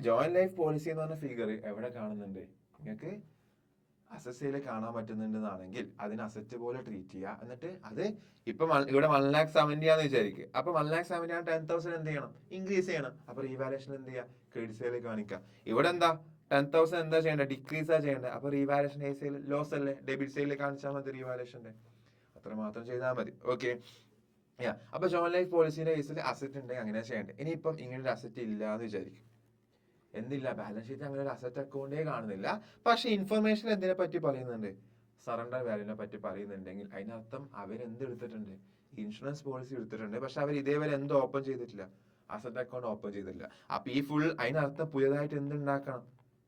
ജോയിന്റ് ലൈഫ് പോളിസി എന്ന് പറഞ്ഞ ഫിഗർ എവിടെ കാണുന്നുണ്ട്? നിങ്ങൾക്ക് അസറ്റ്സിൽ കാണാൻ പറ്റുന്നുണ്ടെന്നാണെങ്കിൽ അതിന് അസറ്റ് പോലെ ട്രീറ്റ് ചെയ്യുക. എന്നിട്ട് അത് ഇപ്പൊ ഇവിടെ 1,70,000 ആണെന്ന് വിചാരിക്കുക. അപ്പൊ 1,70,000 ആണ് 10,000 എന്ത് ചെയ്യണം? ഇൻക്രീസ് ചെയ്യണം. അപ്പൊ റീവാലുവേഷൻ എന്ത് ചെയ്യുക? ക്രെഡിറ്റ് സൈഡിൽ കാണിക്കുക. ഇവിടെ എന്താ 10,000 എന്താ ചെയ്യേണ്ടത്? ഡിക്രീസാ ചെയ്യേണ്ടത്. അപ്പൊ റീവാലുവേഷൻ എ സൈഡിൽ ലോസ് അല്ലേ? ഡെബിറ്റ് സൈഡിൽ കാണിച്ചാൽ മതി റീവാലുവേഷന്റെ. അത്ര മാത്രം ചെയ്താൽ മതി. ഓക്കെ, അപ്പൊ ജോയിന്റ് ലൈഫ് പോളിസിന്റെ കേസിൽ അസറ്റ് ഉണ്ടെങ്കിൽ അങ്ങനെ ചെയ്യേണ്ടത്. ഇനിയിപ്പം ഇങ്ങനെ ഒരു അസറ്റ് ഇല്ല എന്ന് വിചാരിക്കും. എന്തില്ല? ബാലൻസ് ഷീറ്റ് അങ്ങനെ ഒരു അസറ്റ് അക്കൗണ്ടേ കാണുന്നില്ല. പക്ഷെ ഇൻഫർമേഷൻ എന്തിനെ പറ്റി പറയുന്നുണ്ട്? സറണ്ടർ വാല്യൂനെ പറ്റി പറയുന്നുണ്ടെങ്കിൽ അതിനർത്ഥം അവരെന്ത് എടുത്തിട്ടുണ്ട്? ഇൻഷുറൻസ് പോളിസി എടുത്തിട്ടുണ്ട്. പക്ഷെ അവർ ഇതേവരെ എന്ത് ഓപ്പൺ ചെയ്തിട്ടില്ല? അസറ്റ് അക്കൗണ്ട് ഓപ്പൺ ചെയ്തിട്ടില്ല. അപ്പൊ ഈ അതിനർത്ഥം പുതിയതായിട്ട് എന്തുണ്ടാക്കണം?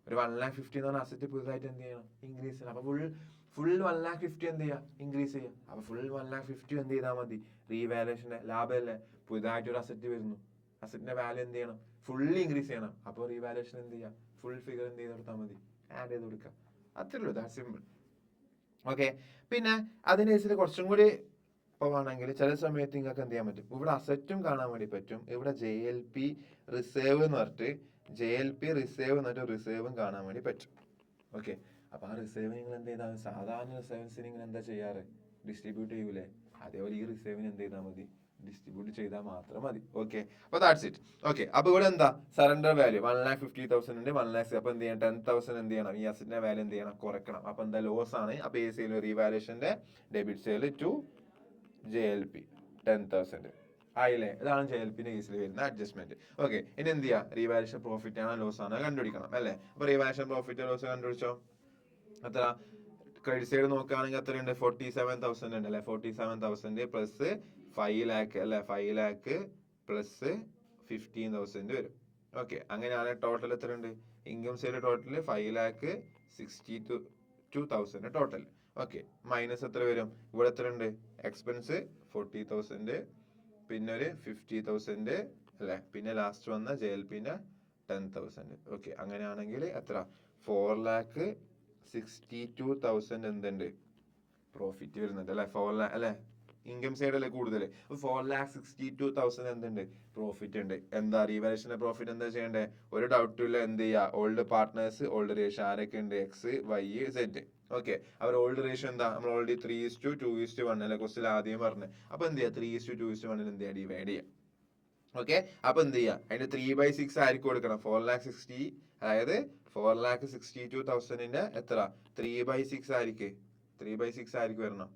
ഒരു 1,50,000 എന്ന് പറഞ്ഞ അസറ്റ് പുതിയതായിട്ട് എന്ത് ചെയ്യണം? ഇൻക്രീസ് ചെയ്യണം. അപ്പൊ ഫുൾ 1,50,000 എന്ത് ചെയ്യാം? ഇൻക്രീസ് ചെയ്യാം. അപ്പൊ ഫുൾ 1,50,000 എന്ത് ചെയ്താൽ മതി? റീവാലുവേഷന്റെ ലാഭമല്ലേ? പുതിയതായിട്ട് ഒരു അസറ്റ് വരുന്നു, അസറ്റിന്റെ വാല്യൂ എന്ത് ചെയ്യണം? ഫുള്ളി ഇൻക്രീസ് ചെയ്യണം. അപ്പോൾ റീവാലുവേഷൻ എന്ത് ചെയ്യാം? ഫുൾ ഫിഗർ എന്ത് ചെയ്ത് കൊടുത്താൽ മതി? ആഡ് ചെയ്ത് കൊടുക്കുക. അത്രേ ഉള്ളൂ. That simple. ഓക്കെ, പിന്നെ അതിന് കേസിൽ കുറച്ചും കൂടി പോവാണെങ്കിൽ ചില സമയത്ത് നിങ്ങൾക്ക് എന്ത് ചെയ്യാൻ പറ്റും? ഇവിടെ അസറ്റും കാണാൻ വേണ്ടി പറ്റും. ഇവിടെ JLP റിസേർവ് എന്ന് പറഞ്ഞിട്ട് റിസേർവും കാണാൻ വേണ്ടി പറ്റും. ഓക്കെ, അപ്പൊ ആ റിസേർവ് നിങ്ങൾ എന്ത് ചെയ്താൽ? സാധാരണ റിസേർവ്സിന് നിങ്ങൾ എന്താ ചെയ്യാറ്? ഡിസ്ട്രിബ്യൂട്ട് ചെയ്യൂലേ? അതേപോലെ ഈ റിസേർവിന് എന്ത് ചെയ്താൽ മതി? ഡിസ്ട്രിബ്യൂട്ട് ചെയ്താൽ മാത്രം മതി. ഓക്കെ, അപ്പൊ ദാറ്റ്സ് ഇറ്റ്. ഓക്കെ, അപ്പൊ ഇവിടെ എന്താ സറണ്ടർ വാല്യൂ 1,50,000 ഉണ്ട്, 1,00,000. അപ്പൊ എന്ത് ചെയ്യണം, 10,000 എന്ത് ചെയ്യണം, ഈ അസറ്റിന്റെ വാല്യൂ എന്ത് ചെയ്യണം, കുറയ്ക്കണം. അപ്പൊ എന്താ ലോസ് ആണ്. അപ്പൊ ഈ സെയിൽ റീവാലുവേഷന്റെ ഡെബിറ്റ് സെയിൽ ടു JLP 10,000 ആയില്ലേ. ഇതാണ് JLPന്റെ കേസിൽ വരുന്ന അഡ്ജസ്റ്റ്മെന്റ്. ഓക്കെ, ഇനി എന്ത് ചെയ്യാം, റീവാലുവേഷൻ പ്രോഫിറ്റ് ആണോ ലോസ് ആണോ കണ്ടുപിടിക്കണം അല്ലേ. അപ്പൊ റീവാലുവേഷൻ പ്രോഫിറ്റ് ലോസ് കണ്ടുപിടിച്ചോ. എത്ര ക്രെഡിറ്റ് സൈഡ് നോക്കുകയാണെങ്കിൽ എത്രയുണ്ട്, 47,000 ഉണ്ട് അല്ലെ. 47,000 പ്ലസ് 5 lakh അല്ലെ, 5 lakh പ്ലസ് 15,000 വരും. ഓക്കെ, അങ്ങനെയാണ് ടോട്ടൽ എത്ര ഉണ്ട്, income side total 5,62,000 total. Okay, minus എത്ര വരും, ഇവിടെ എത്ര ഉണ്ട്, എക്സ്പെൻസ് 40,000, പിന്നെ ഒരു 50,000 അല്ലെ, പിന്നെ ലാസ്റ്റ് വന്ന JLPന്റെ 10,000. ഓക്കെ, അങ്ങനെയാണെങ്കിൽ എത്ര, 4,62,000 എന്തുണ്ട്, പ്രോഫിറ്റ് വരുന്നുണ്ട് അല്ലെ. 4 lakh അല്ലെ, ഇൻകം സൈഡ് അല്ലേ കൂടുതൽ. 4,62,000 എന്തുണ്ട്, പ്രോഫിറ്റ് ഉണ്ട്. എന്താ റീവാലുവേഷന്റെ പ്രോഫിറ്റ് എന്താ ചെയ്യണ്ടേ, ഒരു ഡൗട്ടും ഇല്ല. എന്ത് ചെയ്യുക, ഓൾഡ് പാർട്ട്നേഴ്സ് ഓൾഡ് റേഷ്യോ ആരൊക്കെ ഉണ്ട്, X, Y, Z. ഓക്കെ, അവർ ഓൾഡ് റേഷ്യോ എന്താ, നമ്മൾ ഓൾറെഡി 3:2:1 അല്ലെ ക്വസ്റ്റിൽ ആദ്യം പറഞ്ഞു. അപ്പൊ എന്ത് ചെയ്യുക, 3:2:1 എന്ത് ചെയ്യുക, ഡിവൈഡ് ചെയ്യാം. ഓക്കെ, അപ്പൊ എന്ത് ചെയ്യുക, അതിന്റെ 3/6 ആർക്ക് കൊടുക്കണം, 4,60,000, അതായത് 4,62,000 എത്ര, 3/6 ആർക്ക്, 3/6 ആർക്ക് വരണം,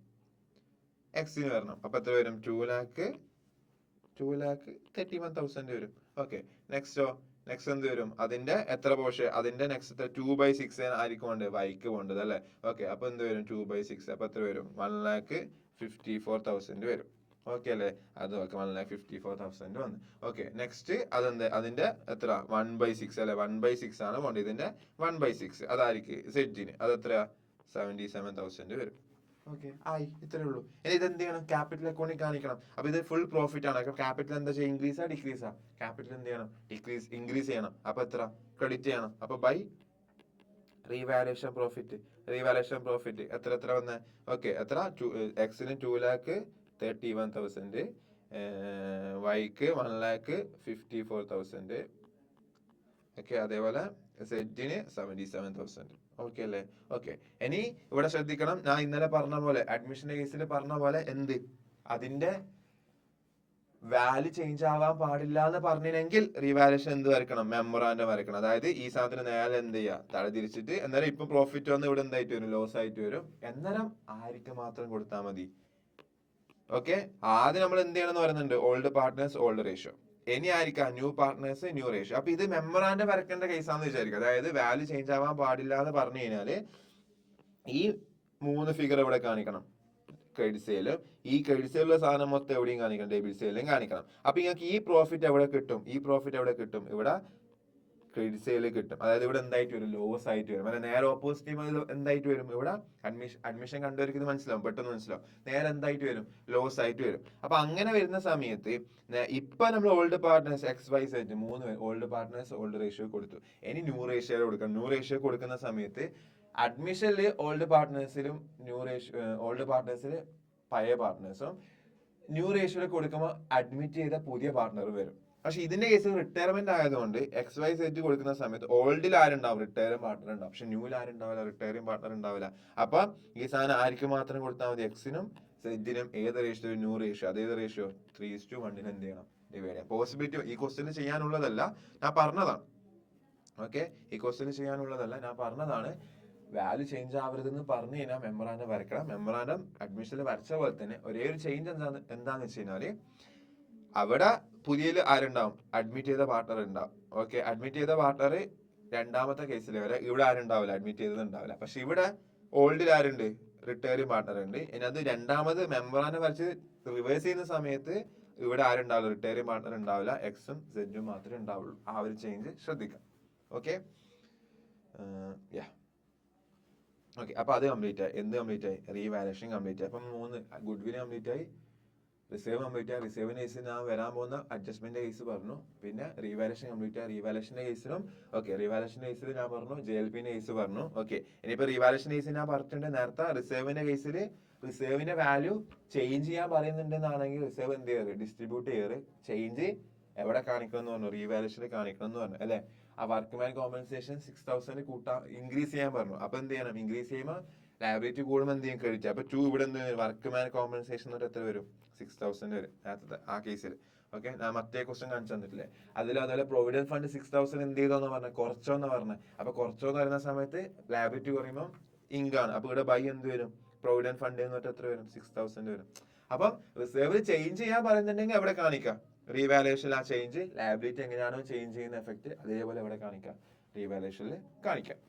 എക്സിന് വരണം. അപ്പൊ എത്ര വരും, 2,31,000 വരും. ഓക്കെ, നെക്സ്റ്റോ, നെക്സ്റ്റ് എന്ത് വരും, അതിന്റെ എത്ര പോർഷൻ, അതിന്റെ നെക്സ്റ്റ് 2/6 ആയിരിക്കും വേണ്ടത്, വൈക്ക് വേണ്ടത് അല്ലെ. ഓക്കെ, അപ്പൊ എന്ത് വരും, 2/6. അപ്പൊ എത്ര വരും, 1,54,000 വരും. ഓക്കെ അല്ലെ, അത് ഓക്കെ, 1,54,000 വന്നു. ഓക്കെ, നെക്സ്റ്റ് അതെന്ത്, അതിന്റെ എത്ര, 1/6 അല്ലെ, 1/6 ആണ് വേണ്ടത്. ഇതിന്റെ 1/6 അതായിരിക്കും സെറ്റിന്, അത് എത്രയാ, 77,000 വരും. ഓക്കെ, ആയി, ഇത്രേ ഉള്ളൂ. ഇനി ഇത് എന്ത് ചെയ്യണം, ക്യാപിറ്റൽ അക്കൗണ്ടിൽ കാണിക്കണം. അപ്പൊ ഇത് ഫുൾ പ്രോഫിറ്റ് ആണ്. ക്യാപിറ്റൽ എന്താ ചെയ്യുക, ഇൻക്രീസാ ഡിക്രീസാ, ക്യാപിറ്റൽ എന്ത് ചെയ്യണം, ഇൻക്രീസ് ചെയ്യണം. അപ്പൊ എത്ര, ക്രെഡിറ്റ് ചെയ്യണം. അപ്പൊ by revaluation profit, revaluation profit എത്ര വന്ന്, ഓക്കെ, എത്ര, എക്സിന് 2,31,000, വൈക്ക് 1,54,000. ഓക്കെ, അതേപോലെ സെറ്റിന് 77,000. ഓക്കെ അല്ലേ. ഓക്കെ, ഇനി ഇവിടെ ശ്രദ്ധിക്കണം, ഞാൻ ഇന്നലെ പറഞ്ഞ പോലെ, അഡ്മിഷന്റെ കേസിൽ പറഞ്ഞ പോലെ, എന്ത്, അതിന്റെ വാല്യൂ ചേഞ്ച് ആവാൻ പാടില്ല എന്ന് പറഞ്ഞില്ലെങ്കിൽ റീവാലുവേഷൻ എന്ത് വരക്കണം, മെമ്മോറാൻഡം വരക്കണം. അതായത് ഈ സാധനം നേരെ എന്ത് ചെയ്യുക, തലതിരിച്ചിട്ട്, എന്നാലും ഇപ്പൊ പ്രോഫിറ്റ് വന്ന് ഇവിടെ എന്തായിട്ട് വരും, ലോസ് ആയിട്ട് വരും. അന്നേരം ആർക്ക് മാത്രം കൊടുത്താൽ മതി. ഓക്കെ, ആദ്യം നമ്മൾ എന്ത് ചെയ്യണം എന്ന് പറയുന്നുണ്ട്, ഓൾഡ് പാർട്ട്നേഴ്സ് ഓൾഡ് റേഷ്യോ. ഇനി ആയിരിക്കാം ന്യൂ പാർട്ട്നേഴ്സ് ന്യൂ റേഷ്യോ. അപ്പൊ ഇത് മെമ്മറാൻഡം വരക്കേണ്ട കേസാന്ന് വിചാരിക്കുക. അതായത് വാല്യൂ ചേഞ്ച് ആവാൻ പാടില്ല എന്ന് പറഞ്ഞു കഴിഞ്ഞാല് ഈ 3 ഫിഗർ ഇവിടെ കാണിക്കണം, ക്രെഡിറ്റ് സെയിലും ഈ ക്രെഡിറ്റ് സെയിലുള്ള സാധനം മൊത്തം എവിടെയും കാണിക്കണം, ഡെബിറ്റ് സെയിലും കാണിക്കണം. അപ്പൊ നിങ്ങൾക്ക് ഈ പ്രോഫിറ്റ് എവിടെ കിട്ടും, ഈ പ്രോഫിറ്റ് എവിടെ കിട്ടും, ഇവിടെ ക്രെഡിറ്റ് സെയിൽ കിട്ടും. അതായത് ഇവിടെ എന്തായിട്ട് വരും, ലോസ് ആയിട്ട് വരും. അല്ലെ, നേരെ ഓപ്പോസിറ്റീവ് എന്തായിട്ട് വരും, ഇവിടെ അഡ്മിഷൻ കണ്ടവർക്ക് ഇത് മനസ്സിലാവും, പെട്ടെന്ന് മനസ്സിലാവും. നേരെ എന്തായിട്ട് വരും, ലോസ് ആയിട്ട് വരും. അപ്പൊ അങ്ങനെ വരുന്ന സമയത്ത് ഇപ്പൊ നമ്മൾ old partners XYZ 3 old partners old ratio കൊടുത്തു. ഇനി ന്യൂ റേഷ്യോ കൊടുക്കണം. ന്യൂ റേഷ്യോ കൊടുക്കുന്ന സമയത്ത് അഡ്മിഷനിൽ ഓൾഡ് പാർട്ട്നേഴ്സിലും ഓൾഡ് പാർട്ട്നേഴ്സിൽ പഴയ പാർട്ട്നേഴ്സും, ന്യൂ റേഷ്യോയിൽ കൊടുക്കുമ്പോൾ അഡ്മിറ്റ് ചെയ്ത പുതിയ പാർട്ട്ണർ വരും. പക്ഷെ ഇതിന്റെ കേസിൽ റിട്ടയർമെന്റ് ആയതുകൊണ്ട് XYZ കൊടുക്കുന്ന സമയത്ത് ഓൾഡിൽ ആരുണ്ടാവും, റിട്ടയറിംഗ് പാർട്ണർ ഉണ്ടാവും. പക്ഷെ ന്യൂവിൽ ആരുണ്ടാവില്ല, റിട്ടയറിംഗ് പാർട്ണർ ഉണ്ടാവില്ല. അപ്പൊ ഈ സാധനം ആർക്ക് മാത്രം കൊടുത്താൽ മതി, എക്സിനും സെഡിനും. ഏത് റേഷ്യോ, ന്യൂ റേഷ്യോ. അതേത് റേഷ്യോ, 3:1 എന്ത് ചെയ്യണം, ഡിവൈഡ് ചെയ്യാം. പോസിബിലിറ്റി ഈ ക്വസ്റ്റ്യൻ ചെയ്യാനുള്ളതല്ല, ഞാൻ പറഞ്ഞതാണ്. ഓക്കെ, ഈ ക്വസ്റ്റ്യൻ ചെയ്യാനുള്ളതല്ല, ഞാൻ പറഞ്ഞതാണ്. വാല്യൂ ചേഞ്ച് ആവരുതെന്ന് പറഞ്ഞു കഴിഞ്ഞാൽ മെമ്മറാൻഡം വരക്കണം. മെമ്മറാൻഡം അഡ്മിഷനിൽ വരച്ച പോലെ തന്നെ ഒരേ ഒരു ചേഞ്ച് എന്താന്ന് വെച്ച് കഴിഞ്ഞാല് അവിടെ പുതിയ ആരുണ്ടാവും, അഡ്മിറ്റ് ചെയ്ത പാർട്ണർ ഉണ്ടാവും. ഓക്കെ, അഡ്മിറ്റ് ചെയ്ത പാർട്ണർ രണ്ടാമത്തെ കേസിൽ വരെ ഇവിടെ ആരുണ്ടാവില്ല, അഡ്മിറ്റ് ചെയ്തത് ഉണ്ടാവില്ല. പക്ഷെ ഇവിടെ ഓൾഡിൽ ആരുണ്ട്, റിട്ടയറിംഗ് പാർട്ണർ ഉണ്ട്. ഇനി അത് രണ്ടാമത് മെമ്പറാനെ വരച്ച് റിവേഴ്സ് ചെയ്യുന്ന സമയത്ത് ഇവിടെ ആരുണ്ടാവില്ല, റിട്ടയറിംഗ് പാർട്ണർ ഉണ്ടാവില്ല, എക്സും സെഡും മാത്രമേ ഉണ്ടാവുള്ളൂ. ആ ഒരു ചേഞ്ച് ശ്രദ്ധിക്കാം. ഓക്കെ, ഓക്കെ, അപ്പൊ അത് കംപ്ലീറ്റ് ആയി. എന്ത് കംപ്ലീറ്റ് ആയി, റീവാലുവേഷൻ കംപ്ലീറ്റ് ആയി. അപ്പം 3 ഗുഡ് വിൽ കംപ്ലീറ്റ് ആയി, റിസർവ് കംപ്ലീറ്റ് ആയി. റിസർവിന്റെ കേസിൽ ഞാൻ വരാൻ പോകുന്ന അഡ്ജസ്റ്റ്മെന്റ് കേസ് പറഞ്ഞു. പിന്നെ റീവാലുവേഷൻ കംപ്ലീറ്റ് ആയി. റീവാലുവേഷന്റെ കേസിലും ഓക്കെ, റീവാലുവേഷന്റെ കേസിൽ ഞാൻ പറഞ്ഞു, JLPന്റെ കേസ് പറഞ്ഞു. ഓക്കെ, ഇനിയിപ്പോ റീവാലുവേഷൻ കേസിൽ ഞാൻ പറഞ്ഞിട്ടുണ്ട് നേരത്തെ. റിസർവിന്റെ കേസിൽ റിസർവിന്റെ വാല്യൂ ചേഞ്ച് ചെയ്യാൻ പറയുന്നുണ്ടെന്നാണെങ്കിൽ റിസർവ് എന്ത് ചെയ്യാറ്, ഡിസ്ട്രിബ്യൂട്ട് ചെയ്യാറ്. ചേഞ്ച് എവിടെ കാണിക്കണം എന്ന് പറഞ്ഞു, റീവാലുവേഷനിൽ കാണിക്കണം എന്ന് പറഞ്ഞു അല്ലെ. ആ വർക്ക്മാൻ കോമ്പൻസേഷൻ 6,000 ഇൻക്രീസ് ചെയ്യാൻ പറഞ്ഞു. അപ്പൊ എന്ത് ചെയ്യണം, ഇൻക്രീസ് ചെയ്യുമ്പോൾ ലയബിലിറ്റി കൂടുമ്പോൾ എന്ത് ചെയ്യും ക്രെഡിറ്റ്. അപ്പൊ 2 ഇവിടെ എന്ത് വർക്ക്മാൻ കോമ്പൻസേഷൻ എന്ന് എത്ര വരും 6000 വരും ആ കേസിൽ. ഓക്കെ, ഞാൻ മറ്റേ ക്വസ്റ്റ്യൻ കാണിച്ചു തന്നിട്ടില്ലേ അതിൽ. അതുപോലെ പ്രൊവിഡന്റ് ഫണ്ട് 6000 എന്ത് ചെയ്തോന്ന് പറഞ്ഞത് കുറച്ചോന്ന് പറഞ്ഞത്. അപ്പൊ കുറച്ചോന്ന് വരുന്ന സമയത്ത് ലയബിലിറ്റി കുറയുമ്പോൾ ഇങ്കാണ്. അപ്പൊ ഇവിടെ ബൈ എന്ത് വരും പ്രൊവിഡന്റ് ഫണ്ട് എന്ന് പറഞ്ഞാൽ എത്ര വരും 6000 വരും. അപ്പം റിസർവ് ചേഞ്ച് ചെയ്യാൻ പറയുന്നുണ്ടെങ്കിൽ എവിടെ കാണിക്കാം റീവാലുവേഷനിൽ ആ ചേഞ്ച്. ലയബിലിറ്റി എങ്ങനെയാണോ ചേഞ്ച് ചെയ്യുന്ന എഫക്ട് അതേപോലെ എവിടെ കാണിക്കാം റീവാലുവേഷനിൽ കാണിക്കാം.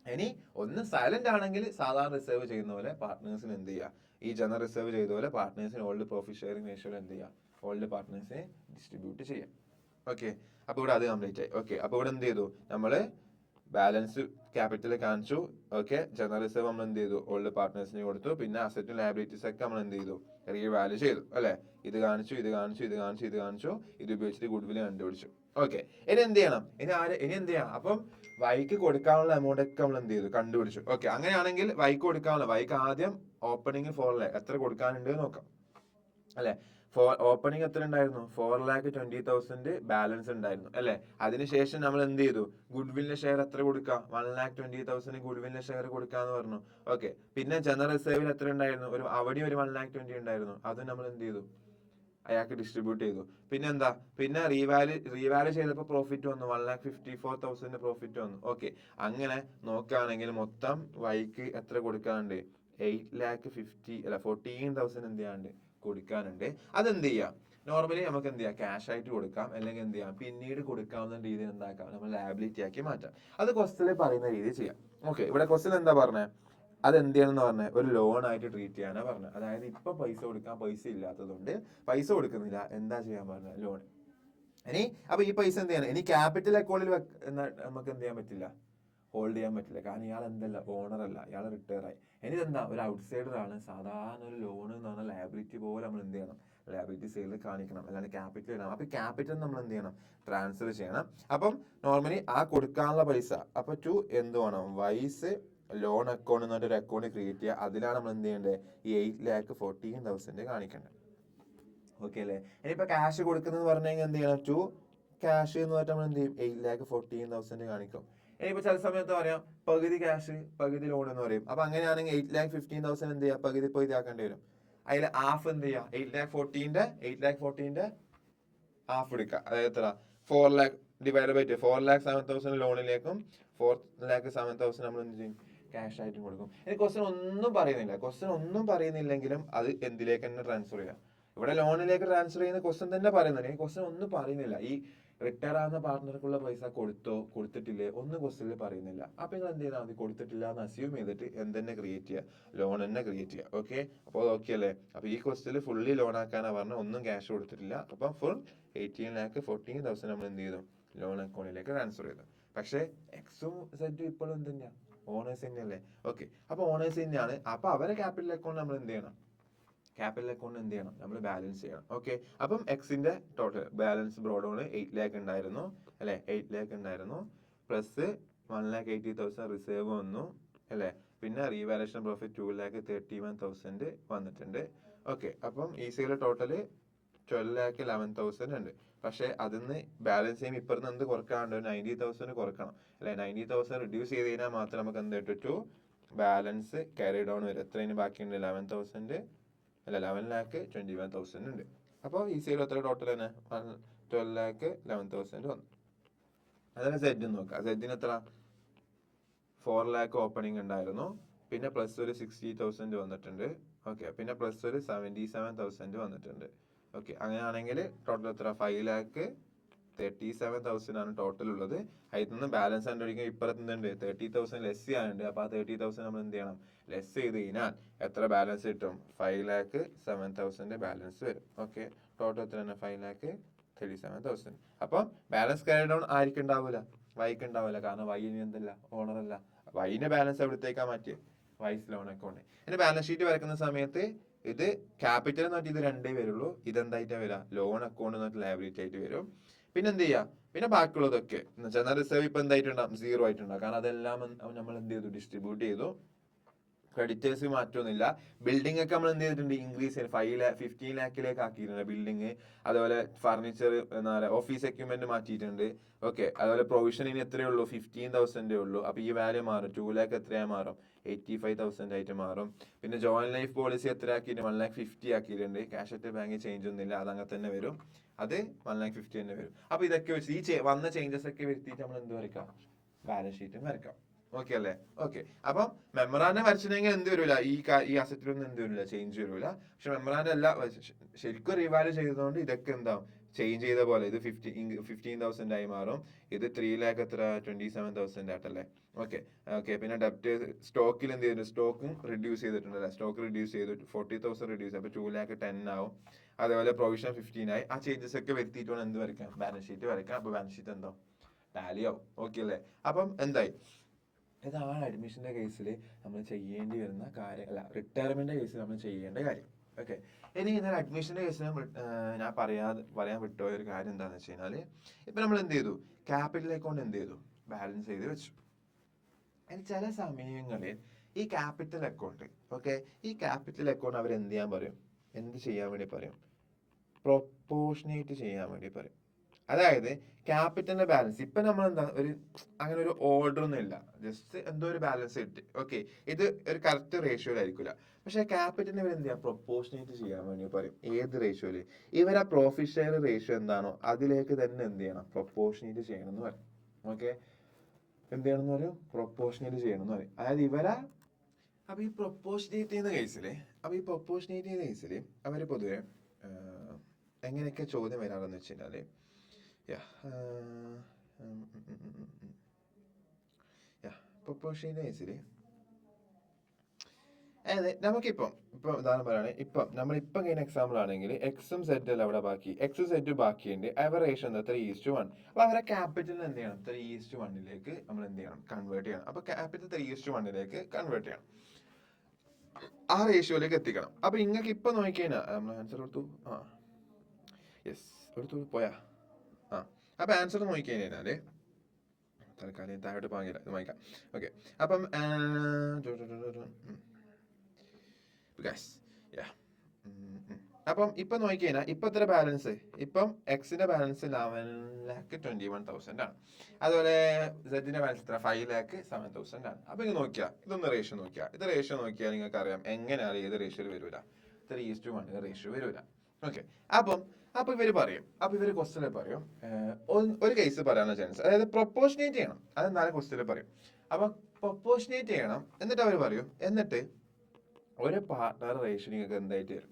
ഇനി ഒന്ന് സൈലന്റ് ആണെങ്കിൽ സാധാരണ റിസർവ് ചെയ്യുന്ന പോലെ പാർട്ട്നേഴ്സിന് എന്ത് ചെയ്യുക, ഈ ജനറൽ റിസർവ് ചെയ്ത പോലെ പാർട്ട്നേഴ്സിന് ഓൾഡ് പ്രോഫിറ്റ് ഷെയറിംഗ് റേഷ്യോയിൽ എന്ത് ചെയ്യുക ഓൾഡ് പാർട്ട്നേഴ്സിനെ ഡിസ്ട്രിബ്യൂട്ട് ചെയ്യാം. ഓക്കെ, അപ്പൊ ഇവിടെ അത് കംപ്ലീറ്റ് ആയി. ഓക്കെ, അപ്പൊ ഇവിടെ എന്ത് ചെയ്തു നമ്മള് ബാലൻസ് ക്യാപിറ്റൽ കാണിച്ചു. ഓക്കെ, ജനറൽ റിസർവ് നമ്മൾ എന്ത് ചെയ്തു ഓൾഡ് പാർട്ട്നേഴ്സിന് കൊടുത്തു. പിന്നെ അസറ്റും ലയബിലിറ്റീസ് ഒക്കെ നമ്മൾ എന്ത് ചെയ്തു റീവാല്യൂ ചെയ്തു അല്ലെ. ഇത് കാണിച്ചു, ഇത് കാണിച്ചു, ഇത് കാണിച്ചു, ഇത് കാണിച്ചു, ഇത് ഉപയോഗിച്ചിട്ട് ഗുഡ്വിൽ കണ്ടുപിടിച്ചു. ഓക്കെ, ഇനി എന്ത് ചെയ്യണം, ഇനി എന്ത് ചെയ്യാം, അപ്പം വൈക്ക് കൊടുക്കാനുള്ള എമൗണ്ട് ഒക്കെ നമ്മൾ എന്ത് ചെയ്തു കണ്ടുപിടിച്ചു. ഓക്കെ, അങ്ങനെയാണെങ്കിൽ വൈക്ക് കൊടുക്കാനുള്ള വൈക്ക് ആദ്യം ഓപ്പണിംഗ് 4 lakh എത്ര കൊടുക്കാനുണ്ട് നോക്കാം അല്ലെ. ഓപ്പണിംഗ് എത്ര ഉണ്ടായിരുന്നു 4,20,000 ബാലൻസ് ഉണ്ടായിരുന്നു അല്ലെ. അതിനുശേഷം നമ്മൾ എന്ത് ചെയ്തു ഗുഡ്വില്ലിന്റെ ഷെയർ എത്ര കൊടുക്കാം 1,20,000 ഗുഡ്വില്ലിന്റെ ഷെയർ കൊടുക്കാന്ന് പറഞ്ഞു. ഓക്കെ, പിന്നെ ജനറൽ റിസർവിൽ എത്ര ഉണ്ടായിരുന്നു അവിടെ ഒരു 1,20,000 ഉണ്ടായിരുന്നു. അത് നമ്മൾ എന്ത് ചെയ്തു അയാൾക്ക് ഡിസ്ട്രിബ്യൂട്ട് ചെയ്തു. പിന്നെ പിന്നെ റീവാല്യൂ ചെയ്തപ്പോൾ പ്രോഫിറ്റ് വന്നു 1,54,000 പ്രോഫിറ്റ് വന്നു. ഓക്കെ, അങ്ങനെ നോക്കുകയാണെങ്കിൽ മൊത്തം വൈക്ക് എത്ര കൊടുക്കാനുണ്ട് 14,000 എന്ത് ചെയ്യാണ്ട് കൊടുക്കാനുണ്ട്. അതെന്ത് ചെയ്യാം നോർമലി നമുക്ക് എന്ത് ചെയ്യാം ക്യാഷ് ആയിട്ട് കൊടുക്കാം, അല്ലെങ്കിൽ എന്ത് ചെയ്യാം പിന്നീട് കൊടുക്കാവുന്ന രീതിയിൽ എന്താക്കാം നമ്മൾ ലയബിലിറ്റി ആക്കി മാറ്റാം. അത് ക്വസ്റ്റ്യനിൽ പറയുന്ന രീതിയിൽ ചെയ്യാം. ഓക്കെ, ഇവിടെ ക്വസ്റ്റ്യൻ എന്താ പറഞ്ഞത് അത് എന്ത് ചെയ്യണമെന്ന് പറഞ്ഞത് ഒരു ലോൺ ആയിട്ട് ട്രീറ്റ് ചെയ്യാനാണ് പറഞ്ഞത്. അതായത് ഇപ്പൊ പൈസ കൊടുക്കാൻ പൈസ ഇല്ലാത്തതുകൊണ്ട് പൈസ കൊടുക്കുന്നില്ല, എന്താ ചെയ്യാൻ പറഞ്ഞത് ലോൺ. ഇനി അപ്പൊ ഈ പൈസ എന്ത് ചെയ്യണം, ഇനി ക്യാപിറ്റൽ അക്കൗണ്ടിൽ നമുക്ക് എന്ത് ചെയ്യാൻ പറ്റില്ല ഹോൾഡ് ചെയ്യാൻ പറ്റില്ല. കാരണം ഇയാൾ എന്തല്ല ഓണർ അല്ല, ഇയാൾ റിട്ടയർ ആയി. ഇനി ഇതെന്താ ഒരു ഔട്ട്സൈഡർ ആണ്. സാധാരണ ഒരു ലോൺ എന്ന് പറഞ്ഞാൽ ലയബിലിറ്റി പോലെ നമ്മൾ എന്ത് ചെയ്യണം ലയബിലിറ്റി സൈഡിൽ കാണിക്കണം, അല്ലാണ്ട് ക്യാപിറ്റൽ ഇടണം. അപ്പൊ ക്യാപിറ്റൽ നമ്മൾ എന്ത് ചെയ്യണം ട്രാൻസ്ഫർ ചെയ്യണം. അപ്പം നോർമലി ആ കൊടുക്കാനുള്ള പൈസ അപ്പൊ ടു എന്ത് വേണം വൈസ് ലോൺ അക്കൗണ്ട് എന്ന് പറഞ്ഞൊരു അക്കൗണ്ട് ക്രിയേറ്റ് ചെയ്യുക. അതിലാണ് നമ്മൾ എന്ത് ചെയ്യേണ്ടത് ഈ 8,14,000 കാണിക്കേണ്ടത്. ഓക്കെ അല്ലേ. ഇനിയിപ്പോ ക്യാഷ് കൊടുക്കുന്നത് പറഞ്ഞു കഴിഞ്ഞാൽ എന്ത് ചെയ്യണം ടു ക്യാഷ് എന്ന് പറഞ്ഞാൽ നമ്മൾ എന്ത് ചെയ്യും 8,14,000 കാണിക്കും. ഇനിയിപ്പോ ചില സമയത്ത് പറയാം പകുതി ക്യാഷ് പകുതി ലോൺ എന്ന് പറയും. അപ്പൊ അങ്ങനെയാണെങ്കിൽ 8,15,000 എന്ത് ചെയ്യാം പകുതി ഇതാക്കേണ്ടി വരും. അതിൽ ഹാഫ് എന്ത് ചെയ്യാം 8,14,000 ഹാഫ് എടുക്കുക. അതായത് എത്ര 4 lakh ഡിവൈഡ് ബൈ 4,07,000 ലോണിലേക്കും 4,07,000 നമ്മൾ എന്ത് ചെയ്യും ക്യാഷ് ആയിട്ടും കൊടുക്കും. ഇനി ക്വസ്റ്റ്യൻ ഒന്നും പറയുന്നില്ലെങ്കിലും അത് എന്തിലേക്ക് തന്നെ ട്രാൻസ്ഫർ ചെയ്യാം. ഇവിടെ ലോണിലേക്ക് ട്രാൻസ്ഫർ ചെയ്യുന്ന ക്വസ്റ്റ്യൻ തന്നെ പറയുന്നുണ്ട്. ഈ ക്വസ്റ്റ്യൻ ഒന്നും പറയുന്നില്ല ഈ റിട്ടയർ ആവുന്ന പാർട്ട്ണർക്കുള്ള പൈസ കൊടുത്തോ കൊടുത്തിട്ടില്ലേ ഒന്നും ക്വസ്റ്റ്യനിൽ പറയുന്നില്ല. അപ്പൊ നിങ്ങൾ എന്ത് ചെയ്താൽ മതി കൊടുത്തിട്ടില്ല എന്ന് അസ്യൂം ചെയ്തിട്ട് എന്തെന്നെ ക്രിയേറ്റ് ചെയ്യുക ലോൺ തന്നെ ക്രിയേറ്റ് ചെയ്യുക. ഓക്കെ, അപ്പോൾ ഓക്കെ അല്ലേ. അപ്പൊ ഈ ക്വസ്റ്റ്യനിൽ ഫുള്ളി ലോൺ ആക്കാനാ പറഞ്ഞാൽ ഒന്നും ക്യാഷ് കൊടുത്തിട്ടില്ല. അപ്പൊ ഫുൾ 18,14,000 നമ്മൾ എന്ത് ചെയ്തു ലോൺ അക്കൗണ്ടിലേക്ക് ട്രാൻസ്ഫർ ചെയ്തു. പക്ഷേ എക്സും സെറ്റും ഇപ്പോഴും എന്ത് തന്നെയാ ഓണേഴ്സ് തന്നെയല്ലേ. ഓക്കെ, അപ്പൊ ഓണേഴ്സ് തന്നെയാണ്. അപ്പൊ അവരെ ക്യാപിറ്റൽ അക്കൗണ്ട് നമ്മൾ എന്ത് ചെയ്യണം നമ്മൾ ബാലൻസ് ചെയ്യണം. ഓക്കെ, അപ്പം എക്സിന്റെ ടോട്ടൽ ബാലൻസ് ബ്രോഡ് 8 lakh ഉണ്ടായിരുന്നു അല്ലെ. 8 lakh ഉണ്ടായിരുന്നു പ്ലസ് 1,80,000 റിസർവ് വന്നു അല്ലെ. പിന്നെ റീവാലുവേഷൻ പ്രോഫിറ്റ് 2,31,000 വന്നിട്ടുണ്ട്. ഓക്കെ, അപ്പം ഈസിയിലെ ടോട്ടല് 12,11,000 ഉണ്ട്. പക്ഷെ അതിന്ന് ബാലൻസ് ചെയ്യുമ്പോൾ ഇപ്പുറത്ത് എന്ത് കുറക്കാണ്ട് 90,000 കുറക്കണം അല്ലെ. 90,000 റിഡ്യൂസ് ചെയ്ത് കഴിഞ്ഞാൽ മാത്രം നമുക്ക് എന്ത് കിട്ടും ബാലൻസ് ക്യാരി ഡൗൺ വരും. എത്രയും ബാക്കിയുണ്ട് 11,21,000 ഉണ്ട്. അപ്പോൾ ഈസിയിൽ എത്ര ടോട്ടൽ തന്നെ 12,11,000 വന്നു. അതിന് സെഡ് നോക്കാം. സെഡിന് എത്ര 4 lakh ഓപ്പണിംഗ് ഉണ്ടായിരുന്നു. പിന്നെ പ്ലസ് ഒരു 60,000 വന്നിട്ടുണ്ട്. ഓക്കെ, പിന്നെ പ്ലസ് ഒരു 77,000 വന്നിട്ടുണ്ട്. ഓക്കെ, അങ്ങനെയാണെങ്കിൽ ടോട്ടൽ എത്ര 5,37,000 ആണ് ടോട്ടൽ ഉള്ളത്. അതിൽ നിന്ന് ബാലൻസ് കണ്ടുപിടിക്കുമ്പോൾ ഇപ്പുറത്ത് എന്തുണ്ട് 30,000 ലെസ് ചെയ്യാനുണ്ട്. അപ്പൊ ആ 30,000 നമ്മൾ എന്ത് ചെയ്യണം ലെസ് ചെയ്ത് കഴിഞ്ഞാൽ എത്ര ബാലൻസ് കിട്ടും 5,07,000 ബാലൻസ് വരും. ഓക്കെ, ടോട്ടൽ എത്ര തന്നെ 5,37,000. അപ്പം ബാലൻസ് ക്യാരി ഡൗൺ ആർക്കും ഉണ്ടാവില്ല വൈക്ക് ഉണ്ടാവില്ല. കാരണം വൈ ഇനി എന്തല്ല ഓണർ അല്ല. വൈന്റെ ബാലൻസ് എവിടത്തേക്കാ മാറ്റിയത് വൈസ് ലോൺ അക്കൗണ്ട്. ഇതിന്റെ ബാലൻസ് ഷീറ്റ് വരക്കുന്ന സമയത്ത് ഇത് ക്യാപിറ്റൽ എന്ന് പറഞ്ഞാൽ ഇത് രണ്ടേ വരുള്ളൂ. ഇതെന്തായിട്ടാ വരാം ലോൺ അക്കൗണ്ട് എന്ന് പറഞ്ഞാൽ ലയബിലിറ്റി ആയിട്ട് വരും. പിന്നെ എന്ത് ചെയ്യാം പിന്നെ ബാക്കിയുള്ളതൊക്കെ എന്ന് റിസർവ് ഇപ്പൊ എന്തായിട്ടുണ്ടാവും 0 ആയിട്ടുണ്ടാവും. കാരണം അതെല്ലാം നമ്മൾ എന്ത് ചെയ്തു ഡിസ്ട്രിബ്യൂട്ട് ചെയ്തു. ക്രെഡിറ്റേഴ്സ് മാറ്റമൊന്നുമില്ല. ബിൽഡിംഗ് ഒക്കെ നമ്മൾ എന്ത് ചെയ്തിട്ടുണ്ട്, ഇൻക്രീസ് ചെയ്ത് 15 ലാഖിലേക്ക് ആക്കിയിട്ടുണ്ട് ബിൽഡിംഗ്. അതുപോലെ ഫർണിച്ചർ, എന്താ പറയുക, ഓഫീസ് എക്യുപ്മെന്റ് മാറ്റിയിട്ടുണ്ട്. ഓക്കെ, അതുപോലെ പ്രൊവിഷൻ ഇനി എത്രയേ ഉള്ളൂ, 15,000 ഉള്ളൂ. അപ്പൊ ഈ വാല്യൂ മാറും, 2 ലാഖ് എത്രയായി മാറും, 85,000 ആയിട്ട് മാറും. പിന്നെ ജോയിന്റ് ലൈഫ് പോളിസി എത്ര ആക്കിയിട്ട് 1,50,000 ആക്കിയിട്ടുണ്ട്. ക്യാഷ് അറ്റ് ബാങ്കിൽ ചേഞ്ച് ഒന്നുമില്ല, അതങ്ങനെ തന്നെ വരും. അത് 1,50,000 തന്നെ വരും. അപ്പൊ ഇതൊക്കെ വെച്ച് ഈ വന്ന ചേഞ്ചസ് ഒക്കെ വരുത്തിയിട്ട് നമ്മൾ എന്ത് വരയ്ക്കാം, ബാലൻസ് ഷീറ്റും വരയ്ക്കാം. ഓക്കെ അല്ലേ? ഓക്കെ. അപ്പം മെമ്മറാൻഡം വരച്ചിട്ടുണ്ടെങ്കിൽ എന്ത് വരില്ല, ഈ അസറ്റിലൊന്നും എന്ത് വരില്ല, ചേഞ്ച് വരില്ല. പക്ഷെ മെമ്മറാൻഡം അല്ല ശരിക്കും റിവാല്യൂ ചെയ്തതുകൊണ്ട് ഇതൊക്കെ എന്താവും, ചേഞ്ച് ചെയ്ത പോലെ. ഇത് 15,000 ആയി മാറും. ഇത് 3 ലാഖ് എത്ര, 27,000 ആയിട്ടല്ലേ? Okay okay. പിന്നെ ഡെപ്റ്റ് സ്റ്റോക്കിൽ എന്ത് ചെയ്തിട്ടുണ്ട്, സ്റ്റോക്കും റിഡ്യൂസ് ചെയ്തിട്ടുണ്ടല്ലേ? സ്റ്റോക്ക് റിഡ്യൂസ് ചെയ്തു, 40,000 റിഡ്യൂസ്, അപ്പൊ 2 ലാഖ് 10 ആവും. അതേപോലെ പ്രൊവിഷൻ 15 ആയി. ആ ചേഞ്ചസ് ഒക്കെ വരുത്തിയിട്ട് വേണം എന്ത് വരയ്ക്കാം, ബാലൻസ് ഷീറ്റ് വരയ്ക്കാം. അപ്പൊ ബാലൻസ് ഷീറ്റ് എന്താവും, ടാലി ആവും. ഓക്കെ അല്ലേ? അപ്പം എന്തായി, ഇതാണ് അഡ്മിഷന്റെ കേസിൽ നമ്മൾ ചെയ്യേണ്ടി വരുന്ന കാര്യം, അല്ല റിട്ടയർമെന്റ് കേസിൽ നമ്മൾ ചെയ്യേണ്ട കാര്യം. ഓക്കെ. ഇനി എന്നാൽ അഡ്മിഷന്റെ കേസിൽ ഞാൻ പറയാൻ വിട്ടുപോയ ഒരു കാര്യം എന്താണെന്ന് വെച്ച് കഴിഞ്ഞാൽ, ഇപ്പൊ നമ്മൾ എന്ത് ചെയ്തു, ക്യാപിറ്റൽ അക്കൗണ്ട് എന്ത് ചെയ്തു, ബാലൻസ് ചെയ്ത് വെച്ചു. ഇനി ചില സമയങ്ങളിൽ ഈ ക്യാപിറ്റൽ അക്കൗണ്ട്, ഓക്കെ, ഈ ക്യാപിറ്റൽ അക്കൗണ്ട് അവർ എന്ത് ചെയ്യാൻ പറയും, എന്ത് ചെയ്യാൻ വേണ്ടി പറയും, പ്രൊപ്പോർഷനേറ്റ് ചെയ്യാൻ വേണ്ടി പറയും. അതായത് ക്യാപിറ്റലിന്റെ ബാലൻസ് ഇപ്പൊ നമ്മൾ എന്താ അങ്ങനെ ഒരു ഓർഡർ ഒന്നും ഇല്ല, ജസ്റ്റ് എന്തോ ഒരു ബാലൻസ് കിട്ടി. ഓക്കെ, ഇത് ഒരു കറക്റ്റ് റേഷ്യോയിലായിരിക്കില്ല. പക്ഷെ ക്യാപിറ്റലിന് ഇവർ എന്ത് ചെയ്യാം, പ്രൊപ്പോർഷനേറ്റ് ചെയ്യാൻ വേണ്ടി പറയും. ഏത് റേഷ്യോയില്, ഇവരാ പ്രോഫിറ്റ് ഷെയർ റേഷ്യോ എന്താണോ അതിലേക്ക് തന്നെ എന്ത് ചെയ്യണം, പ്രൊപ്പോർഷനേറ്റ് ചെയ്യണം എന്ന് പറയും. ഓക്കെ, എന്ത് ചെയ്യണം എന്ന് പറയും, പ്രൊപ്പോർഷനേറ്റ് ചെയ്യണം എന്ന് പറയും. അതായത് ഇവരാ അപ്പൊ ഈ പ്രൊപ്പോർഷനേറ്റ് ചെയ്യുന്ന കേസില് അവര് പൊതുവെ എങ്ങനെയൊക്കെ ചോദ്യം വരാറെന്ന് വെച്ച് കഴിഞ്ഞാല്, പ്രൊപ്പോർഷനേറ്റ് കേസിൽ അതായത് നമുക്കിപ്പം ഉദാഹരണം പറയുകയാണെങ്കിൽ, നമ്മളിപ്പം കഴിഞ്ഞ എക്സാമ്പിൾ ആണെങ്കിൽ എക്സും സെഡ് അല്ല അവിടെ ബാക്കി, എക്സും സെഡ് ബാക്കിയുണ്ട്. അവർ റേഷ്യോ എന്താ, 3:1. അപ്പൊ അവരെ ക്യാപിറ്റൽ എന്ത് ചെയ്യണം, 3:1 നമ്മൾ എന്ത് ചെയ്യണം, കൺവേർട്ട് ചെയ്യണം. അപ്പൊ ക്യാപിറ്റൽ 3:1 കൺവേർട്ട് ചെയ്യണം, ആ റേഷ്യോയിലേക്ക് എത്തിക്കണം. അപ്പൊ ഇങ്ങക്ക് ഇപ്പൊ നോക്കിക്കഴിഞ്ഞാൽ നമ്മൾ ആൻസർ കൊടുത്തു, എടുത്തു പോയാ. അപ്പൊ ആൻസർ നോക്കിക്കഴിഞ്ഞാല് തൽക്കാലം താഴോട്ട് പാങ്ങില്ല, ഇത് വാങ്ങിക്കാം. ഓക്കെ, അപ്പം അപ്പം ഇപ്പൊ നോക്കിക്കഴിഞ്ഞാൽ ഇപ്പൊ എത്ര ബാലൻസ്, ഇപ്പം എക്സിന്റെ ബാലൻസ് 11,21,000 ആണ്. അതുപോലെ സെഡിന്റെ ബാലൻസ് എത്ര, 5,07,000 ആണ്. അപ്പൊ ഇത് നോക്കിയാ, ഇതൊന്ന് റേഷ്യോ നോക്കിയാൽ നിങ്ങൾക്ക് അറിയാം എങ്ങനെയാണ് ഏത് റേഷ്യോയിൽ വരൂല, 3:1 റേഷ്യോ വരൂല. ഓക്കെ, അപ്പൊ ഇവര് ക്വസ്റ്റ്യനിൽ പറയും ഒരു കേസ് പറയാനുള്ള ചാൻസ്, അതായത് പ്രൊപ്പോർഷനേറ്റ് ചെയ്യണം. അതെന്നാലും ക്വസ്റ്റ്യനിൽ പറയും. അപ്പൊ പ്രൊപ്പോർഷനേറ്റ് ചെയ്യണം, എന്നിട്ട് അവർ പറയും, എന്നിട്ട് ഒരു പാർട്ട്ണർ റേഷ്യോ നിങ്ങൾക്ക് എന്തായിട്ട് തരും,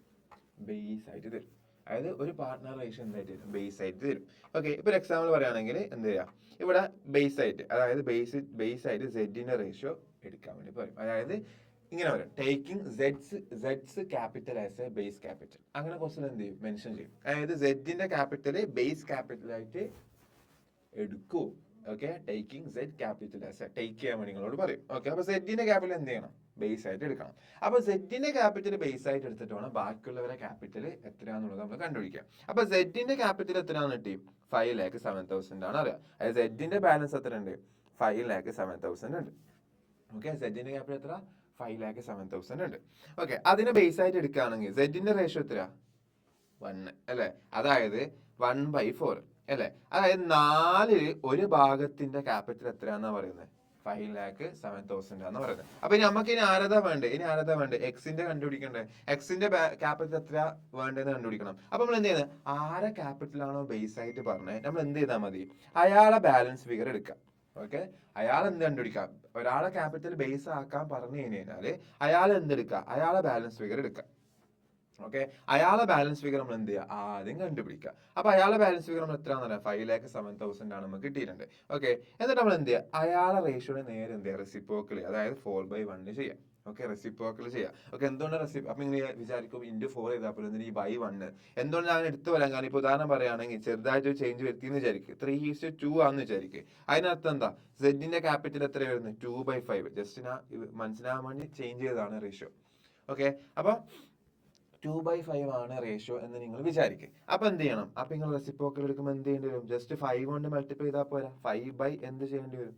ബേസ് ആയിട്ട് തരും. അതായത് ഒരു പാർട്ട്ണർ റേഷ്യോ എന്തായിട്ട് തരും, ബേസ് ആയിട്ട് തരും. ഓക്കെ, ഇപ്പൊ ഒരു എക്സാമ്പിൾ പറയുകയാണെങ്കിൽ എന്ത് ചെയ്യാം, ഇവിടെ ബേസ് ആയിട്ട്, അതായത് ബേസ് ആയിട്ട് സെഡിന്റെ റേഷ്യോ എടുക്കാൻ വേണ്ടി പറയും. അതായത് ഇങ്ങനെ പറയും, ടേക്കിംഗ് സെഡ്സ് capital as a base capital. അങ്ങനെ ക്വസ്റ്റ്യൻ എന്ത് ചെയ്യും, മെൻഷൻ ചെയ്യും. അതായത് സെഡിന്റെ ക്യാപിറ്റൽ ബേസ് ക്യാപിറ്റൽ ആയിട്ട് എടുക്കൂ. Okay, taking Z capital as a, take ചെയ്യാൻ വേണ്ടി നിങ്ങളോട് പറയും. ഓക്കെ, അപ്പൊ സെഡിന്റെ ക്യാപിറ്റൽ എന്ത് ചെയ്യണം, ബേസ് ആയിട്ട് എടുക്കണം. അപ്പൊ സെഡിന്റെ ക്യാപിറ്റൽ ബേസ് ആയിട്ട് എടുത്തിട്ട് വേണം ബാക്കിയുള്ളവരെ ക്യാപിറ്റൽ എത്രയാണെന്നുള്ളത് നമ്മൾ കണ്ടുപിടിക്കാം. അപ്പൊ സെഡിന്റെ ക്യാപിറ്റൽ എത്രയാണെന്ന് കിട്ടി, 5,07,000 ആണ് അറിയാം. അതായത് സെഡിന്റെ ബാലൻസ് എത്ര ഉണ്ട്, 5,07,000 ഉണ്ട്. ഓക്കെ, സെഡിന്റെ ക്യാപിറ്റൽ എത്ര, 5,07,000 ഉണ്ട്. ഓക്കെ, അതിനെ ബേസ് ആയിട്ട് എടുക്കുകയാണെങ്കിൽ സെഡിന്റെ റേഷ്യോ എത്ര, 1 അല്ലെ? അതായത് 1/4 അല്ലെ? അതായത് 4 ഒരു ഭാഗത്തിന്റെ ക്യാപിറ്റൽ എത്രയാന്നാ പറയുന്നത്, 5,07,000 ആണെന്ന് പറയുന്നത്. അപ്പൊ നമുക്ക് ഇനി ആരതാ വേണ്ടത്, എക്സിന്റെ കണ്ടുപിടിക്കണ്ടേ, എക്സിന്റെ ക്യാപിറ്റൽ എത്ര വേണ്ടതെന്ന് കണ്ടുപിടിക്കണം. അപ്പൊ നമ്മൾ എന്ത് ചെയ്യുന്നത്, ആരെ ക്യാപിറ്റൽ ആണോ ബേസ് ആയിട്ട് പറഞ്ഞത് നമ്മൾ എന്ത് ചെയ്താൽ മതി, അയാളെ ബാലൻസ് ഫിഗർ എടുക്കാം. ഓക്കെ, അയാൾ എന്ത് കണ്ടുപിടിക്കാം, ഒരാളെ ക്യാപിറ്റൽ ബേസ് ആക്കാൻ പറഞ്ഞു കഴിഞ്ഞാല് അയാൾ എന്തെടുക്കുക, അയാളെ ബാലൻസ് ഫിഗർ എടുക്കാം. ഓക്കെ, അയാളെ ബാലൻസ് ഫിഗർ നമ്മൾ എന്ത് ചെയ്യുക, ആദ്യം കണ്ടുപിടിക്കുക. അപ്പൊ അയാളെ ബാലൻസ് ഫിഗർ നമ്മൾ എത്രയാണെന്ന് പറയാം, 5,07,000 ആണ് നമുക്ക് കിട്ടിയിട്ടുണ്ട്. ഓക്കെ, എന്നിട്ട് നമ്മൾ എന്ത് ചെയ്യുക, അയാളെ റേഷ്യോയുടെ നേരെ എന്ത് ചെയ്യുക, റെസിപ്രോക്കൽ, അതായത് 4/1 ചെയ്യാം. ഓക്കെ, റെസിപ്രോക്കൽ ചെയ്യാം. ഓക്കെ, എന്തുകൊണ്ട് അപ്പൊ നിങ്ങൾ വിചാരിക്കും into 4 ചെയ്താൽ പോലും ഈ by1 എന്തുകൊണ്ട് ഞാൻ എടുത്തു വരാൻ കാരണം, ഇപ്പൊ ഉദാഹരണം പറയുകയാണെങ്കിൽ ചെറുതായിട്ട് ഒരു ചേഞ്ച് വരുത്തിയെന്ന് വിചാരിക്കും, 3:2 ആണെന്ന് വിചാരിക്കും. അതിനർത്ഥം എന്താ, സെഡിന്റെ ക്യാപിറ്റൽ എത്ര വരുന്നത്, 2/5. ജസ്റ്റ് ഞാൻ മനസ്സിലാകാൻ വേണ്ടി ചേഞ്ച് ചെയ്തതാണ് റേഷ്യോ. ഓക്കെ, അപ്പൊ 2/5 ആണ് റേഷ്യോ എന്ന് നിങ്ങൾ വിചാരിക്കും. അപ്പൊ എന്ത് ചെയ്യണം, നിങ്ങൾ റെസിപ്രോക്കൽ എടുക്കുമ്പോൾ എന്ത് ചെയ്യേണ്ടി വരും, ജസ്റ്റ് 5 കൊണ്ട് മൾട്ടിപ്ലൈ ചെയ്താൽ പോരാ, 5 എന്ത് ചെയ്യേണ്ടി വരും,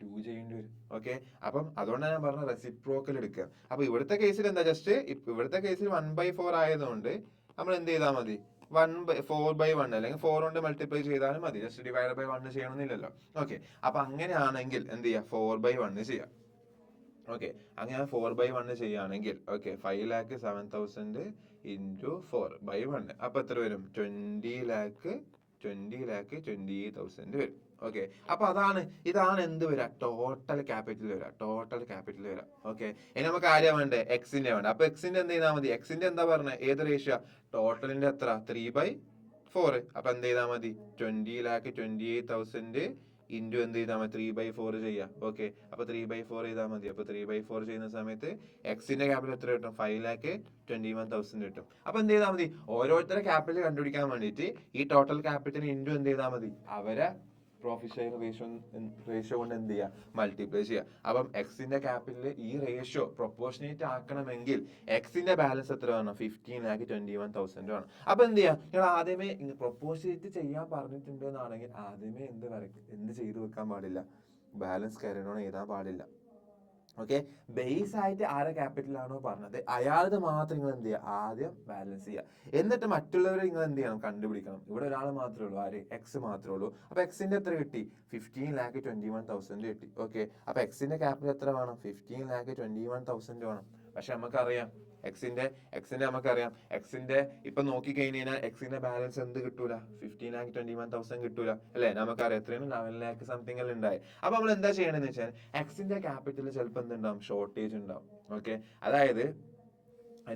2 ചെയ്യേണ്ടി വരും. ഓക്കെ, അപ്പം അതുകൊണ്ടാണ് ഞാൻ പറഞ്ഞ റെസിപ്രോക്കൽ എടുക്കുക. അപ്പൊ ഇവിടുത്തെ കേസിൽ എന്താ, ജസ്റ്റ് ഇവിടുത്തെ കേസിൽ 1/4 ആയതുകൊണ്ട് നമ്മൾ എന്ത് ചെയ്താൽ മതി, 4/1 അല്ലെങ്കിൽ 4 കൊണ്ട് മൾട്ടിപ്ലൈ ചെയ്താലും മതി, ജസ്റ്റ് ഡിവൈഡ് ബൈ 1 ചെയ്യണമെന്നില്ലല്ലോ. ഓക്കെ, അപ്പൊ അങ്ങനെയാണെങ്കിൽ എന്ത് ചെയ്യാം, 4/1 ചെയ്യാം. ഓക്കെ, അങ്ങനെ 4/1 ചെയ്യുകയാണെങ്കിൽ ഓക്കെ 5,07,000 ഇൻറ്റു 4/1 അപ്പൊ എത്ര വരും, 20,28,000 വരും. ഓക്കെ, അപ്പൊ ഇതാണ് എന്ത് വരിക, ടോട്ടൽ ക്യാപിറ്റൽ വരിക. ഓക്കെ, ഇനി നമുക്ക് ആരെയാ വേണ്ടേ, എക്സിന്റെ വേണ്ട. അപ്പൊ എക്സിന്റെ എന്ത് ചെയ്താൽ മതി, എക്സിന്റെ എന്താ പറഞ്ഞത്, ഏത് റേഷ്യോ, ടോട്ടലിന്റെ എത്ര, 3/4. അപ്പൊ എന്ത് ചെയ്താൽ മതി, 20,28,000 ഇൻറ്റു എന്ത് ചെയ്താൽ മതി, 3/4 ചെയ്യാം. ഓക്കെ, അപ്പൊ 3/4 ചെയ്താൽ മതി. അപ്പൊ 3/4 ചെയ്യുന്ന സമയത്ത് എക്സിന്റെ ക്യാപിറ്റൽ എത്ര കിട്ടും, 5,21,000 കിട്ടും. അപ്പൊ എന്ത് ചെയ്താൽ മതി, ഓരോരുത്തരുടെ ക്യാപിറ്റൽ കണ്ടുപിടിക്കാൻ വേണ്ടിയിട്ട് ഈ ടോട്ടൽ ക്യാപിറ്റൽ ഇൻറ്റു എന്ത് ചെയ്താൽ മതി, അവരെ പ്രോഫിറ്റ് ഷെയർ റേഷ്യോ കൊണ്ട് എന്ത് ചെയ്യുക, മൾട്ടിപ്ലൈ ചെയ്യുക. അപ്പം എക്സിന്റെ ക്യാപിറ്റൽ ഈ റേഷ്യോ പ്രൊപ്പോർഷനേറ്റ് ആക്കണമെങ്കിൽ എക്സിന്റെ ബാലൻസ് എത്ര വേണം, 15,21,000 വേണം. അപ്പൊ എന്ത് ചെയ്യുക, നിങ്ങൾ ആദ്യമേ പ്രൊപ്പോർഷനേറ്റ് ചെയ്യാൻ പറഞ്ഞിട്ടുണ്ട് എന്നാണെങ്കിൽ ആദ്യമേ എന്ത് ചെയ്തു വെക്കാൻ പാടില്ല, ബാലൻസ് ക്യാരി ഡൗൺ എഴുതാൻ പാടില്ല. ഓക്കെ, ബേസ് ആയിട്ട് ആരെ ക്യാപിറ്റൽ ആണോ പറഞ്ഞത് അയാളത് മാത്രം നിങ്ങൾ എന്ത് ചെയ്യുക, ആദ്യം ബാലൻസ് ചെയ്യുക. എന്നിട്ട് മറ്റുള്ളവരെ നിങ്ങൾ എന്ത് ചെയ്യണം, കണ്ടുപിടിക്കണം. ഇവിടെ ഒരാൾ മാത്രമേ ഉള്ളൂ, ആര്, എക്സ് മാത്രമേ ഉള്ളൂ. അപ്പൊ എക്സിന്റെ എത്ര കിട്ടി, 15,21,000 കിട്ടി. ഓക്കെ, അപ്പൊ എക്സിന്റെ ക്യാപിറ്റൽ എത്ര വേണം, 15,21,000 വേണം. പക്ഷെ നമുക്കറിയാം എക്സിന്റെ നമുക്കറിയാം, എക്സിന്റെ ഇപ്പൊ നോക്കി കഴിഞ്ഞാൽ എക്സിന്റെ ബാലൻസ് എന്ത് കിട്ടൂല, 15,21,000 കിട്ടൂല അല്ലെ. നമുക്കറിയാം എത്രയാണ്, 11,00,000 സംതിങ് എല്ലാം ഉണ്ടായി. അപ്പൊ നമ്മൾ എന്താ ചെയ്യണമെന്ന് വെച്ചാൽ എക്സിന്റെ ക്യാപിറ്റൽ ചിലപ്പോൾ എന്തുണ്ടാവും, ഷോർട്ടേജ് ഉണ്ടാവും. ഓക്കെ, അതായത്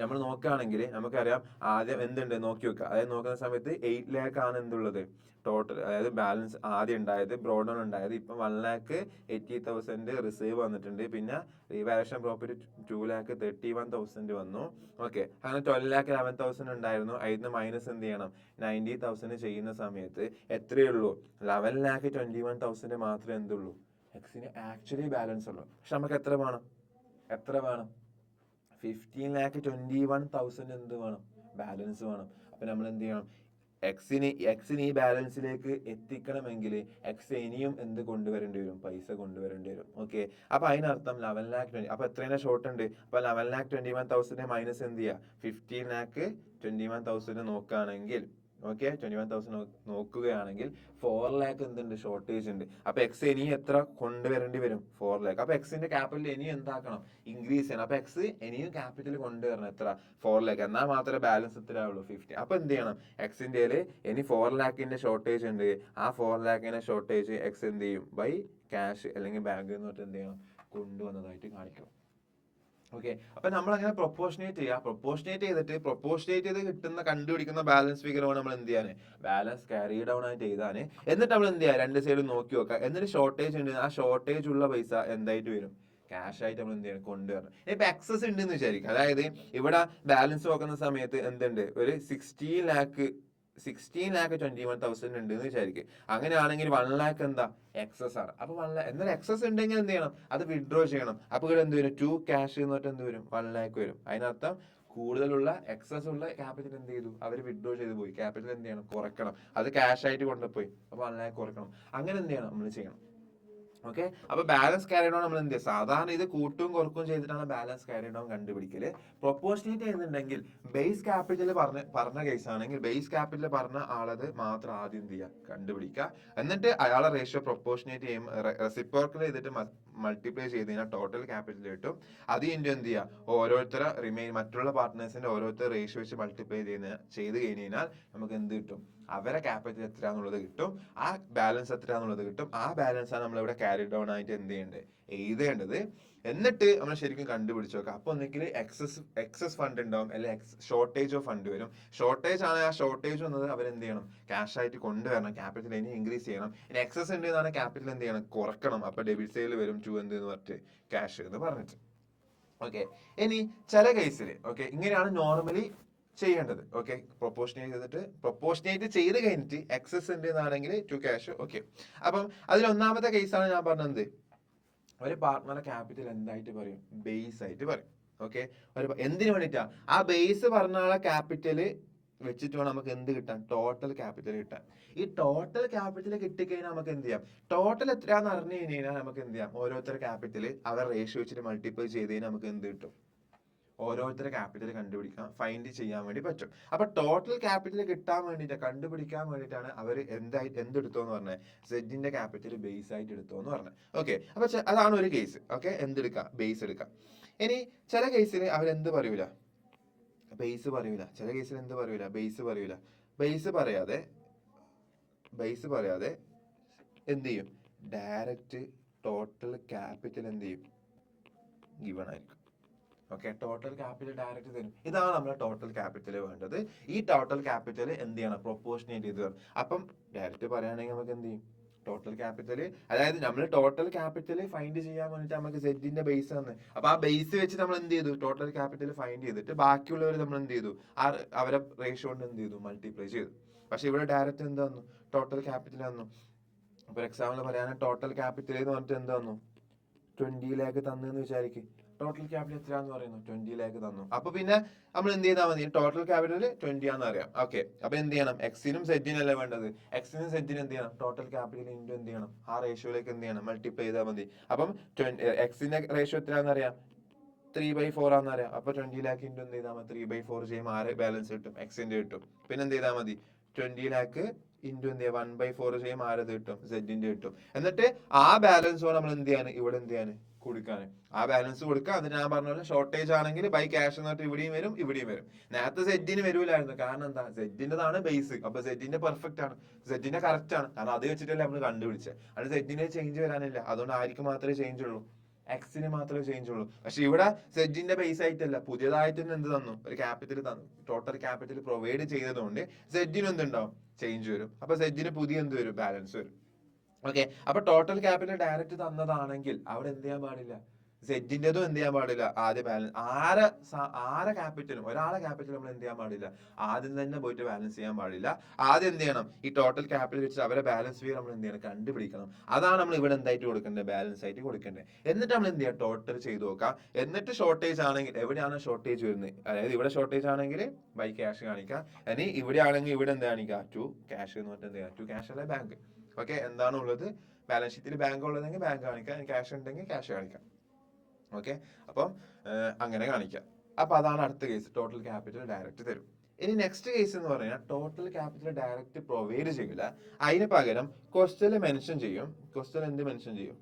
നമ്മൾ നോക്കുകയാണെങ്കിൽ നമുക്കറിയാം ആദ്യം എന്തുണ്ട് നോക്കി വെക്കുക. അതായത് നോക്കുന്ന സമയത്ത് 8 lakh ആണ് എന്തുള്ളത് ടോട്ടൽ, അതായത് ബാലൻസ് ആദ്യം ഉണ്ടായത്, ബ്രോഡ് ഡൗൺ ഉണ്ടായത്. ഇപ്പം 1,80,000 റിസർവ് വന്നിട്ടുണ്ട്. പിന്നെ റീവാലുവേഷൻ പ്രോപ്പർട്ടി 2,31,000 വന്നു. ഓക്കെ, അങ്ങനെ 12,11,000 ഉണ്ടായിരുന്നു. അതിന് മൈനസ് എന്ത് ചെയ്യണം, 90,000 ചെയ്യുന്ന സമയത്ത് എത്രയേ ഉള്ളൂ, 11,21,000 മാത്രമേ എന്തുള്ളൂ, എക്സിന് ആക്ച്വലി ബാലൻസ് ഉള്ളൂ. പക്ഷെ നമുക്ക് എത്ര വേണം, 15,21,000 എന്ത് വേണം, ബാലൻസ് വേണം. അപ്പൊ നമ്മൾ എന്ത് ചെയ്യണം, എക്സിന് ഈ ബാലൻസിലേക്ക് എത്തിക്കണമെങ്കിൽ എക്സ് ഇനിയും എന്ത് കൊണ്ടുവരേണ്ടി വരും, പൈസ കൊണ്ടുവരേണ്ടി വരും. ഓക്കെ, അപ്പൊ അതിനർത്ഥം 11,20,000, അപ്പൊ എത്രയാണ് ഷോർട്ട് ഉണ്ട്, അപ്പൊ 11,21,000 മൈനസ് എന്ത് ചെയ്യുക, 15,21,000 നോക്കുകയാണെങ്കിൽ, ഓക്കെ 21,000 നോക്കുകയാണെങ്കിൽ 4 lakh എന്തുണ്ട്, ഷോർട്ടേജ് ഉണ്ട്. അപ്പൊ എക്സ് ഇനിയും എത്ര കൊണ്ടുവരേണ്ടി വരും, 4 lakh. അപ്പൊ എക്സിന്റെ ക്യാപിറ്റൽ ഇനിയും എന്താക്കണം, ഇൻക്രീസ് ചെയ്യണം. അപ്പൊ എക്സ് ഇനിയും ക്യാപിറ്റൽ കൊണ്ടുവരണം, എത്ര, 4 lakh. എന്നാൽ മാത്രമേ ബാലൻസ് എത്ര ആവുള്ളൂ, 50. അപ്പൊ എന്ത് ചെയ്യണം, എക്സിന്റെ ഇനി 4 lakhന്റെ ഷോർട്ടേജ് ഉണ്ട്. ആ 4 lakhന്റെ ഷോർട്ടേജ് എക്സ് എന്ത് ചെയ്യും, ബൈ ക്യാഷ് അല്ലെങ്കിൽ ബാങ്കിൽ നിന്നിട്ട് എന്ത് ചെയ്യണം, കൊണ്ടുവന്നതായിട്ട് കാണിക്കണം. ഓക്കെ, അപ്പൊ നമ്മൾ അങ്ങനെ പ്രൊപ്പോർഷനേറ്റ് ചെയ്തിട്ട് പ്രൊപ്പോർഷനേറ്റ് ചെയ്ത് കണ്ടുപിടിക്കുന്ന ബാലൻസ് ഫിഗറാണ് നമ്മൾ എന്ത് ചെയ്യാൻ, ബാലൻസ് ക്യാരി ഡൗൺ ആയിട്ട് എഴുതാൻ. എന്നിട്ട് നമ്മൾ എന്ത് ചെയ്യുക, രണ്ട് സൈഡും നോക്കി വെക്കുക. എന്നിട്ട് ഷോർട്ടേജ് ഉണ്ട്, ആ ഷോർട്ടേജ് ഉള്ള പൈസ എന്തായിട്ട് വരും, ക്യാഷ് ആയിട്ട് നമ്മൾ എന്ത് ചെയ്യണം, കൊണ്ടുവരണം. ഇപ്പൊ എക്സസ് ഉണ്ട് എന്ന് വിചാരിക്കുക. അതായത് ഇവിടെ ബാലൻസ് നോക്കുന്ന സമയത്ത് എന്തുണ്ട്, ഒരു 16,21,000 ഉണ്ട് എന്ന് വിചാരിക്കും. അങ്ങനെയാണെങ്കിൽ 1 lakh എന്താ, എക്സസ് ആണ്. അപ്പൊ എന്നാൽ എക്സസ് ഉണ്ടെങ്കിൽ എന്ത് ചെയ്യണം, അത് വിഡ്രോ ചെയ്യണം. അപ്പൊ ഇവിടെ എന്ത് വരും, 2 ക്യാഷ് എന്നിട്ട് എന്ത് വരും, 1 lakh വരും. അതിനർത്ഥം കൂടുതലുള്ള എക്സസ് ഉള്ള ക്യാപിറ്റൽ എന്ത് ചെയ്തു, അവർ വിഡ്രോ ചെയ്ത് പോയി. ക്യാപിറ്റൽ എന്ത് ചെയ്യണം, കുറക്കണം. അത് ക്യാഷ് ആയിട്ട് കൊണ്ടുപോയി. അപ്പൊ 1 lakh കുറക്കണം. അങ്ങനെ എന്ത് ചെയ്യണം, നമ്മൾ ചെയ്യണം. ഓക്കെ, അപ്പൊ ബാലൻസ് ക്യാരി ഡൗൺ നമ്മൾ എന്ത് ചെയ്യുക, സാധാരണ ഇത് കൂട്ടും കുറക്കും ചെയ്തിട്ടാണ് ബാലൻസ് ക്യാരി ഡൗൺ കണ്ടുപിടിക്കല്. പ്രൊപ്പോർഷനേറ്റ് ചെയ്യുന്നുണ്ടെങ്കിൽ ബേസ് ക്യാപിറ്റൽ പറഞ്ഞ കേസ് ആണെങ്കിൽ ബേസ് ക്യാപിറ്റൽ പറഞ്ഞ ആളത് മാത്രം ആദ്യം എന്ത് ചെയ്യുക, കണ്ടുപിടിക്കുക. എന്നിട്ട് അയാളെ റേഷ്യോ പ്രൊപ്പോർഷനേറ്റ് ചെയ്യും, റെസിപ്രോക്കൽ ചെയ്തിട്ട് മൾട്ടിപ്ലൈ ചെയ്ത് കഴിഞ്ഞാൽ ടോട്ടൽ ക്യാപിറ്റൽ കിട്ടും. അത് കഴിഞ്ഞ് എന്ത് ചെയ്യുക, ഓരോരുത്തരെ മറ്റുള്ള പാർട്ട്നേഴ്സിന്റെ ഓരോരുത്തർ റേഷ്യോ വെച്ച് മൾട്ടിപ്ലൈ ചെയ്ത് കഴിഞ്ഞാൽ നമുക്ക് എന്ത് കിട്ടും, അവരെ ക്യാപിറ്റൽ എത്രയാന്നുള്ളത് കിട്ടും, ആ ബാലൻസ് എത്രയാന്നുള്ളത് കിട്ടും. ആ ബാലൻസ് ആണ് നമ്മൾ ഇവിടെ ക്യാരി ഡൗൺ ആയിട്ട് എന്ത് ചെയ്യേണ്ടത്, എഴുതേണ്ടത്. എന്നിട്ട് നമ്മൾ ശരിക്കും കണ്ടുപിടിച്ച് നോക്കാം. അപ്പൊ ഒന്നെങ്കിൽ എക്സസ് ഫണ്ട് ഉണ്ടാവും, അല്ലെങ്കിൽ ഷോർട്ടേജ് ഓഫ് ഫണ്ട് വരും. ഷോർട്ടേജ് ആണ്, ആ ഷോർട്ടേജ് വന്നത് അവരെന്ത് ചെയ്യണം, ക്യാഷ് ആയിട്ട് കൊണ്ടുവരണം. ക്യാപിറ്റൽ ഇനി ഇൻക്രീസ് ചെയ്യണം. ഇനി എക്സസ് ഉണ്ട് എന്നാണ് ക്യാപിറ്റൽ എന്ത് ചെയ്യണം, കുറക്കണം. അപ്പൊ ഡെബിറ്റ് സൈഡിൽ വരും 2 എന്ന് പറഞ്ഞിട്ട് ക്യാഷ് എന്ന് പറഞ്ഞിട്ട്. ഓക്കെ, ഇനി ചില കേസിൽ ഓക്കെ ഇങ്ങനെയാണ് നോർമലി ചെയ്യേണ്ടത്. ഓക്കെ, പ്രൊപ്പോർഷനേറ്റ് ചെയ്ത് കഴിഞ്ഞിട്ട് എക്സസ് ഉണ്ട് എന്നാണെങ്കിൽ 2 ക്യാഷ്. ഓക്കെ, അപ്പം അതിൽ ഒന്നാമത്തെ കേസാണ് ഞാൻ പറഞ്ഞത്, ഒരു പാർട്ട്ണറെ ക്യാപിറ്റൽ എന്തായിട്ട് പറയും, ബേസ് ആയിട്ട് പറയും. ഓക്കെ, എന്തിനു വേണ്ടിയിട്ടാ, ആ ബേസ് പറഞ്ഞ ആളെ ക്യാപിറ്റല് വെച്ചിട്ട് വേണം നമുക്ക് എന്ത് കിട്ടാൻ, ടോട്ടൽ ക്യാപിറ്റൽ കിട്ടാൻ. ഈ ടോട്ടൽ ക്യാപിറ്റൽ കിട്ടിക്കഴിഞ്ഞാൽ നമുക്ക് എന്ത് ചെയ്യാം, ടോട്ടൽ എത്രയാന്ന് അറിഞ്ഞു കഴിഞ്ഞാൽ നമുക്ക് എന്ത് ചെയ്യാം, ഓരോരുത്തരുടെ ക്യാപിറ്റൽ അവർ റേഷ്യോ വെച്ചിട്ട് മൾട്ടിപ്ലൈ ചെയ്ത് കഴിഞ്ഞാൽ നമുക്ക് എന്ത് കിട്ടും, ഓരോരുത്തരുടെ ക്യാപിറ്റൽ കണ്ടുപിടിക്കാൻ ഫൈൻഡ് ചെയ്യാൻ വേണ്ടി പറ്റും. അപ്പൊ ടോട്ടൽ ക്യാപിറ്റൽ കിട്ടാൻ വേണ്ടിയിട്ട് കണ്ടുപിടിക്കാൻ വേണ്ടിയിട്ടാണ് അവർ എന്തെടുത്തോന്ന് പറഞ്ഞത്, സെഡിന്റെ ക്യാപിറ്റൽ ബേസ് ആയിട്ട് എടുത്തോന്ന് പറഞ്ഞത്. ഓക്കെ, അപ്പൊ അതാണ് ഒരു കേസ്. ഓക്കെ, എന്തെടുക്കാം, ബേസ് എടുക്കാം. ഇനി ചില കേസിൽ അവരെന്ത് പറയൂല, ബേസ് പറയൂല. ചില കേസിൽ എന്ത് പറയൂല, ബേസ് പറയൂല. ബേസ് പറയാതെ എന്ത് ചെയ്യും, ഡയറക്റ്റ് ടോട്ടൽ ക്യാപിറ്റൽ എന്ത് ചെയ്യും, ഗിവൺ ആയിരിക്കും. ഓക്കെ, ടോട്ടൽ ക്യാപിറ്റൽ ഡയറക്റ്റ് തരും. ഇതാണ് നമ്മുടെ ടോട്ടൽ ക്യാപിറ്റൽ വേണ്ടത്. ഈ ടോട്ടൽ ക്യാപിറ്റൽ എന്ത് ചെയ്യണം, പ്രൊപ്പോർഷനേറ്റ് ചെയ്ത് തരും. അപ്പം ഡയറക്റ്റ് പറയുകയാണെങ്കിൽ നമുക്ക് എന്ത് ചെയ്യും, ടോട്ടൽ ക്യാപിറ്റൽ, അതായത് നമ്മൾ ടോട്ടൽ ക്യാപിറ്റൽ ഫൈൻഡ് ചെയ്യാൻ വേണ്ടിയിട്ട് നമുക്ക് സെറ്റിന്റെ ബേസ് ആണ്. അപ്പൊ ആ ബേസ് വെച്ച് നമ്മൾ എന്ത് ചെയ്തു, ടോട്ടൽ ക്യാപിറ്റൽ ഫൈൻഡ് ചെയ്തിട്ട് ബാക്കിയുള്ളവർ നമ്മൾ എന്ത് ചെയ്തു, അവരെ റേഷ്യോ കൊണ്ട് എന്ത് ചെയ്തു, മൾട്ടിപ്ലൈ ചെയ്തു. പക്ഷെ ഇവിടെ ഡയറക്റ്റ് എന്ത് വന്നു, ടോട്ടൽ ക്യാപിറ്റൽ വന്നു. ഫോർ എക്സാമ്പിൾ പറയാൻ ടോട്ടൽ ക്യാപിറ്റൽ എന്ന് പറഞ്ഞിട്ട് എന്ത് വന്നു, 20 lakh തന്നെന്ന് വിചാരിക്കും. ടോട്ടൽ ക്യാപിറ്റൽ എത്രയാന്ന് പറയുന്നു, 20 lakh തന്നു. അപ്പൊ പിന്നെ നമ്മൾ എന്ത് ചെയ്താൽ മതി, ടോട്ടൽ ക്യാപിറ്റൽ 20 ആണെന്ന് അറിയാം. ഓക്കെ, അപ്പൊ എന്ത് ചെയ്യണം, എക്സിനും സെറ്റിനും അല്ലേ വേണ്ടത്, എക്സിനും സെറ്റിനും എന്ത് ചെയ്യണം, ടോട്ടൽ ക്യാപിറ്റൽ ഇൻറ്റു എന്ത് ചെയ്യണം, ആ റേഷ്യോയിലേക്ക് എന്ത് ചെയ്യണം, മൾട്ടിപ്ലൈ ചെയ്താൽ മതി. അപ്പം എക്സിന്റെ റേഷ്യോ എത്രയാണെന്ന് അറിയാം, 3/4 ആണെന്ന് അറിയാം. അപ്പൊ 20 lakh ഇൻറ്റു എന്ത് ചെയ്താൽ മതി, 3/4 ചെയ്യുമ്പോൾ ആറ് ബാലൻസ് കിട്ടും, എക്സിന്റെ കിട്ടും. പിന്നെ എന്ത് ചെയ്താൽ മതി, 20 lakh ഇൻറ്റു എന്ത് ചെയ്യാം, 1/4 ചെയ്യുമ്പോൾ ആരത് കിട്ടും, സെറ്റിന്റെ കിട്ടും. എന്നിട്ട് ആ ബാലൻസോ നമ്മൾ എന്ത് ചെയ്യാൻ, ഇവിടെ എന്ത് ചെയ്യാൻ, കൊടുക്കാൻ. ആ ബാലൻസ് കൊടുക്കുക. എന്നിട്ട് ഞാൻ പറഞ്ഞ പോലെ ഷോർട്ടേജ് ആണെങ്കിൽ ബൈ ക്യാഷ് എന്നിട്ട് ഇവിടെയും വരും, ഇവിടെയും വരും. നേരത്തെ സെറ്റിന് വരൂലായിരുന്നു, കാരണം എന്താ, സെറ്റിന്റെതാണ് ബേസ്. അപ്പൊ സെറ്റിന്റെ പെർഫെക്റ്റ് ആണ്, സെറ്റിന്റെ കറക്റ്റ് ആണ്, കാരണം അത് വെച്ചിട്ടല്ലേ നമ്മൾ കണ്ടുപിടിച്ചത്. അത് സെറ്റിന്റെ ചേഞ്ച് വരാനില്ല, അതുകൊണ്ട് ആർക്ക് മാത്രമേ ചേഞ്ച് ഉള്ളൂ, എക്സിന് മാത്രമേ ചേഞ്ച് ഉള്ളൂ. പക്ഷെ ഇവിടെ സെറ്റിന്റെ ബേസ് ആയിട്ടല്ല, പുതിയതായിട്ട് എന്ത് തന്നു, ഒരു ക്യാപിറ്റൽ തന്നു, ടോട്ടൽ ക്യാപിറ്റൽ പ്രൊവൈഡ് ചെയ്തതുകൊണ്ട് സെറ്റിന് എന്തുണ്ടാവും, ചേഞ്ച് വരും. അപ്പൊ സെറ്റിന് പുതിയ എന്ത് വരും, ബാലൻസ് വരും. ഓക്കെ, അപ്പൊ ടോട്ടൽ ക്യാപിറ്റൽ ഡയറക്റ്റ് തന്നതാണെങ്കിൽ അവിടെ എന്ത് ചെയ്യാൻ പാടില്ല, സെറ്റിന്റെതും എന്ത് ചെയ്യാൻ പാടില്ല, ആദ്യ ബാലൻസ് ആരെ ക്യാപിറ്റലും, ഒരാളെ ക്യാപിറ്റൽ നമ്മൾ എന്ത് ചെയ്യാൻ പാടില്ല, ആദ്യം തന്നെ പോയിട്ട് ബാലൻസ് ചെയ്യാൻ പാടില്ല. ആദ്യം എന്ത് ചെയ്യണം, ഈ ടോട്ടൽ ക്യാപിറ്റൽ വെച്ച് അവരെ ബാലൻസ് ഫിഗർ നമ്മൾ എന്ത് ചെയ്യണം, കണ്ടുപിടിക്കണം. അതാണ് നമ്മൾ ഇവിടെ എന്തായിട്ട് കൊടുക്കേണ്ടത്, ബാലൻസ് ആയിട്ട് കൊടുക്കേണ്ടത്. എന്നിട്ട് നമ്മൾ എന്ത് ചെയ്യാം, ടോട്ടൽ ചെയ്ത് നോക്കാം. എന്നിട്ട് ഷോർട്ടേജ് ആണെങ്കിൽ, എവിടെയാണ് ഷോർട്ടേജ് വരുന്നത്, അതായത് ഇവിടെ ഷോർട്ടേജ് ആണെങ്കിൽ ബൈ ക്യാഷ് കാണിക്കാം. ഇനി ഇവിടെ ആണെങ്കിൽ ഇവിടെ എന്താ കാണിക്കുക, ടു ക്യാഷ് എന്ന് പറഞ്ഞിട്ട് എന്ത് ചെയ്യാം, ടു ക്യാഷ് അല്ലെ ബാങ്ക്. ഓക്കെ, എന്താണ് ഉള്ളത്, ബാലൻസ് ഷീറ്റിൽ ബാങ്ക് ഉള്ളതെങ്കിൽ ബാങ്ക് കാണിക്കാം, ക്യാഷ് ഉണ്ടെങ്കിൽ ക്യാഷ് കാണിക്കാം. ഓക്കെ, അപ്പം അങ്ങനെ കാണിക്കാം. അപ്പൊ അതാണ് അടുത്ത കേസ്, ടോട്ടൽ ക്യാപിറ്റൽ ഡയറക്റ്റ് തരും. ഇനി നെക്സ്റ്റ് കേസ് എന്ന് പറഞ്ഞാൽ ടോട്ടൽ ക്യാപിറ്റൽ ഡയറക്റ്റ് പ്രൊവൈഡ് ചെയ്യില്ല, അതിന് പകരം ക്വസ്റ്റ്യനിൽ മെൻഷൻ ചെയ്യും. ക്വസ്റ്റ്യൻ എന്ത് മെൻഷൻ ചെയ്യും,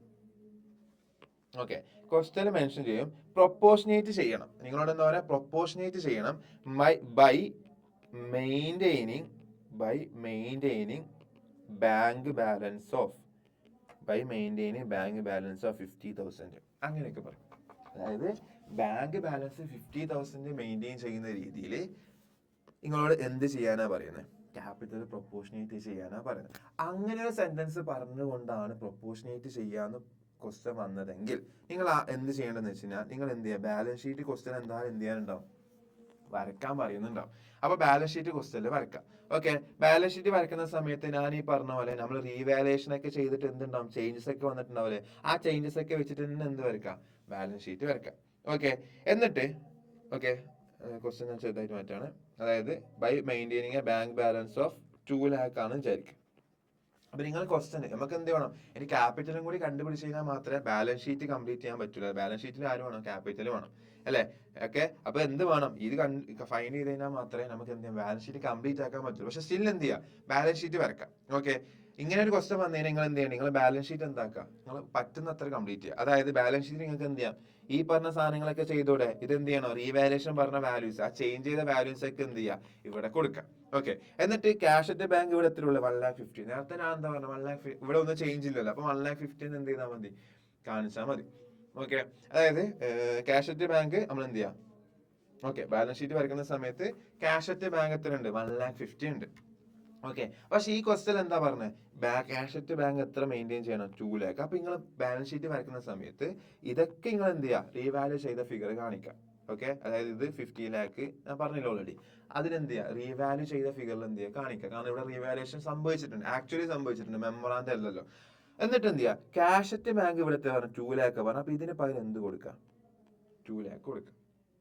ഓക്കെ, ക്വസ്റ്റ്യനിൽ മെൻഷൻ ചെയ്യും, പ്രൊപ്പോർഷനേറ്റ് ചെയ്യണം. നിങ്ങളോട് എന്താ പറയാ, പ്രൊപ്പോർഷനേറ്റ് ചെയ്യണം by maintaining bank balance of 50,000. അങ്ങനെയൊക്കെ പറയും. അതായത് ബാങ്ക് ബാലൻസ് 50,000 മെയിൻറ്റെയിൻ ചെയ്യുന്ന രീതിയിൽ നിങ്ങളോട് എന്ത് ചെയ്യാനാ പറയുന്നത്, ക്യാപിറ്റൽ പ്രൊപ്പോർഷനേറ്റ് ചെയ്യാനാ പറയുന്നത്. അങ്ങനെ ഒരു സെന്റൻസ് പറഞ്ഞുകൊണ്ടാണ് പ്രൊപ്പോർഷനേറ്റ് ചെയ്യാന്ന് ക്വസ്റ്റ്യൻ വന്നതെങ്കിൽ നിങ്ങൾ എന്ത് ചെയ്യേണ്ടതെന്ന് വെച്ച് കഴിഞ്ഞാൽ, നിങ്ങൾ എന്ത് ചെയ്യുക, ബാലൻസ് ഷീറ്റ് ക്വസ്റ്റ്യൻ എന്തായാലും എന്ത് ചെയ്യാനുണ്ടാവും, വരക്കാൻ പറയുന്നുണ്ടാവും. അപ്പൊ ബാലൻസ് ഷീറ്റ് ക്വസ്റ്റ്യനിൽ വരക്കാം. ഓക്കെ, ബാലൻസ് ഷീറ്റ് വരക്കുന്ന സമയത്ത് ഞാൻ ഈ പറഞ്ഞ പോലെ നമ്മൾ റീവാലുവേഷൻ ഒക്കെ ചെയ്തിട്ട് എന്തുണ്ടാവും, ചേഞ്ചസ് ഒക്കെ വന്നിട്ടുണ്ടാവില്ലേ, ആ ചേഞ്ചസ് ഒക്കെ വെച്ചിട്ട് തന്നെ എന്ത് വരക്കാം, ബാലൻസ് ഷീറ്റ് വരക്കാം. ഓക്കെ, എന്നിട്ട് ഓക്കെ, ക്വസ്റ്റ്യൻ ഞാൻ ചെറുതായിട്ട് മാറ്റാണ്. അതായത് by maintaining a bank balance of 2 lakh ആണ് വിചാരിക്കും. അപ്പൊ നിങ്ങൾ ക്വസ്റ്റ്യൻ നമുക്ക് എന്ത് വേണം, ഇനി ക്യാപിറ്റലും കൂടി കണ്ടുപിടിച്ച് കഴിഞ്ഞാൽ മാത്രമേ ബാലൻസ് ഷീറ്റ് കംപ്ലീറ്റ് ചെയ്യാൻ പറ്റൂല. ബാലൻസ് ഷീറ്റിൽ ആരും വേണം, ക്യാപിറ്റൽ വേണം, അല്ലെ? ഓക്കെ, അപ്പൊ എന്ത് വേണം, ഇത് ഫൈൻഡ് ചെയ്ത് കഴിഞ്ഞാൽ മാത്രമേ നമുക്ക് എന്ത് ചെയ്യാം, ബാലൻസ് ഷീറ്റ് കംപ്ലീറ്റ് ആക്കാൻ പറ്റുള്ളൂ. പക്ഷെ സ്റ്റിൽ എന്ത് ചെയ്യാം, ബാലൻസ് ഷീറ്റ് വരക്കാം. ഓക്കെ, ഇങ്ങനെ ഒരു ക്വസ്റ്റ്യൻ വന്നു കഴിഞ്ഞാൽ നിങ്ങൾ എന്ത് ചെയ്യണം, നിങ്ങൾ ബാലൻസ് ഷീറ്റ് എന്താക്കുക, നിങ്ങൾ പറ്റുന്നത്ര കംപ്ലീറ്റ് ചെയ്യുക. അതായത് ബാലൻസ് ഷീറ്റ് നിങ്ങൾക്ക് എന്ത് ചെയ്യാം, ഈ പറഞ്ഞ സാധനങ്ങളൊക്കെ ചെയ്തൂടെ, ഇത് എന്ത് ചെയ്യണം, റീവാലുവേഷൻ പറഞ്ഞ വാല്യൂസ്, ആ ചേഞ്ച് ചെയ്ത വാല്യൂസ് ഒക്കെ എന്ത് ചെയ്യുക, ഇവിടെ കൊടുക്കാം. ഓക്കെ, എന്നിട്ട് ക്യാഷ് അറ്റ് ബാങ്ക് ഇവിടെ എത്ര ഉള്ളത്, 1,50,000. നേരത്തെ ഞാൻ എന്താ പറഞ്ഞത്, 1,50,000 ഇവിടെ ഒന്നും ചേഞ്ച് ഇല്ലല്ലോ, അപ്പൊ 1,50,000 എന്ത് ചെയ്താൽ മതി, കാണിച്ചാൽ മതി. ഓക്കെ, അതായത് ക്യാഷ് അറ്റ് ബാങ്ക് നമ്മൾ എന്ത് ചെയ്യാം, ഓക്കെ, ബാലൻസ് ഷീറ്റ് വരയ്ക്കുന്ന സമയത്ത് ക്യാഷ് അറ്റ് ബാങ്ക് എത്ര ഉണ്ട്, 1,50,000 ഉണ്ട്. ഓക്കെ, പക്ഷെ ഈ ക്വസ്റ്റ്യൻ എന്താ പറഞ്ഞത്, ക്യാഷ് അറ്റ് ബാങ്ക് എത്ര മെയിൻറ്റെയിൻ ചെയ്യണം, 2 lakh. അപ്പൊ നിങ്ങൾ ബാലൻസ് ഷീറ്റ് വരയ്ക്കുന്ന സമയത്ത് ഇതൊക്കെ നിങ്ങൾ എന്ത് ചെയ്യുക, റീവാല്യൂ ചെയ്ത ഫിഗർ കാണിക്കാം. ഓക്കെ, അതായത് ഇത് 50 lakh ഞാൻ പറഞ്ഞില്ല ഓൾറെഡി, അതിനെന്ത് ചെയ്യുക, റീവാല്യൂ ചെയ്ത ഫിഗറിൽ എന്ത് ചെയ്യുക, കാണിക്കുക. കാരണം ഇവിടെ റീവാലുവേഷൻ സംഭവിച്ചിട്ടുണ്ട്, ആക്ച്വലി സംഭവിച്ചിട്ടുണ്ട്, മെമ്മോറാൻഡം അല്ലല്ലോ. എന്നിട്ട് എന്ത് ചെയ്യുക, ക്യാഷ് അറ്റ് ബാങ്ക് ഇവിടുത്തെ പറഞ്ഞു 2 lakh പറഞ്ഞു. അപ്പൊ ഇതിന് പകരം എന്ത് കൊടുക്കാം, 2 lakh കൊടുക്കാം.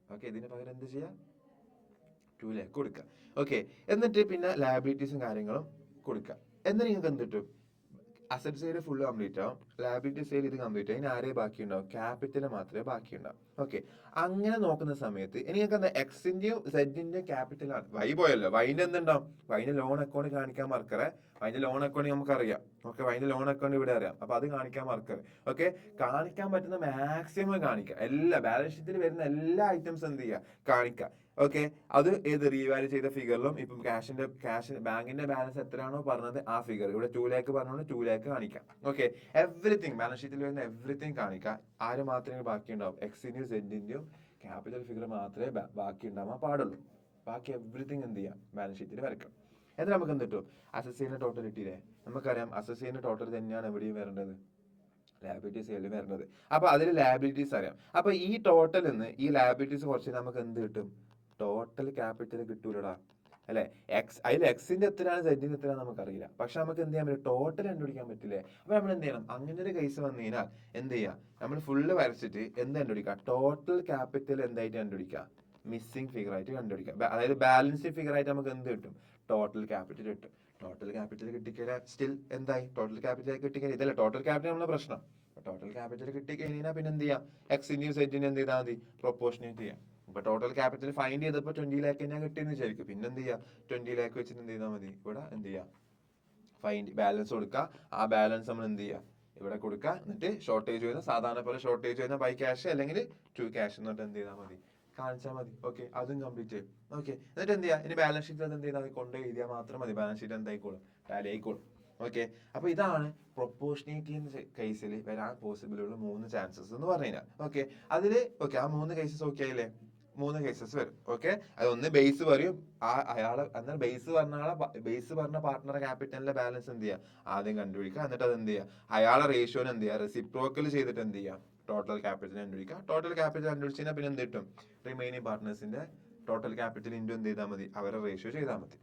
ഓക്കെ, ഇതിന് പകരം എന്ത് ചെയ്യാം, 2 ലാക്ക് കൊടുക്കുക. ഓക്കെ, എന്നിട്ട് പിന്നെ ലയബിലിറ്റീസും കാര്യങ്ങളും കൊടുക്കുക. എന്നിട്ട് നിങ്ങൾക്ക് എന്ത് കിട്ടും? അസറ്റ് സൈഡ് ഫുള്ള് കംപ്ലീറ്റ് ആവും, ലയബിലിറ്റി സൈഡ് ഇത് കംപ്ലീറ്റ് ആവും. ഇനി ആരേ ബാക്കിയുണ്ടാവും? ക്യാപിറ്റൽ മാത്രമേ ബാക്കിയുണ്ടാവും. ഓക്കെ, അങ്ങനെ നോക്കുന്ന സമയത്ത് നിങ്ങൾക്ക് എന്താ എക്സിന്റെയും സെഡിന്റെയും ക്യാപിറ്റലാണ്. വൈ പോയല്ലോ, വൈൻ്റെ എന്തുണ്ടാവും? വൈൻ്റെ ലോൺ അക്കൗണ്ട് കാണിക്കാൻ മറക്കറേ. വൈൻ്റെ ലോൺ അക്കൗണ്ട് നമുക്കറിയാം. ഓക്കെ, വൈൻ്റെ ലോൺ അക്കൗണ്ട് ഇവിടെ അറിയാം. അപ്പൊ അത് കാണിക്കാൻ മറക്കരുത്. ഓക്കെ, കാണിക്കാൻ പറ്റുന്ന മാക്സിമം കാണിക്കുക. എല്ലാ ബാലൻസ് ഷീറ്റിൽ വരുന്ന എല്ലാ ഐറ്റംസ് എന്ത് ചെയ്യുക? കാണിക്കുക. ഓക്കെ, അത് ഏത് റീവാല്യൂ ചെയ്ത ഫിഗറിലും ഇപ്പം ക്യാഷ് ബാങ്കിന്റെ ബാലൻസ് എത്രയാണോ പറഞ്ഞത് ആ ഫിഗർ ഇവിടെ 2 ലാക്ക് പറഞ്ഞോണ്ട് 2 ലാക്ക് കാണിക്കാം. ഓക്കെ, എവറിത്തിങ് ബാലൻസ് ഷീറ്റിൽ വരുന്ന എവറിത്തിങ് കാണിക്കാം. ആര് മാത്രമേ ബാക്കി ഉണ്ടാവും? എക്സിന്റെയും സെഡിന്റെയും ക്യാപിറ്റൽ ഫിഗർ മാത്രമേ ബാക്കി ഉണ്ടാവാൻ പാടുള്ളൂ. ബാക്കി എവറിത്തിങ് എന്ത് ചെയ്യാം? ബാലൻസ് ഷീറ്റിൽ വരയ്ക്കാം. എന്നിട്ട് നമുക്ക് എന്ത് കിട്ടും? അസസിന്റെ ടോട്ടൽ കിട്ടിയില്ലേ? നമുക്കറിയാം അസസിന്റെ ടോട്ടൽ തന്നെയാണ് എവിടെയും വരേണ്ടത്, ലയബിലിറ്റി സൈഡിൽ വരുന്നത്. അപ്പൊ അതിൽ ലയബിലിറ്റീസ് അറിയാം. അപ്പൊ ഈ ടോട്ടൽ നിന്ന് ഈ ലയബിലിറ്റീസ് കുറച്ച് നമുക്ക് എന്ത് കിട്ടും? ടോട്ടൽ ക്യാപിറ്റൽ കിട്ടൂലടാ, അല്ലെ? അതിൽ എക്സിന്റെ എത്രയാണ് സെഡിന്റെ എത്രയാണ് നമുക്കറിയില്ല. പക്ഷെ നമുക്ക് എന്ത് ചെയ്യാൻ പറ്റും? ടോട്ടൽ കണ്ടുപിടിക്കാൻ പറ്റില്ലേ? അപ്പൊ നമ്മൾ എന്ത് ചെയ്യണം? അങ്ങനെ ഒരു കേസ് വന്നു കഴിഞ്ഞാൽ എന്ത് ചെയ്യാം? നമ്മൾ ഫുള്ള് വരച്ചിട്ട് എന്ത് കണ്ടുപിടിക്കുക? ടോട്ടൽ ക്യാപിറ്റൽ എന്തായിട്ട് കണ്ടുപിടിക്കുക? മിസ്സിംഗ് ഫിഗർ ആയിട്ട് കണ്ടുപിടിക്കുക. അതായത് ബാലൻസിങ് ഫിഗർ ആയിട്ട് നമുക്ക് എന്ത് കിട്ടും? ടോട്ടൽ ക്യാപിറ്റൽ കിട്ടും. ടോട്ടൽ ക്യാപിറ്റൽ കിട്ടിക്കഴിഞ്ഞാൽ സ്റ്റിൽ എന്തായി? ടോട്ടൽ ക്യാപിറ്റൽ കിട്ടിക്കഴിഞ്ഞാൽ ഇതല്ല ടോട്ടൽ ക്യാപിറ്റൽ നമ്മളെ പ്രശ്നം. ടോട്ടൽ ക്യാപിറ്റൽ കിട്ടിക്കഴിഞ്ഞാൽ പിന്നെ എന്ത് ചെയ്യാം? എക്സിന്റെയും സെറ്റിനും എന്ത് ചെയ്താൽ മതി? പ്രൊപ്പോർഷനേറ്റ് ചെയ്യാം. ഇപ്പൊ ടോട്ടൽ ക്യാപിറ്റൽ ഫൈൻഡ് ചെയ്തപ്പോൾ 20 ലാക്ക് തന്നെ കിട്ടിയെന്ന് വിചാരിക്കും. പിന്നെ എന്ത് ചെയ്യാം? 20 ലാക്ക് വെച്ചിട്ട് എന്ത് ചെയ്താൽ മതി? ഇവിടെ എന്ത് ചെയ്യാം? ഫൈൻഡ് ബാലൻസ് കൊടുക്കുക. ആ ബാലൻസ് നമ്മൾ എന്ത് ചെയ്യുക? ഇവിടെ കൊടുക്കുക. എന്നിട്ട് ഷോർട്ടേജ് വരുന്ന സാധാരണ പോലെ ഷോർട്ടേജ് വരുന്ന ബൈ ക്യാഷ് അല്ലെങ്കിൽ 2 ക്യാഷ് എന്നിട്ട് എന്ത് ചെയ്താൽ മതി? കാണിച്ചാൽ മതി. ഓക്കെ, അതും കംപ്ലീറ്റ് ചെയ്യും. ഓക്കെ, എന്നിട്ട് എന്ത് ചെയ്യുക? ഇനി ബാലൻസ് ഷീറ്റ് എന്ത് ചെയ്താൽ മതി? കൊണ്ട് എഴുതിയാൽ മാത്രം മതി. ബാലൻസ് ഷീറ്റ് എന്തായിക്കോളും? ടാലി ആയിക്കോളും. ഓക്കെ, അപ്പൊ ഇതാണ് പ്രൊപ്പോർഷനേറ്റ് കേസിൽ വരാൻ പോസിബിൾ ഉള്ള 3 ചാൻസസ് എന്ന് പറഞ്ഞു കഴിഞ്ഞാൽ. ഓക്കെ, അതില് ഓക്കെ ആ 3 കേസസ് ഓക്കെ ആയില്ലേ? 3 കേസസ് വരും. ഓക്കെ, അതൊന്ന് ബേസ് പറയും. അയാളെ എന്നാൽ ബേസ് പറഞ്ഞ പാർട്ട്ണറെ ക്യാപിറ്റലിന്റെ ബാലൻസ് എന്ത് ചെയ്യുക? ആദ്യം കണ്ടുപിടിക്കുക. എന്നിട്ട് അത് എന്ത് ചെയ്യുക? അയാളെ റേഷ്യോന് എന്ത് ചെയ്യുക? റെസിപ്രോക്കൽ ചെയ്തിട്ട് എന്ത് ചെയ്യുക? ടോട്ടൽ ക്യാപിറ്റൽ കണ്ടുപിടിക്കുക. ടോട്ടൽ ക്യാപിറ്റൽ കണ്ടുപിടിച്ച് കഴിഞ്ഞാൽ പിന്നെ എന്ത് കിട്ടും? റിമൈനിങ് പാർട്ട്നേഴ്സിന്റെ ടോട്ടൽ ക്യാപിറ്റൽ ഇൻറ്റു എന്ത് ചെയ്താൽ മതി? അവരെ റേഷ്യോ ചെയ്താൽ മതി.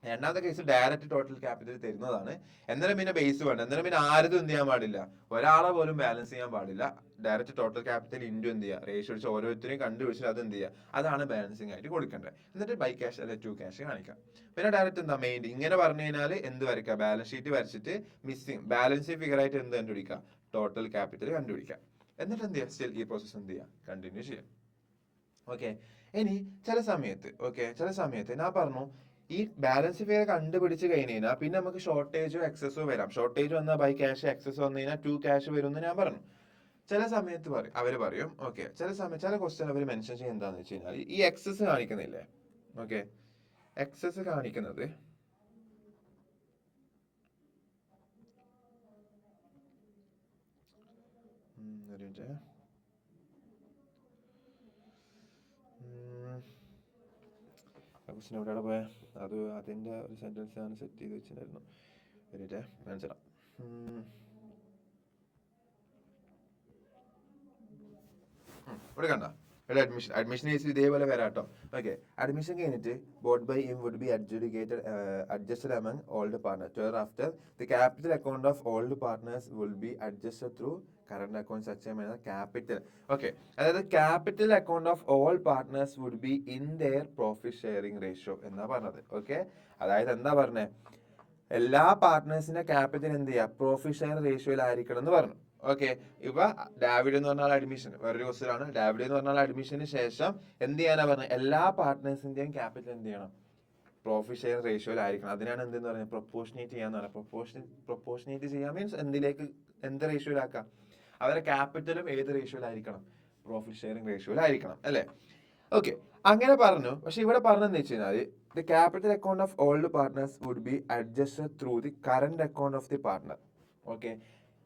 രണ്ടാമത്തെ കേസ് ഡയറക്റ്റ് ടോട്ടൽ ക്യാപിറ്റൽ തരുന്നതാണ്. എന്നാലും പിന്നെ ബേസ് വേണ്ട. എന്നാലും പിന്നെ ആരും എന്ത് ചെയ്യാൻ പാടില്ല? ഒരാളെ പോലും ബാലൻസ് ചെയ്യാൻ പാടില്ല. ഡയറക്റ്റ് ടോട്ടൽ ക്യാപിറ്റൽ ഇൻറ്റു എന്ത് ചെയ്യുക? റേഷ്യോ വെച്ച് ഓരോരുത്തരെയും കണ്ടുപിടിച്ചിട്ട് അത് എന്ത് ചെയ്യുക? അതാണ് ബാലൻസിങ് ആയിട്ട് കൊടുക്കേണ്ടത്. എന്നിട്ട് ബൈ ക്യാഷ് അല്ലെ 2 ക്യാഷ് കാണിക്കാം. പിന്നെ ഡയറക്റ്റ് എന്താ മെയിൻ ഇങ്ങനെ പറഞ്ഞു കഴിഞ്ഞാൽ എന്ത് വരയ്ക്കുക? ബാലൻസ് ഷീറ്റ് വരച്ചിട്ട് മിസ്സിംഗ് ബാലൻസ് ഫിഗർ ആയിട്ട് എന്ത് കണ്ടുപിടിക്കുക? ടോട്ടൽ ക്യാപിറ്റൽ കണ്ടുപിടിക്കുക. എന്നിട്ട് എന്ത് ചെയ്യുക? സ്റ്റിൽ ഈ പ്രോസസ് എന്ത് ചെയ്യുക? കണ്ടിന്യൂ ചെയ്യാം. ഓക്കെ, ഇനി ചില സമയത്ത് ഞാൻ പറഞ്ഞു ഈ ബാലൻസ് ഫിഗർ കണ്ടുപിടിച്ച് കഴിഞ്ഞ് കഴിഞ്ഞാൽ പിന്നെ നമുക്ക് ഷോർട്ടേജോ എക്സസോ വരാം. ഷോർട്ടേജ് വന്നാൽ ബൈ ക്യാഷ്, എക്സസ് വന്നു കഴിഞ്ഞാൽ 2 ക്യാഷ് വരും എന്ന് ഞാൻ പറഞ്ഞു. ചില സമയത്ത് അവർ പറയും ഓക്കെ, ചില ക്വസ്റ്റ്യൻ അവർ മെൻഷൻ ചെയ്യുന്നത് എന്താന്ന് വെച്ച് കഴിഞ്ഞാൽ ഈ എക്സസ് കാണിക്കുന്നില്ലേ? ഓക്കെ, എക്സസ് കാണിക്കുന്നത് ക്വസ്റ്റ്യൻ എവിടെയാണ് പോയത്? അത് അതിൻ്റെ ഒരു സെൻറ്റൻസ് ആണ് സെറ്റ് ചെയ്ത് വെച്ചിട്ടുണ്ടായിരുന്നു. മനസ്സിലാം. ഇവിടെ കണ്ട അഡ്മിഷൻ കേസ് ഇതേപോലെ വരാട്ടോ. ഓക്കെ, അഡ്മിഷൻ കഴിഞ്ഞിട്ട് bought by him would be adjusted among all the partners. Thereafter, the capital account of all the partners will be adjusted through current account such as capital. Okay, അതായത് capital account of all partners would be in their profit sharing ratio എന്നാ പറഞ്ഞത്. Okay, അതായത് എന്താ പറഞ്ഞത്? എല്ലാ പാർട്ട്നേഴ്സിന്റെ capital എന്ത് ചെയ്യുക? Profit share റേഷ്യോയിലായിരിക്കണം എന്ന് പറഞ്ഞു. ഓക്കെ, ഇപ്പൊ ഡാവിഡ് എന്ന് പറഞ്ഞാൽ അഡ്മിഷൻ വേറൊരു ക്വസ്റ്റ്യനാണ്. ഡാവിഡ് എന്ന് പറഞ്ഞാൽ അഡ്മിഷന് ശേഷം എന്ത് ചെയ്യാനാ പറഞ്ഞത്? എല്ലാ പാർട്ട്നേഴ്സിന്റെയും ക്യാപിറ്റൽ എന്ത് ചെയ്യണം? പ്രോഫിറ്റ് ഷെയർ റേഷ്യോയിലായിരിക്കണം. അതിനാണ് എന്തെന്ന് പറയുന്നത്? പ്രൊപ്പോർഷനേറ്റ് ചെയ്യാന്ന് പറയുന്നത്. പ്രൊപ്പോർഷനേറ്റ് ചെയ്യാൻ മീൻസ് എന്ത് റേഷ്യോയിലാക്കാം? അവരുടെ ക്യാപിറ്റലും ഏത് റേഷ്യോയിലായിരിക്കണം? പ്രോഫിറ്റ് ഷെയറിംഗ് റേഷ്യോയിലായിരിക്കണം, അല്ലേ? ഓക്കെ, അങ്ങനെ പറഞ്ഞു. പക്ഷെ ഇവിടെ പറഞ്ഞെന്ന് വെച്ച് കഴിഞ്ഞാൽ the capital account of all the partners would be adjusted through the current account of the partner. Okay,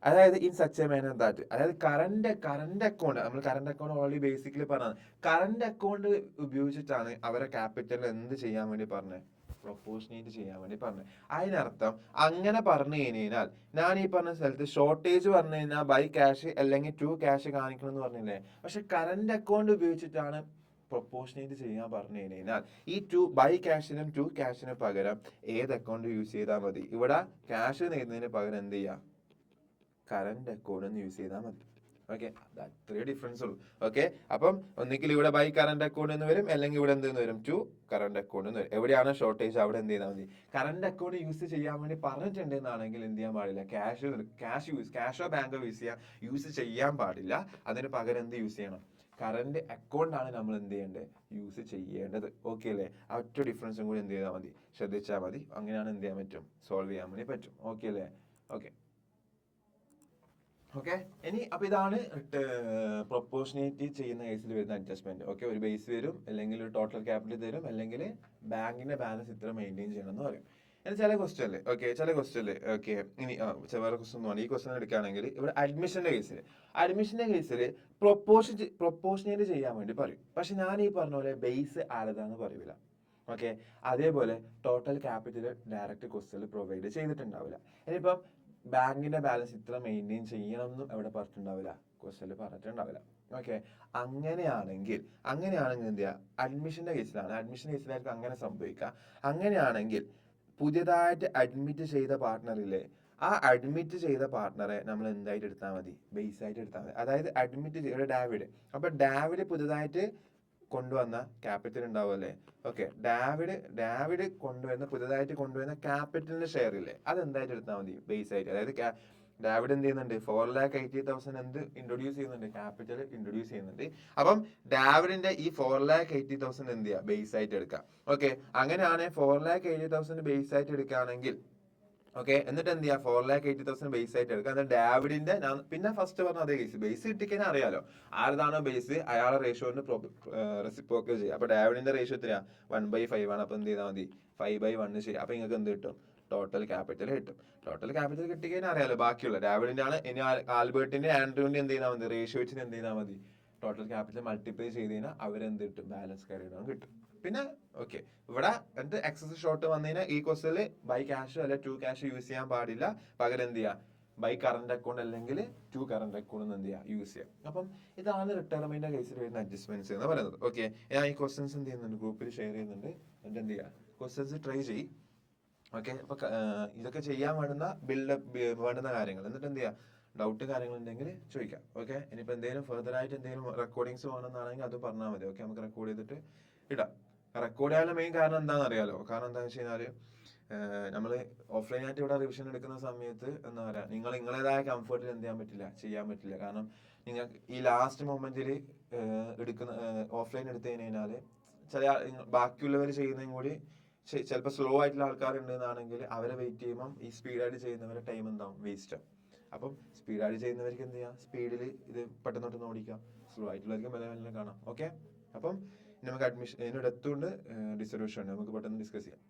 അതായത് in such a manner that, അതായത് കറന്റ് അക്കൗണ്ട് നമ്മൾ കറന്റ് അക്കൗണ്ട് ഓൾറെഡി ബേസിക്കലി പറഞ്ഞത് കറന്റ് അക്കൗണ്ട് ഉപയോഗിച്ചിട്ടാണ് അവരെ capital എന്ത് ചെയ്യാൻ വേണ്ടി പറഞ്ഞത്? പ്രൊപ്പോർഷനേറ്റ് ചെയ്യാൻ വേണ്ടി പറഞ്ഞത്. അതിനർത്ഥം അങ്ങനെ പറഞ്ഞു കഴിഞ്ഞാൽ ഞാൻ ഈ പറഞ്ഞ സ്ഥലത്ത് ഷോർട്ടേജ് പറഞ്ഞു കഴിഞ്ഞാൽ ബൈ ക്യാഷ് അല്ലെങ്കിൽ 2 ക്യാഷ് കാണിക്കണം എന്ന് പറഞ്ഞില്ലേ? പക്ഷെ കറന്റ് അക്കൗണ്ട് ഉപയോഗിച്ചിട്ടാണ് പ്രൊപ്പോർഷനേറ്റ് ചെയ്യാൻ പറഞ്ഞു കഴിഞ്ഞാൽ ഈ 2 ബൈ ക്യാഷിനും 2 ക്യാഷിനും പകരം ഏത് അക്കൗണ്ട് യൂസ് ചെയ്താൽ മതി? ഇവിടെ ക്യാഷ് നേടുന്നതിന് പകരം എന്ത് ചെയ്യാം? കറന്റ് അക്കൗണ്ട് യൂസ് ചെയ്താൽ മതി. ഓക്കെ, അത്രേ ഡിഫറൻസ് ഉള്ളൂ. ഓക്കെ, അപ്പം ഒന്നിക്കൽ ഇവിടെ ബൈ കറന്റ് അക്കൗണ്ട് എന്ന് വരും, അല്ലെങ്കിൽ ഇവിടെ എന്തെന്ന് വരും, ടു കറന്റ് അക്കൗണ്ട് എന്ന് വരും. എവിടെയാണ് ഷോർട്ടേജ് അവിടെ എന്ത് ചെയ്താൽ മതി, കറന്റ് അക്കൗണ്ട് യൂസ് ചെയ്യാൻ വേണ്ടി പറഞ്ഞിട്ടുണ്ടെന്നാണെങ്കിൽ എന്ത് ചെയ്യാൻ പാടില്ല, ക്യാഷോ ബാങ്കോ യൂസ് ചെയ്യാൻ പാടില്ല. അതിന് പകരം എന്ത് യൂസ് ചെയ്യണം, കറന്റ് അക്കൗണ്ട് ആണ് നമ്മൾ എന്ത് ചെയ്യേണ്ടത്, യൂസ് ചെയ്യേണ്ടത്. ഓക്കെ അല്ലേ? ആ ഒറ്റ ഡിഫറൻസും കൂടി എന്ത് ചെയ്താൽ മതി, ശ്രദ്ധിച്ചാൽ മതി. അങ്ങനെയാണ് എന്ത് ചെയ്യാൻ പറ്റും, സോൾവ് ചെയ്യാൻ വേണ്ടി പറ്റും. ഓക്കെ അല്ലേ? ഓക്കെ ഓക്കെ, ഇനി അപ്പൊ ഇതാണ് പ്രൊപ്പോർഷനേറ്റ് ചെയ്യുന്ന കേസിൽ വരുന്ന അഡ്ജസ്റ്റ്മെന്റ്. ഓക്കെ, ഒരു ബേസ് വരും, അല്ലെങ്കിൽ ഒരു ടോട്ടൽ ക്യാപിറ്റൽ തരും, അല്ലെങ്കിൽ ബാങ്കിന്റെ ബാലൻസ് ഇത്ര മെയിൻറ്റെയിൻ ചെയ്യണം എന്ന് പറയും. ഇനി ചില ക്വസ്റ്റ്യൻ ഓക്കെ ഇനി വേറെ ക്വസ്റ്റ്യൻ തോന്നി. ഈ ക്വസ്റ്റ്യൻ എടുക്കുകയാണെങ്കിൽ ഇവിടെ അഡ്മിഷന്റെ കേസിൽ പ്രൊപ്പോർഷനേറ്റ് ചെയ്യാൻ വേണ്ടി പറയും. പക്ഷെ ഞാൻ ഈ പറഞ്ഞ പോലെ ബേസ് ആരതാന്ന് പറയൂല. ഓക്കെ, അതേപോലെ ടോട്ടൽ ക്യാപിറ്റൽ ഡയറക്റ്റ് ക്വസ്റ്റ്യനിൽ പ്രൊവൈഡ് ചെയ്തിട്ടുണ്ടാവില്ല. ഇനിയിപ്പം ബാങ്കിന്റെ ബാലൻസ് ഇത്ര മെയിൻറ്റെയിൻ ചെയ്യണം എന്നും എവിടെ പറഞ്ഞിട്ടുണ്ടാവില്ല, ക്വസ്റ്റ്യനിൽ പറഞ്ഞിട്ടുണ്ടാവില്ല. ഓക്കെ, അങ്ങനെയാണെങ്കിൽ എന്ത് ചെയ്യുക, അഡ്മിഷൻ കേസിലായിരിക്കും അങ്ങനെ സംഭവിക്കുക. അങ്ങനെയാണെങ്കിൽ പുതിയതായിട്ട് അഡ്മിറ്റ് ചെയ്ത പാർട്ട്ണറില്ലേ, ആ അഡ്മിറ്റ് ചെയ്ത പാർട്ട്ണറെ നമ്മൾ എന്തായിട്ട് എടുത്താൽ മതി, ബേസ് ആയിട്ട് എടുത്താൽ മതി. അതായത് അഡ്മിറ്റ് ഡാവിഡ്, അപ്പൊ ഡാവിഡ് പുതിയതായിട്ട് കൊണ്ടുവന്ന ക്യാപിറ്റൽ ഉണ്ടാവുമല്ലേ. ഓക്കെ, ഡാവിഡ് പുതിയതായിട്ട് കൊണ്ടുവരുന്ന ക്യാപിറ്റലിന്റെ ഷെയർ ഇല്ലേ, അതെന്തായിട്ട് എടുത്താൽ മതി, ബേസ് ആയിട്ട്. അതായത് ഡാവിഡ് എന്ത് ചെയ്യുന്നുണ്ട്, 4,80,000 എന്ത് ഇൻട്രൊഡ്യൂസ് ചെയ്യുന്നുണ്ട്, ക്യാപിറ്റൽ ഇൻട്രൊഡ്യൂസ് ചെയ്യുന്നുണ്ട്. അപ്പം ഡാവിഡിന്റെ ഈ 4,80,000 എന്ത് ചെയ്യുക, ബേസ് ആയിട്ട് എടുക്കാം. ഓക്കെ, അങ്ങനെയാണ് 4,80,000 ബേസ് ആയിട്ട് എടുക്കുകയാണെങ്കിൽ ഓക്കെ, എന്നിട്ട് എന്ത് ചെയ്യാം, 4,80,000 ബേസ് ആയിട്ട് എടുക്കുക. എന്നാൽ ഡാവിഡിന്റെ പിന്നെ ഫസ്റ്റ് പറഞ്ഞ അതേ കേസ്, ബേസ് കിട്ടിക്കഴിഞ്ഞാൽ അറിയാലോ ആരതാണോ ബേസ്, അയാളെ റേഷ്യോന് റെസിപ്രോക്കൽ ചെയ്യുക. അപ്പൊ ഡാവിഡിന്റെ റേഷ്യോ എത്രയാ, 1/5 ആണ്. അപ്പൊ എന്ത് ചെയ്താൽ മതി, 5/1 ശരി. അപ്പൊ നിങ്ങൾക്ക് എന്ത് കിട്ടും, ടോട്ടൽ ക്യാപിറ്റൽ കിട്ടും. ടോട്ടൽ ക്യാപിറ്റൽ കിട്ടിക്കഴിഞ്ഞാൽ അറിയാലോ ബാക്കിയുള്ള ഡാവിഡിന്റെ ആണ്. ഇനി ആൽബർട്ടിന്റെ ആൻഡ്രൂവിന്റെ എന്ത് ചെയ്താൽ മതി, റേഷ്യോ വെച്ചിട്ട് എന്ത് ചെയ്താൽ മതി, ടോട്ടൽ ക്യാപിറ്റൽ മൾട്ടിപ്ലൈ ചെയ്ത് കഴിഞ്ഞാൽ അവരെന്ത് കിട്ടും, ബാലൻസ് കാര്യം കിട്ടും. പിന്നെ ഓക്കെ, ഇവിടെ എന്ത് എക്സസ് ഷോർട്ട് വന്നു കഴിഞ്ഞാൽ ഈ ക്വസ്റ്റിൽ ബൈ ക്യാഷ് അല്ലെ ടു ക്യാഷ് യൂസ് ചെയ്യാൻ പാടില്ല. പകരം എന്ത് ചെയ്യാം, ബൈ കറന്റ് അക്കൗണ്ട് അല്ലെങ്കിൽ ടു കറന്റ് അക്കൗണ്ട് എന്ത് ചെയ്യാം, യൂസ് ചെയ്യാം. അപ്പം ഇതാണ് റിട്ടയർമെന്റ് കേസിൽ വരുന്ന അഡ്ജസ്റ്റ്മെന്റ്സ് എന്ന് പറയുന്നത്. ഓക്കെ, ഞാൻ ഈ ക്വസ്റ്റൻസ് എന്ത് ചെയ്യുന്നുണ്ട്, ഗ്രൂപ്പിൽ ഷെയർ ചെയ്യുന്നുണ്ട്. എന്നിട്ട് എന്ത് ചെയ്യുക, ക്വസ്റ്റൻസ് ട്രൈ ചെയ്യും. ഓക്കെ, അപ്പൊ ഇതൊക്കെ ചെയ്യാൻ വേണ്ടുന്ന കാര്യങ്ങൾ. എന്നിട്ട് എന്ത് ചെയ്യുക, ഡൗട്ട് കാര്യങ്ങൾ ഉണ്ടെങ്കിൽ ചോദിക്കാം. ഓക്കെ, ഇനിയിപ്പോൾ എന്തെങ്കിലും ഫെർദർ ആയിട്ട് എന്തെങ്കിലും റെക്കോർഡിങ്സ് വേണമെന്നാണെങ്കിൽ അത് പറഞ്ഞാൽ മതി. ഓക്കെ, നമുക്ക് റെക്കോർഡ് ചെയ്തിട്ട് ഇടാം. റെക്കോർഡ് ചെയ്യാനുള്ള മെയിൻ കാരണം എന്താണെന്ന് അറിയാലോ. കാരണം എന്താണെന്ന് വെച്ച് കഴിഞ്ഞാൽ നമ്മൾ ഓഫ്ലൈൻ ആയിട്ട് ഇവിടെ റിവിഷൻ എടുക്കുന്ന സമയത്ത് എന്താ പറയുക, നിങ്ങളേതായ കംഫർട്ടിൽ എന്ത് ചെയ്യാൻ പറ്റില്ല. കാരണം നിങ്ങൾക്ക് ഈ ലാസ്റ്റ് മൊമെന്റിൽ ഓഫ്ലൈൻ എടുത്തു കഴിഞ്ഞാൽ ചില ബാക്കിയുള്ളവർ ചെയ്യുന്നതും കൂടി ചിലപ്പോൾ സ്ലോ ആയിട്ടുള്ള ആൾക്കാരുണ്ട് എന്നാണെങ്കിൽ അവരെ വെയിറ്റ് ചെയ്യുമ്പോൾ ഈ സ്പീഡായിട്ട് ചെയ്യുന്നവരുടെ ടൈം എന്താവും, വേസ്റ്റ് ആവും. അപ്പം സ്പീഡായിട്ട് ചെയ്യുന്നവർക്ക് എന്ത് ചെയ്യാം, സ്പീഡിൽ ഇത് പെട്ടെന്ന് ഓടിക്കാം. സ്ലോ ആയിട്ടുള്ളവർക്ക് മെല്ലെ കാണാം. ഓക്കെ, അപ്പം നമുക്ക് അഡ്മിഷൻ ഇതിനോട് എത്തുകൊണ്ട് ഡിസൊല്യൂഷൻ നമുക്ക് പെട്ടെന്ന് ഡിസ്കസ് ചെയ്യാം.